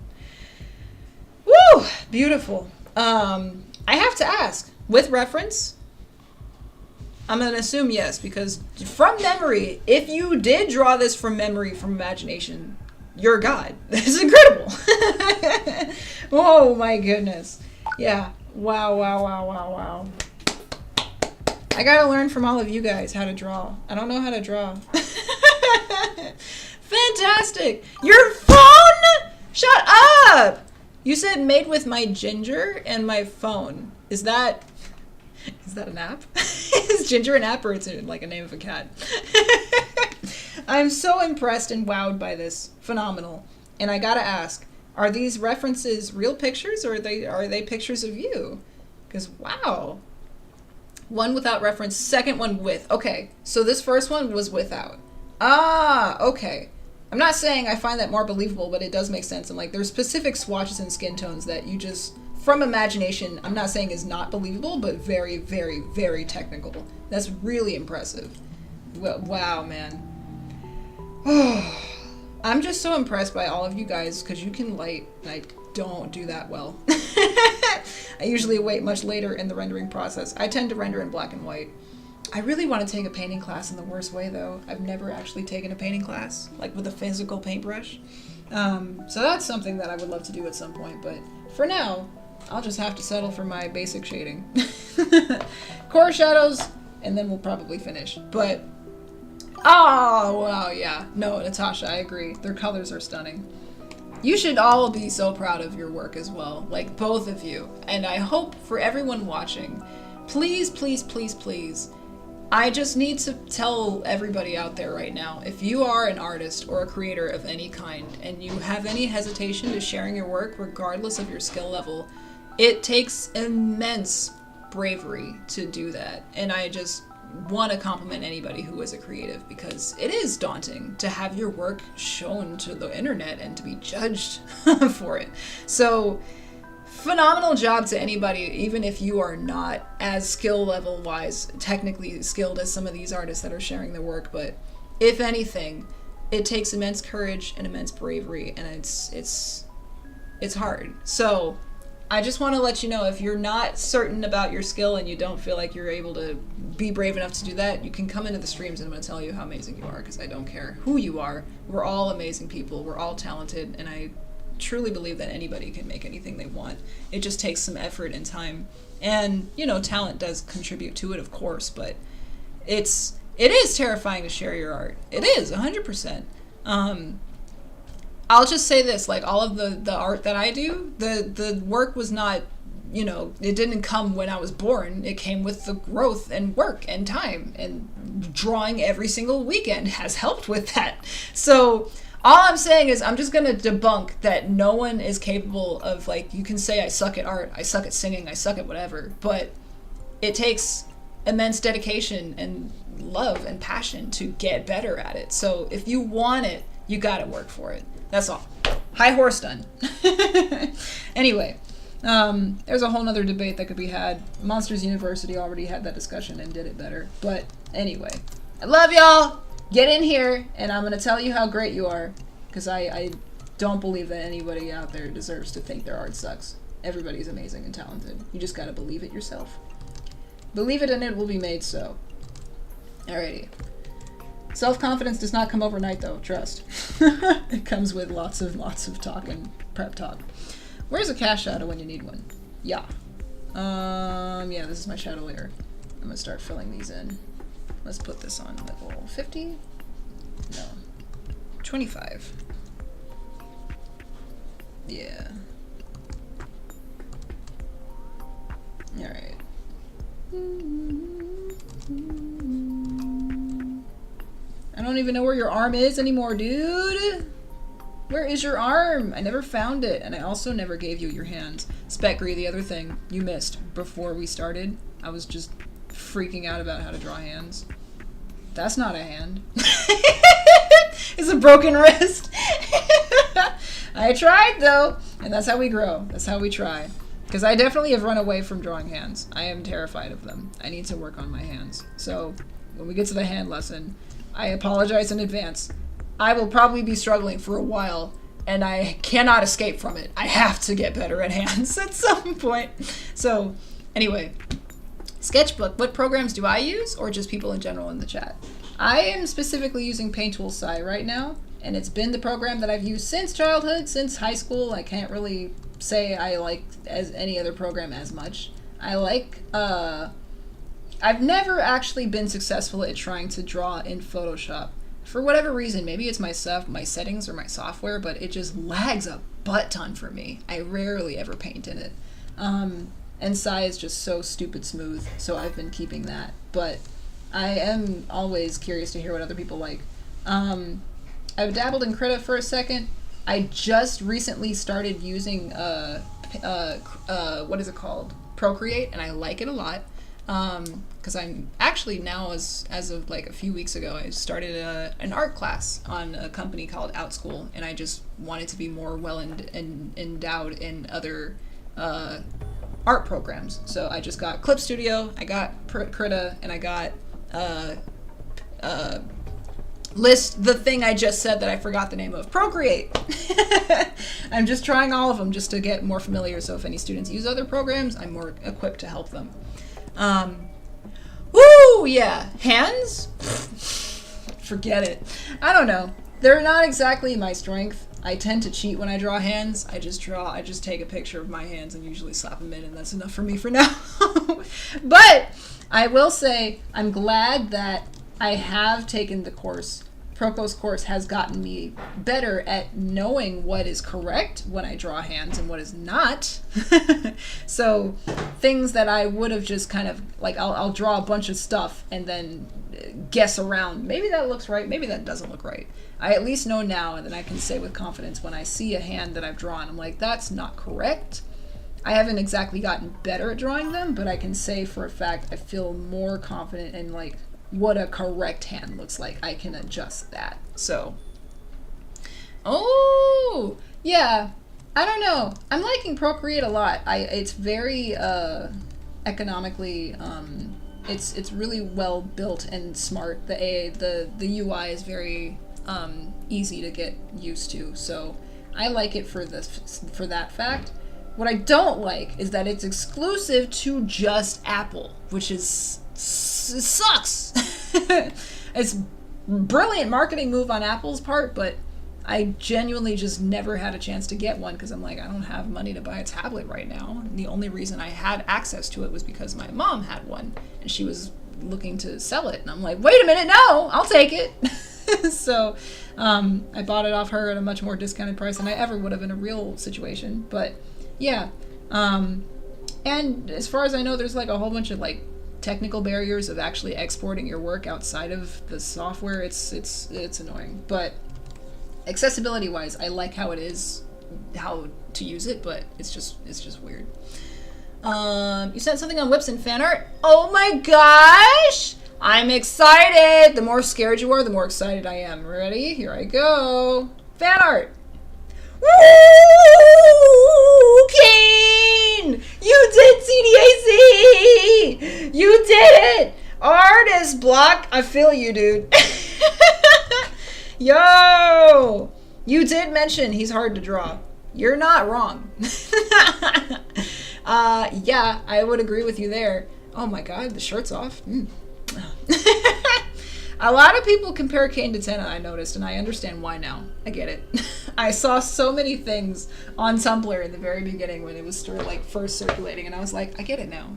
Woo! Beautiful. I have to ask. With reference... I'm going to assume yes, because from memory, if you did draw this from memory, from imagination, you're a god. This is incredible. Oh my goodness. Yeah. Wow. I got to learn from all of you guys how to draw. I don't know how to draw. Fantastic. Your phone? Shut up. You said made with my Ginger and my phone. Is that an app? Is Ginger an app, or it's like a name of a cat? I'm so impressed and wowed by this. Phenomenal. And I gotta ask, are these references real pictures, or are they pictures of you? Because wow. One without reference, second one with. Okay, so this first one was without. Ah, okay. I'm not saying I find that more believable, but it does make sense. And like, there's specific swatches and skin tones that you just, from imagination, I'm not saying is not believable, but very, very, very technical. That's really impressive. Well, wow, man. I'm just so impressed by all of you guys, because you can light, and I don't do that well. I usually wait much later in the rendering process. I tend to render in black and white. I really want to take a painting class in the worst way, though. I've never actually taken a painting class, like with a physical paintbrush. So that's something that I would love to do at some point, but for now, I'll just have to settle for my basic shading. Core shadows, and then we'll probably finish. But, oh, wow, yeah. No, Natasha, I agree. Their colors are stunning. You should all be so proud of your work as well, like both of you. And I hope for everyone watching, please, please, please, please, I just need to tell everybody out there right now, if you are an artist or a creator of any kind and you have any hesitation to sharing your work, regardless of your skill level, it takes immense bravery to do that. And I just want to compliment anybody who is a creative, because it is daunting to have your work shown to the internet and to be judged for it. So phenomenal job to anybody, even if you are not as skill level wise, technically skilled as some of these artists that are sharing their work. But if anything, it takes immense courage and immense bravery, and it's hard. So I just want to let you know, if you're not certain about your skill and you don't feel like you're able to be brave enough to do that, you can come into the streams and I'm going to tell you how amazing you are, because I don't care who you are. We're all amazing people. We're all talented, and I truly believe that anybody can make anything they want. It just takes some effort and time, and you know, talent does contribute to it, of course, but it is terrifying to share your art. It is 100%. I'll just say this, like, all of the art that I do, the work was not, you know, it didn't come when I was born. It came with the growth and work and time, and drawing every single weekend has helped with that. So all I'm saying is, I'm just going to debunk that no one is capable of, like, you can say I suck at art, I suck at singing, I suck at whatever, but it takes immense dedication and love and passion to get better at it. So if you want it, you got to work for it. That's all. High horse done. Anyway, there's a whole nother debate that could be had. Monsters University already had that discussion and did it better. But anyway, I love y'all. Get in here, and I'm going to tell you how great you are, because I don't believe that anybody out there deserves to think their art sucks. Everybody's amazing and talented. You just got to believe it yourself. Believe it and it will be made so. Alrighty. Self-confidence does not come overnight, though, trust. It comes with lots of talk and prep talk. Where's a cast shadow when you need one? Yeah. Yeah, this is my shadow layer. I'm going to start filling these in. Let's put this on level 50. No. 25. Yeah. Alright. I don't even know where your arm is anymore, dude. Where is your arm? I never found it, and I also never gave you your hands. Specgry, the other thing you missed before we started, I was just freaking out about how to draw hands. That's not a hand. It's a broken wrist. I tried, though, and that's how we grow. That's how we try. Because I definitely have run away from drawing hands. I am terrified of them. I need to work on my hands. So when we get to the hand lesson, I apologize in advance. I will probably be struggling for a while, and I cannot escape from it. I have to get better at hands at some point. So anyway, sketchbook. What programs do I use, or just people in general in the chat? I am specifically using Painttool Sai right now, and it's been the program that I've used since childhood, since high school. I can't really say I like as any other program as much. I like, I've never actually been successful at trying to draw in Photoshop. For whatever reason, maybe it's my settings or my software, but it just lags a butt ton for me. I rarely ever paint in it. And Sai is just so stupid smooth, so I've been keeping that. But I am always curious to hear what other people like. I've dabbled in Krita for a second. I just recently started using, what is it called? Procreate, and I like it a lot. because I'm actually now, as of like a few weeks ago, I started an art class on a company called Outschool, and I just wanted to be more well endowed in other art programs. So I just got Clip Studio, I got Krita, and I got list the thing I just said that I forgot the name of, Procreate. I'm just trying all of them just to get more familiar, so if any students use other programs, I'm more equipped to help them. Woo, yeah, hands? Forget it. I don't know. They're not exactly my strength. I tend to cheat when I draw hands. I just take a picture of my hands and usually slap them in, and that's enough for me for now. But I will say I'm glad that I have taken the course. Proko's course has gotten me better at knowing what is correct when I draw hands and what is not. So things that I would have just kind of like, I'll draw a bunch of stuff and then guess around. Maybe that looks right. Maybe that doesn't look right. I at least know now, and then I can say with confidence when I see a hand that I've drawn, I'm like, that's not correct. I haven't exactly gotten better at drawing them, but I can say for a fact I feel more confident in like what a correct hand looks like. I can adjust that. So, oh yeah, I don't know. I'm liking Procreate a lot. It's very economically. It's really well built and smart. The UI is very easy to get used to. So I like it for that fact. What I don't like is that it's exclusive to just Apple, which is sucks. It's brilliant marketing move on Apple's part, but I genuinely just never had a chance to get one because I'm like, I don't have money to buy a tablet right now. And the only reason I had access to it was because my mom had one and she was looking to sell it. And I'm like, wait a minute, no, I'll take it. So I bought it off her at a much more discounted price than I ever would have in a real situation. But yeah. And as far as I know, there's like a whole bunch of like technical barriers of actually exporting your work outside of the software. It's annoying, but accessibility wise, I like how it is, how to use it, but it's just weird. You sent something on Whips and fan art? Oh my gosh! I'm excited! The more scared you are, the more excited I am. Ready? Here I go. Fan art! Woo! Kane! You did TDAC! You did it! Artist block. I feel you, dude. Yo! You did mention he's hard to draw. You're not wrong. Yeah, I would agree with you there. Oh my god, the shirt's off. A lot of people compare Kane to Tenna, I noticed, and I understand why now. I get it. I saw so many things on Tumblr in the very beginning when it was first circulating, and I was like, I get it now.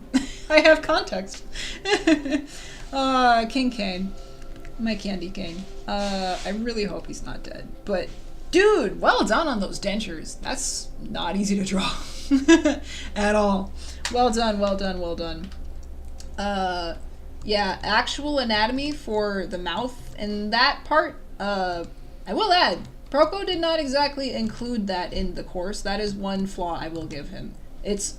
I have context. King Kane. My candy cane. I really hope he's not dead. But, dude, well done on those dentures. That's not easy to draw. At all. Well done, well done, well done. Yeah, actual anatomy for the mouth and that part, I will add, Proko did not exactly include that in the course. That is one flaw I will give him. It's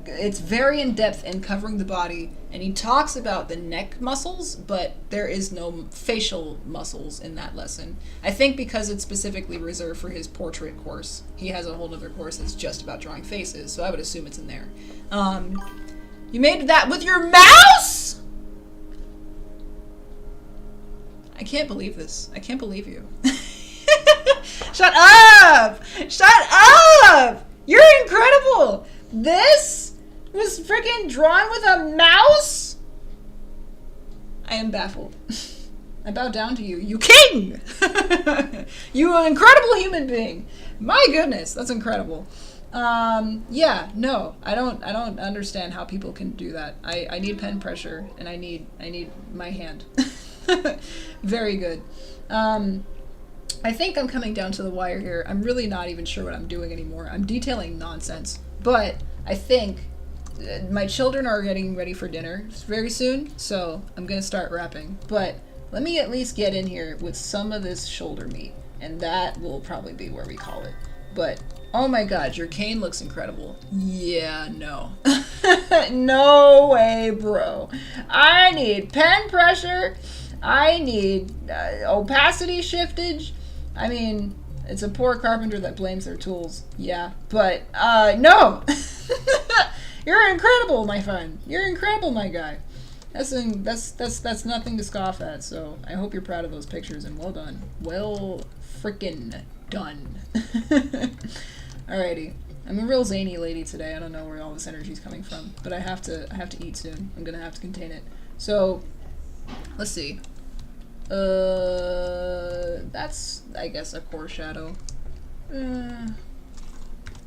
very in-depth in covering the body, and he talks about the neck muscles, but there is no facial muscles in that lesson. I think because it's specifically reserved for his portrait course. He has a whole other course that's just about drawing faces, so I would assume it's in there. You made that with your mouse?! I can't believe this. I can't believe you. Shut up! Shut up! You're incredible! This was freaking drawn with a mouse? I am baffled. I bow down to you. You king! You incredible human being. My goodness, that's incredible. Yeah, no, I don't understand how people can do that. I need pen pressure, and I need my hand. Very good. I think I'm coming down to the wire here. I'm really not even sure what I'm doing anymore. I'm detailing nonsense. But I think my children are getting ready for dinner very soon, so I'm going to start wrapping. But let me at least get in here with some of this shoulder meat, and that will probably be where we call it. But, oh my god, your cane looks incredible. Yeah, no. No way, bro. I need pen pressure. I need opacity shiftage. I mean, it's a poor carpenter that blames their tools. Yeah, but, no! You're incredible, my friend. You're incredible, my guy. That's nothing to scoff at, so I hope you're proud of those pictures, and well done. Well frickin' done. Alrighty. I'm a real zany lady today. I don't know where all this energy is coming from, but I have to eat soon. I'm gonna have to contain it. So, let's see. That's, I guess, a core shadow.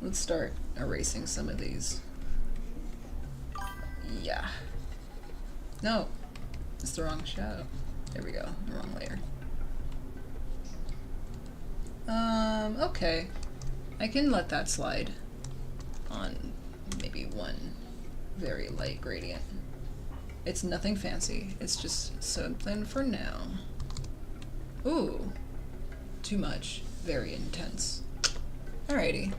Let's start erasing some of these. Yeah. No, it's the wrong shadow. There we go, the wrong layer. Okay. I can let that slide on maybe one very light gradient. It's nothing fancy, it's just something for now. Ooh, too much, very intense. Alrighty.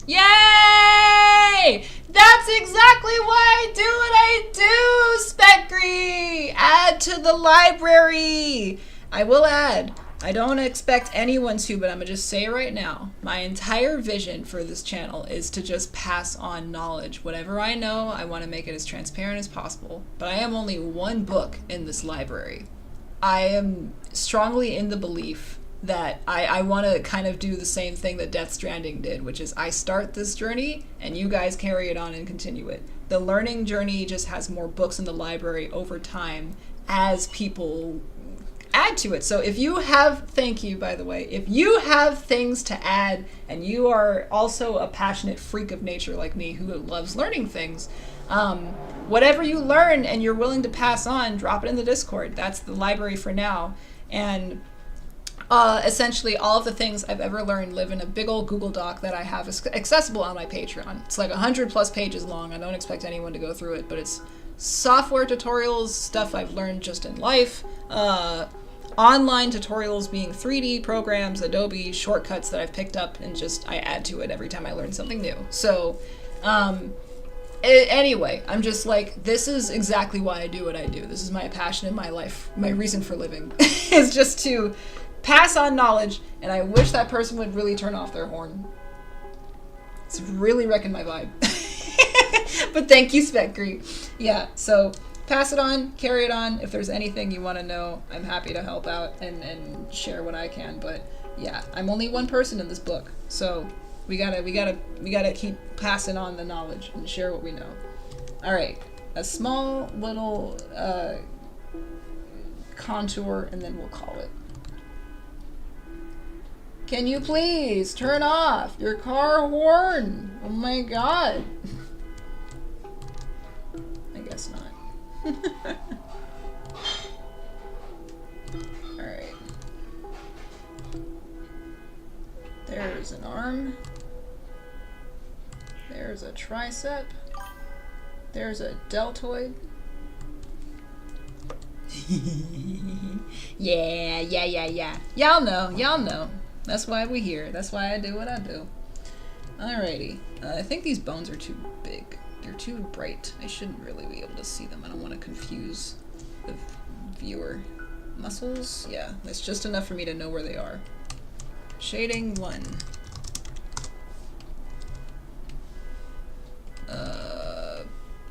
Yay! That's exactly why I do what I do, Specry! Add to the library! I will add. I don't expect anyone to, but I'm gonna just say right now, my entire vision for this channel is to just pass on knowledge. Whatever I know, I want to make it as transparent as possible. But I am only one book in this library. I am strongly in the belief that I want to kind of do the same thing that Death Stranding did, which is I start this journey and you guys carry it on and continue it. The learning journey just has more books in the library over time as people add to it. So if you have, thank you by the way, if you have things to add and you are also a passionate freak of nature like me who loves learning things, whatever you learn and you're willing to pass on, drop it in the Discord. That's the library for now. And essentially all of the things I've ever learned live in a big old Google Doc that I have accessible on my Patreon. It's like 100+ pages long. I don't expect anyone to go through it, but it's software tutorials, stuff I've learned just in life, online tutorials being 3D programs, Adobe shortcuts that I've picked up and just I add to it every time I learn something new. So anyway, I'm just like, this is exactly why I do what I do. This is my passion in my life. My reason for living is just to pass on knowledge, and I wish that person would really turn off their horn. It's really wrecking my vibe. But thank you, Specry. Yeah, so pass it on, carry it on. If there's anything you want to know, I'm happy to help out and share what I can. But yeah, I'm only one person in this book, so we gotta keep passing on the knowledge and share what we know. All right, a small little contour, and then we'll call it. Can you please turn off your car horn? Oh my god. I guess not. Alright. There's an arm. There's a tricep. There's a deltoid. Yeah. Y'all know. That's why we're here. That's why I do what I do. Alrighty. I think these bones are too big. They're too bright. I shouldn't really be able to see them. I don't want to confuse the viewer. Muscles? Yeah, that's just enough for me to know where they are. Shading 1.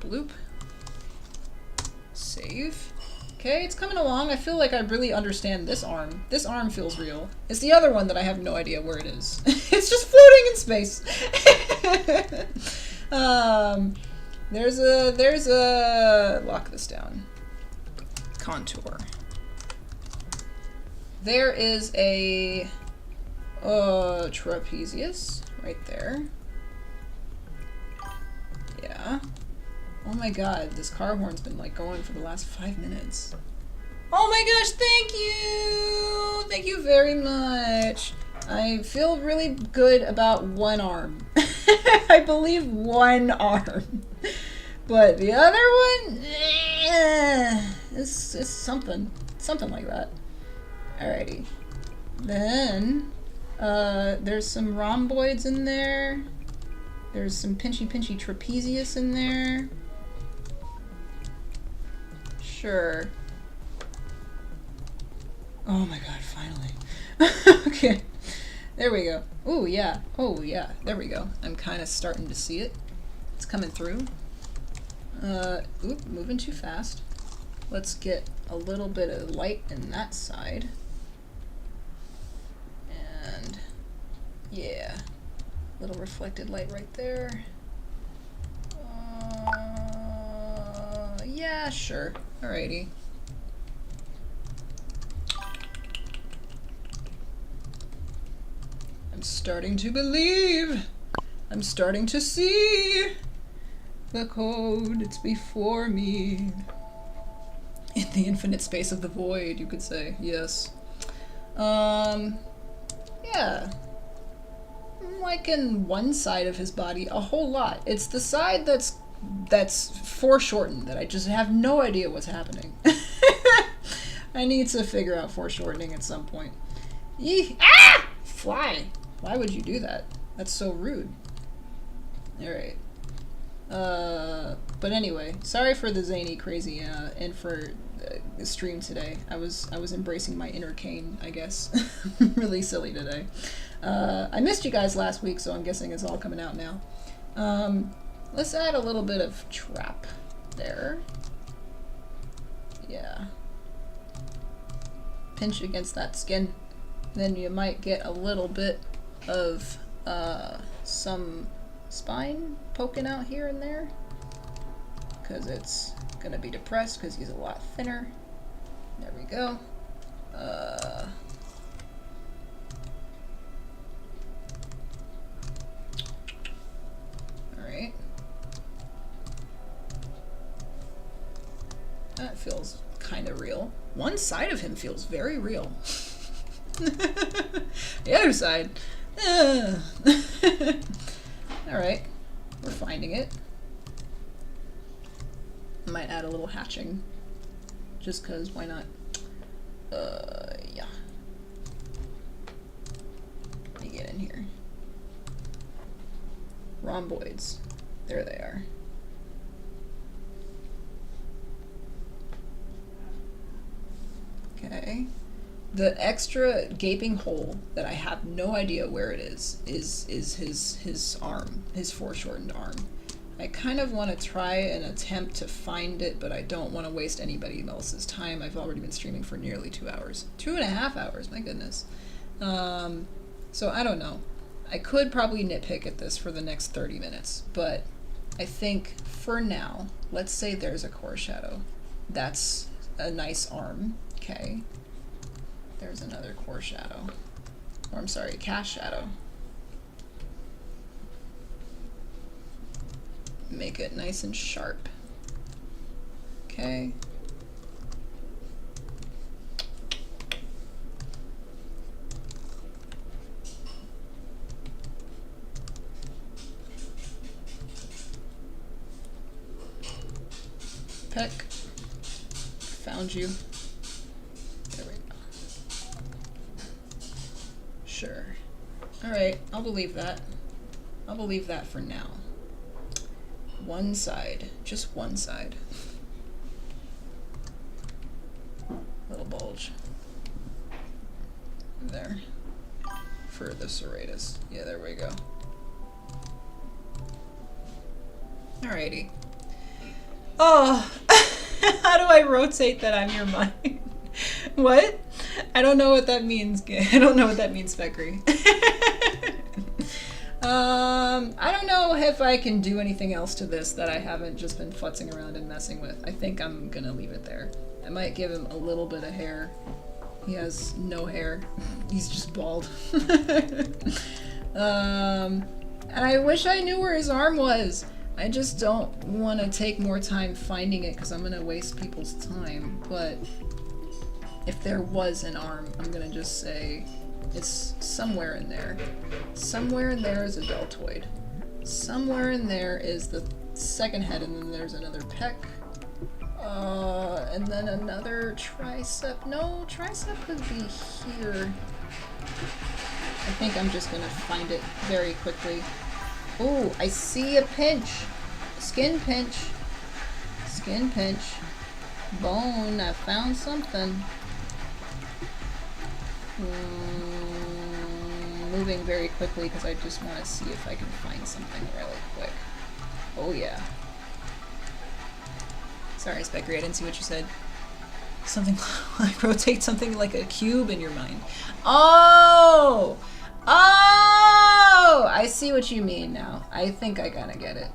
Bloop. Save. Okay, it's coming along. I feel like I really understand this arm. This arm feels real. It's the other one that I have no idea where it is. It's just floating in space. There's a, lock this down. Contour. There is a, trapezius right there. Yeah. Oh my god, this car horn's been like going for the last 5 minutes. Oh my gosh, thank you! Thank you very much. I feel really good about one arm. I believe one arm. But the other one, it's something like that. Alrighty. Then There's some rhomboids in there. There's some pinchy trapezius in there. Sure. Oh my god, finally. Okay. There we go. Oh yeah. Oh yeah. There we go. I'm kind of starting to see it. It's coming through. Oop, moving too fast. Let's get a little bit of light in that side. And yeah, little reflected light right there. Yeah, sure. Alrighty. I'm starting to believe. I'm starting to see the code. It's before me. In the infinite space of the void, you could say. Yes. Yeah. I'm liking one side of his body a whole lot. It's the side that's foreshortened that I just have no idea what's happening. I need to figure out foreshortening at some point. Yee! Ah! Fly! Why would you do that? That's so rude. Alright. But anyway, sorry for the zany, crazy, and for the stream today. I was embracing my inner Cain, I guess. Really silly today. I missed you guys last week, so I'm guessing it's all coming out now. Let's add a little bit of trap there. Yeah. Pinch against that skin. Then you might get a little bit of some spine poking out here and there. Because it's going to be depressed because he's a lot thinner. There we go. Alright. That feels kind of real. One side of him feels very real. The other side. Alright. We're finding it. I might add a little hatching. Just cause, why not? Yeah. Let me get in here. Rhomboids. There they are. Okay. The extra gaping hole that I have no idea where it is his arm, his foreshortened arm. I kind of want to try and attempt to find it, but I don't want to waste anybody else's time. I've already been streaming for nearly 2 hours. 2.5 hours, my goodness. So I don't know. I could probably nitpick at this for the next 30 minutes, but I think for now, let's say there's a core shadow. That's a nice arm, okay. There's another core shadow. Or I'm sorry, cast shadow. Make it nice and sharp. Okay. Peck. Found you. There we go. Sure. Alright, I'll believe that. I'll believe that for now. One side. Just one side. Little bulge. There. For the serratus. Yeah, there we go. Alrighty. Oh! How do I rotate that on your mind? What? I don't know what that means. I don't know what that means, Fekri. I don't know if I can do anything else to this that I haven't just been futzing around and messing with. I think I'm gonna leave it there. I might give him a little bit of hair. He has no hair. He's just bald. And I wish I knew where his arm was. I just don't want to take more time finding it because I'm going to waste people's time. But if there was an arm, I'm going to just say it's somewhere in there. Somewhere in there is a deltoid. Somewhere in there is the second head, and then there's another pec. And then another tricep. No, tricep could be here. I think I'm just gonna find it very quickly. Oh, I see a pinch. Skin pinch. Skin pinch. Bone. I found something. Moving very quickly because I just want to see if I can find something really quick. Oh yeah. Sorry, Spectre, I didn't see what you said. Something like rotate something like a cube in your mind. Oh! Oh! I see what you mean now. I think I kinda get it.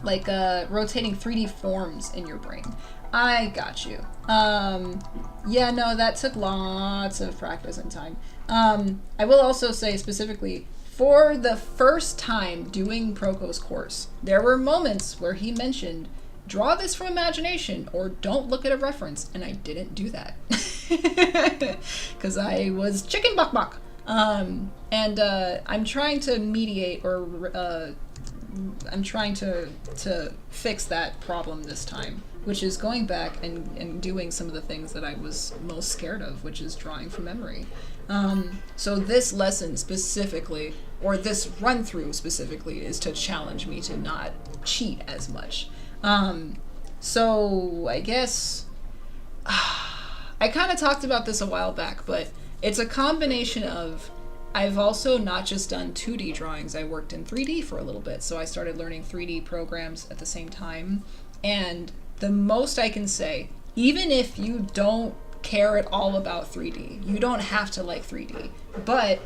Like rotating 3D forms in your brain. I got you. Yeah, no, that took lots of practice and time. I will also say specifically, for the first time doing Proko's course, there were moments where he mentioned, draw this from imagination or don't look at a reference, and I didn't do that. Because I was chicken buck buck. I'm trying to mediate or I'm trying to fix that problem this time, which is going back and doing some of the things that I was most scared of, which is drawing from memory. So this lesson specifically, or this run-through specifically, is to challenge me to not cheat as much. So I guess I kind of talked about this a while back, but it's a combination of I've also not just done 2D drawings, I worked in 3D for a little bit, so I started learning 3D programs at the same time. And the most I can say, even if you don't care at all about 3D, you don't have to like 3D, but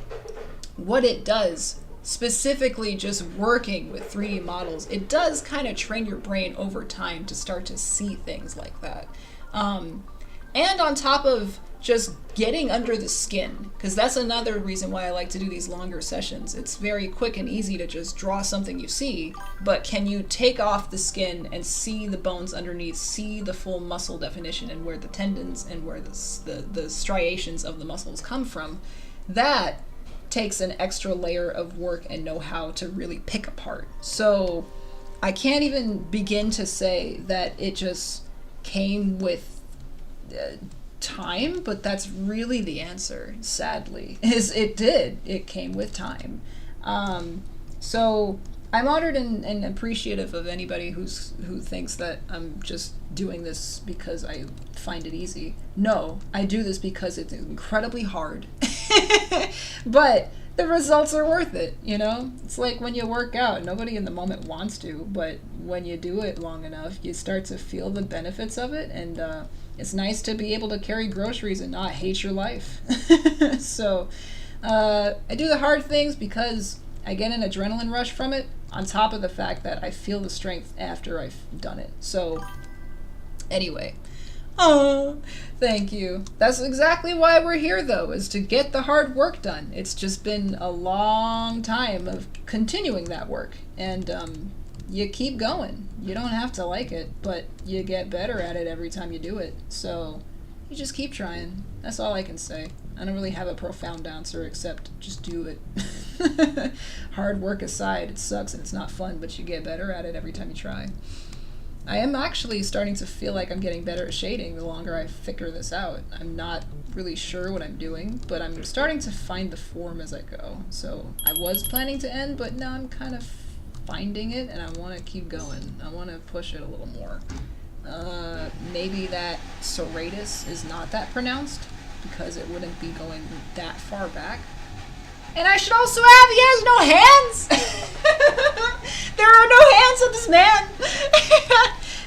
what it does, specifically just working with 3D models, it does kind of train your brain over time to start to see things like that. And on top of just getting under the skin, because that's another reason why I like to do these longer sessions. It's very quick and easy to just draw something you see, but can you take off the skin and see the bones underneath, see the full muscle definition and where the tendons and where the striations of the muscles come from? That takes an extra layer of work and know-how to really pick apart. So I can't even begin to say that it just came with time, but that's really the answer, sadly, is it did. It came with time. So I'm honored and appreciative of anybody who thinks that I'm just doing this because I find it easy. No, I do this because it's incredibly hard. But the results are worth it, you know? It's like when you work out, nobody in the moment wants to, but when you do it long enough, you start to feel the benefits of it, and it's nice to be able to carry groceries and not hate your life. So I do the hard things because I get an adrenaline rush from it, on top of the fact that I feel the strength after I've done it. So anyway, oh, thank you. That's exactly why we're here, though, is to get the hard work done. It's just been a long time of continuing that work, and you keep going. You don't have to like it, but you get better at it every time you do it. So you just keep trying. That's all I can say. I don't really have a profound answer except just do it. Hard work aside, it sucks and it's not fun, but you get better at it every time you try. I am actually starting to feel like I'm getting better at shading the longer I figure this out. I'm not really sure what I'm doing, but I'm starting to find the form as I go. So I was planning to end, but now I'm kind of finding it, and I want to keep going. I want to push it a little more. Maybe that serratus is not that pronounced, because it wouldn't be going that far back. And I should also add, he has no hands! There are no hands on this man!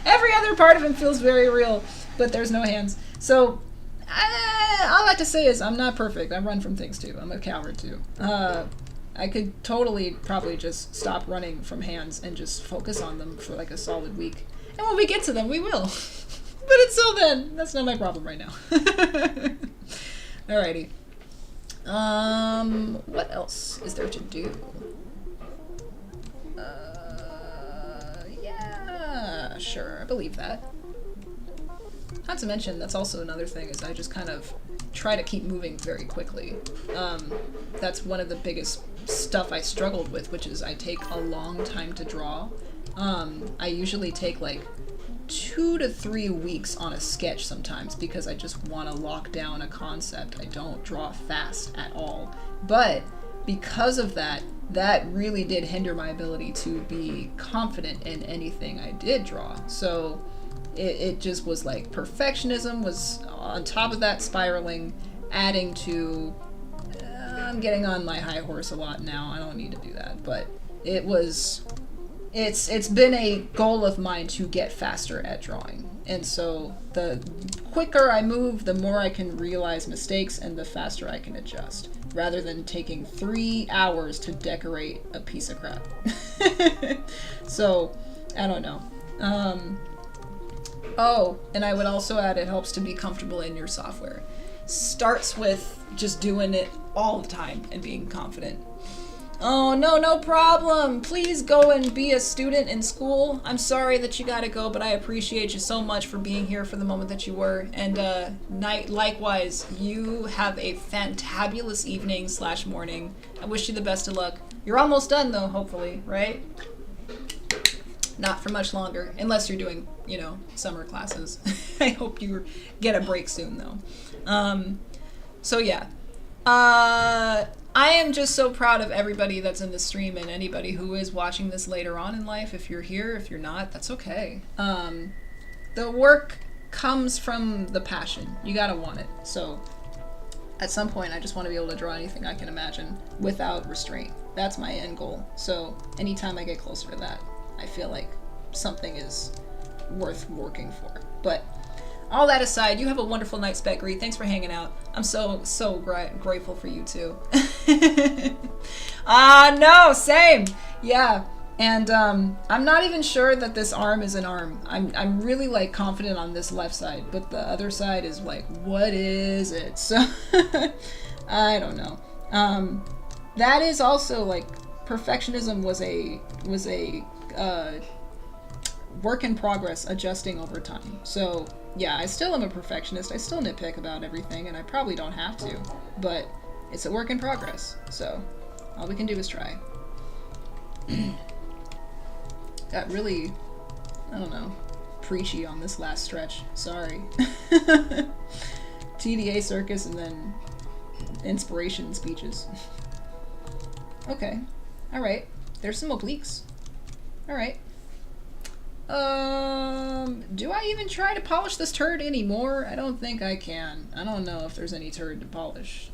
Every other part of him feels very real, but there's no hands. So, all I have to say is I'm not perfect. I run from things too. I'm a coward too. I could totally probably just stop running from hands and just focus on them for like a solid week. And when we get to them, we will. But until then, that's not my problem right now. Alrighty. What else is there to do? Yeah, sure, I believe that. Not to mention, that's also another thing, is I just kind of try to keep moving very quickly. That's one of the biggest stuff I struggled with, which is I take a long time to draw. I usually take like 2 to 3 weeks on a sketch sometimes because I just want to lock down a concept. I don't draw fast at all. But because of that, that really did hinder my ability to be confident in anything I did draw. So it just was like perfectionism was on top of that, spiraling, adding to I'm getting on my high horse a lot now. I don't need to do that, but it's been a goal of mine to get faster at drawing. And so the quicker I move, the more I can realize mistakes and the faster I can adjust, rather than taking 3 hours to decorate a piece of crap. So, I don't know. Oh, and I would also add it helps to be comfortable in your software. Starts with just doing it all the time and being confident. Oh, no problem. Please go and be a student in school. I'm sorry that you gotta go, but I appreciate you so much for being here for the moment that you were. And likewise, you have a fantabulous evening / morning. I wish you the best of luck. You're almost done though, hopefully, right? Not for much longer, unless you're doing, summer classes. I hope you get a break soon though. So yeah. I am just so proud of everybody that's in the stream and anybody who is watching this later on in life. If you're here, if you're not, that's okay. The work comes from the passion. You gotta want it. So at some point, I just want to be able to draw anything I can imagine without restraint. That's my end goal. So anytime I get closer to that, I feel like something is worth working for. But all that aside, you have a wonderful night, Speckery. Thanks for hanging out. I'm so grateful for you too. No, same. Yeah, and I'm not even sure that this arm is an arm. I'm really like confident on this left side, but the other side is like, what is it? So I don't know. That is also like perfectionism was a work in progress, adjusting over time. So yeah, I still am a perfectionist. I still nitpick about everything, and I probably don't have to, but it's a work in progress. So all we can do is try. Got really, I don't know, preachy on this last stretch. Sorry. TDA circus and then inspiration speeches. Okay. Alright. There's some obliques. Alright. Do I even try to polish this turd anymore? I don't think I can. I don't know if there's any turd to polish.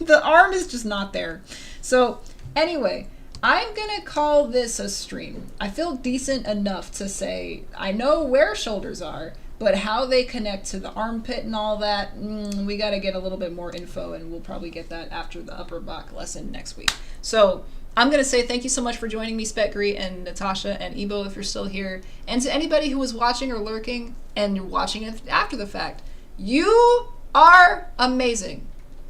The arm is just not there. So, anyway, I'm gonna call this a stream. I feel decent enough to say, I know where shoulders are, but how they connect to the armpit and all that, we gotta get a little bit more info, and we'll probably get that after the upper back lesson next week. So, I'm going to say thank you so much for joining me, Speckery and Natasha and Ebo, if you're still here. And to anybody who was watching or lurking and you're watching it after the fact, you are amazing.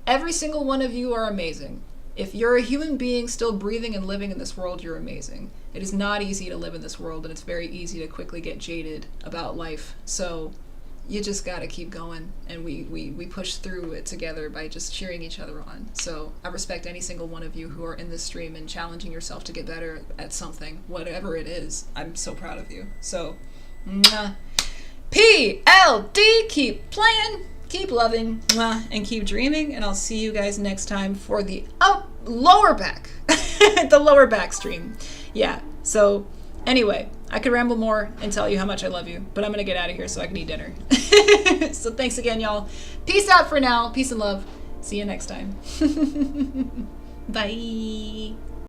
Every single one of you are amazing. If you're a human being still breathing and living in this world, you're amazing. It is not easy to live in this world, and it's very easy to quickly get jaded about life. So you just gotta keep going, and we push through it together by just cheering each other on. So I respect any single one of you who are in this stream and challenging yourself to get better at something, whatever it is. I'm so proud of you. So, PLD, keep playing, keep loving, and keep dreaming, and I'll see you guys next time for the lower back, the lower back stream. Yeah, so anyway, I could ramble more and tell you how much I love you, but I'm going to get out of here so I can eat dinner. So thanks again, y'all. Peace out for now. Peace and love. See you next time. Bye.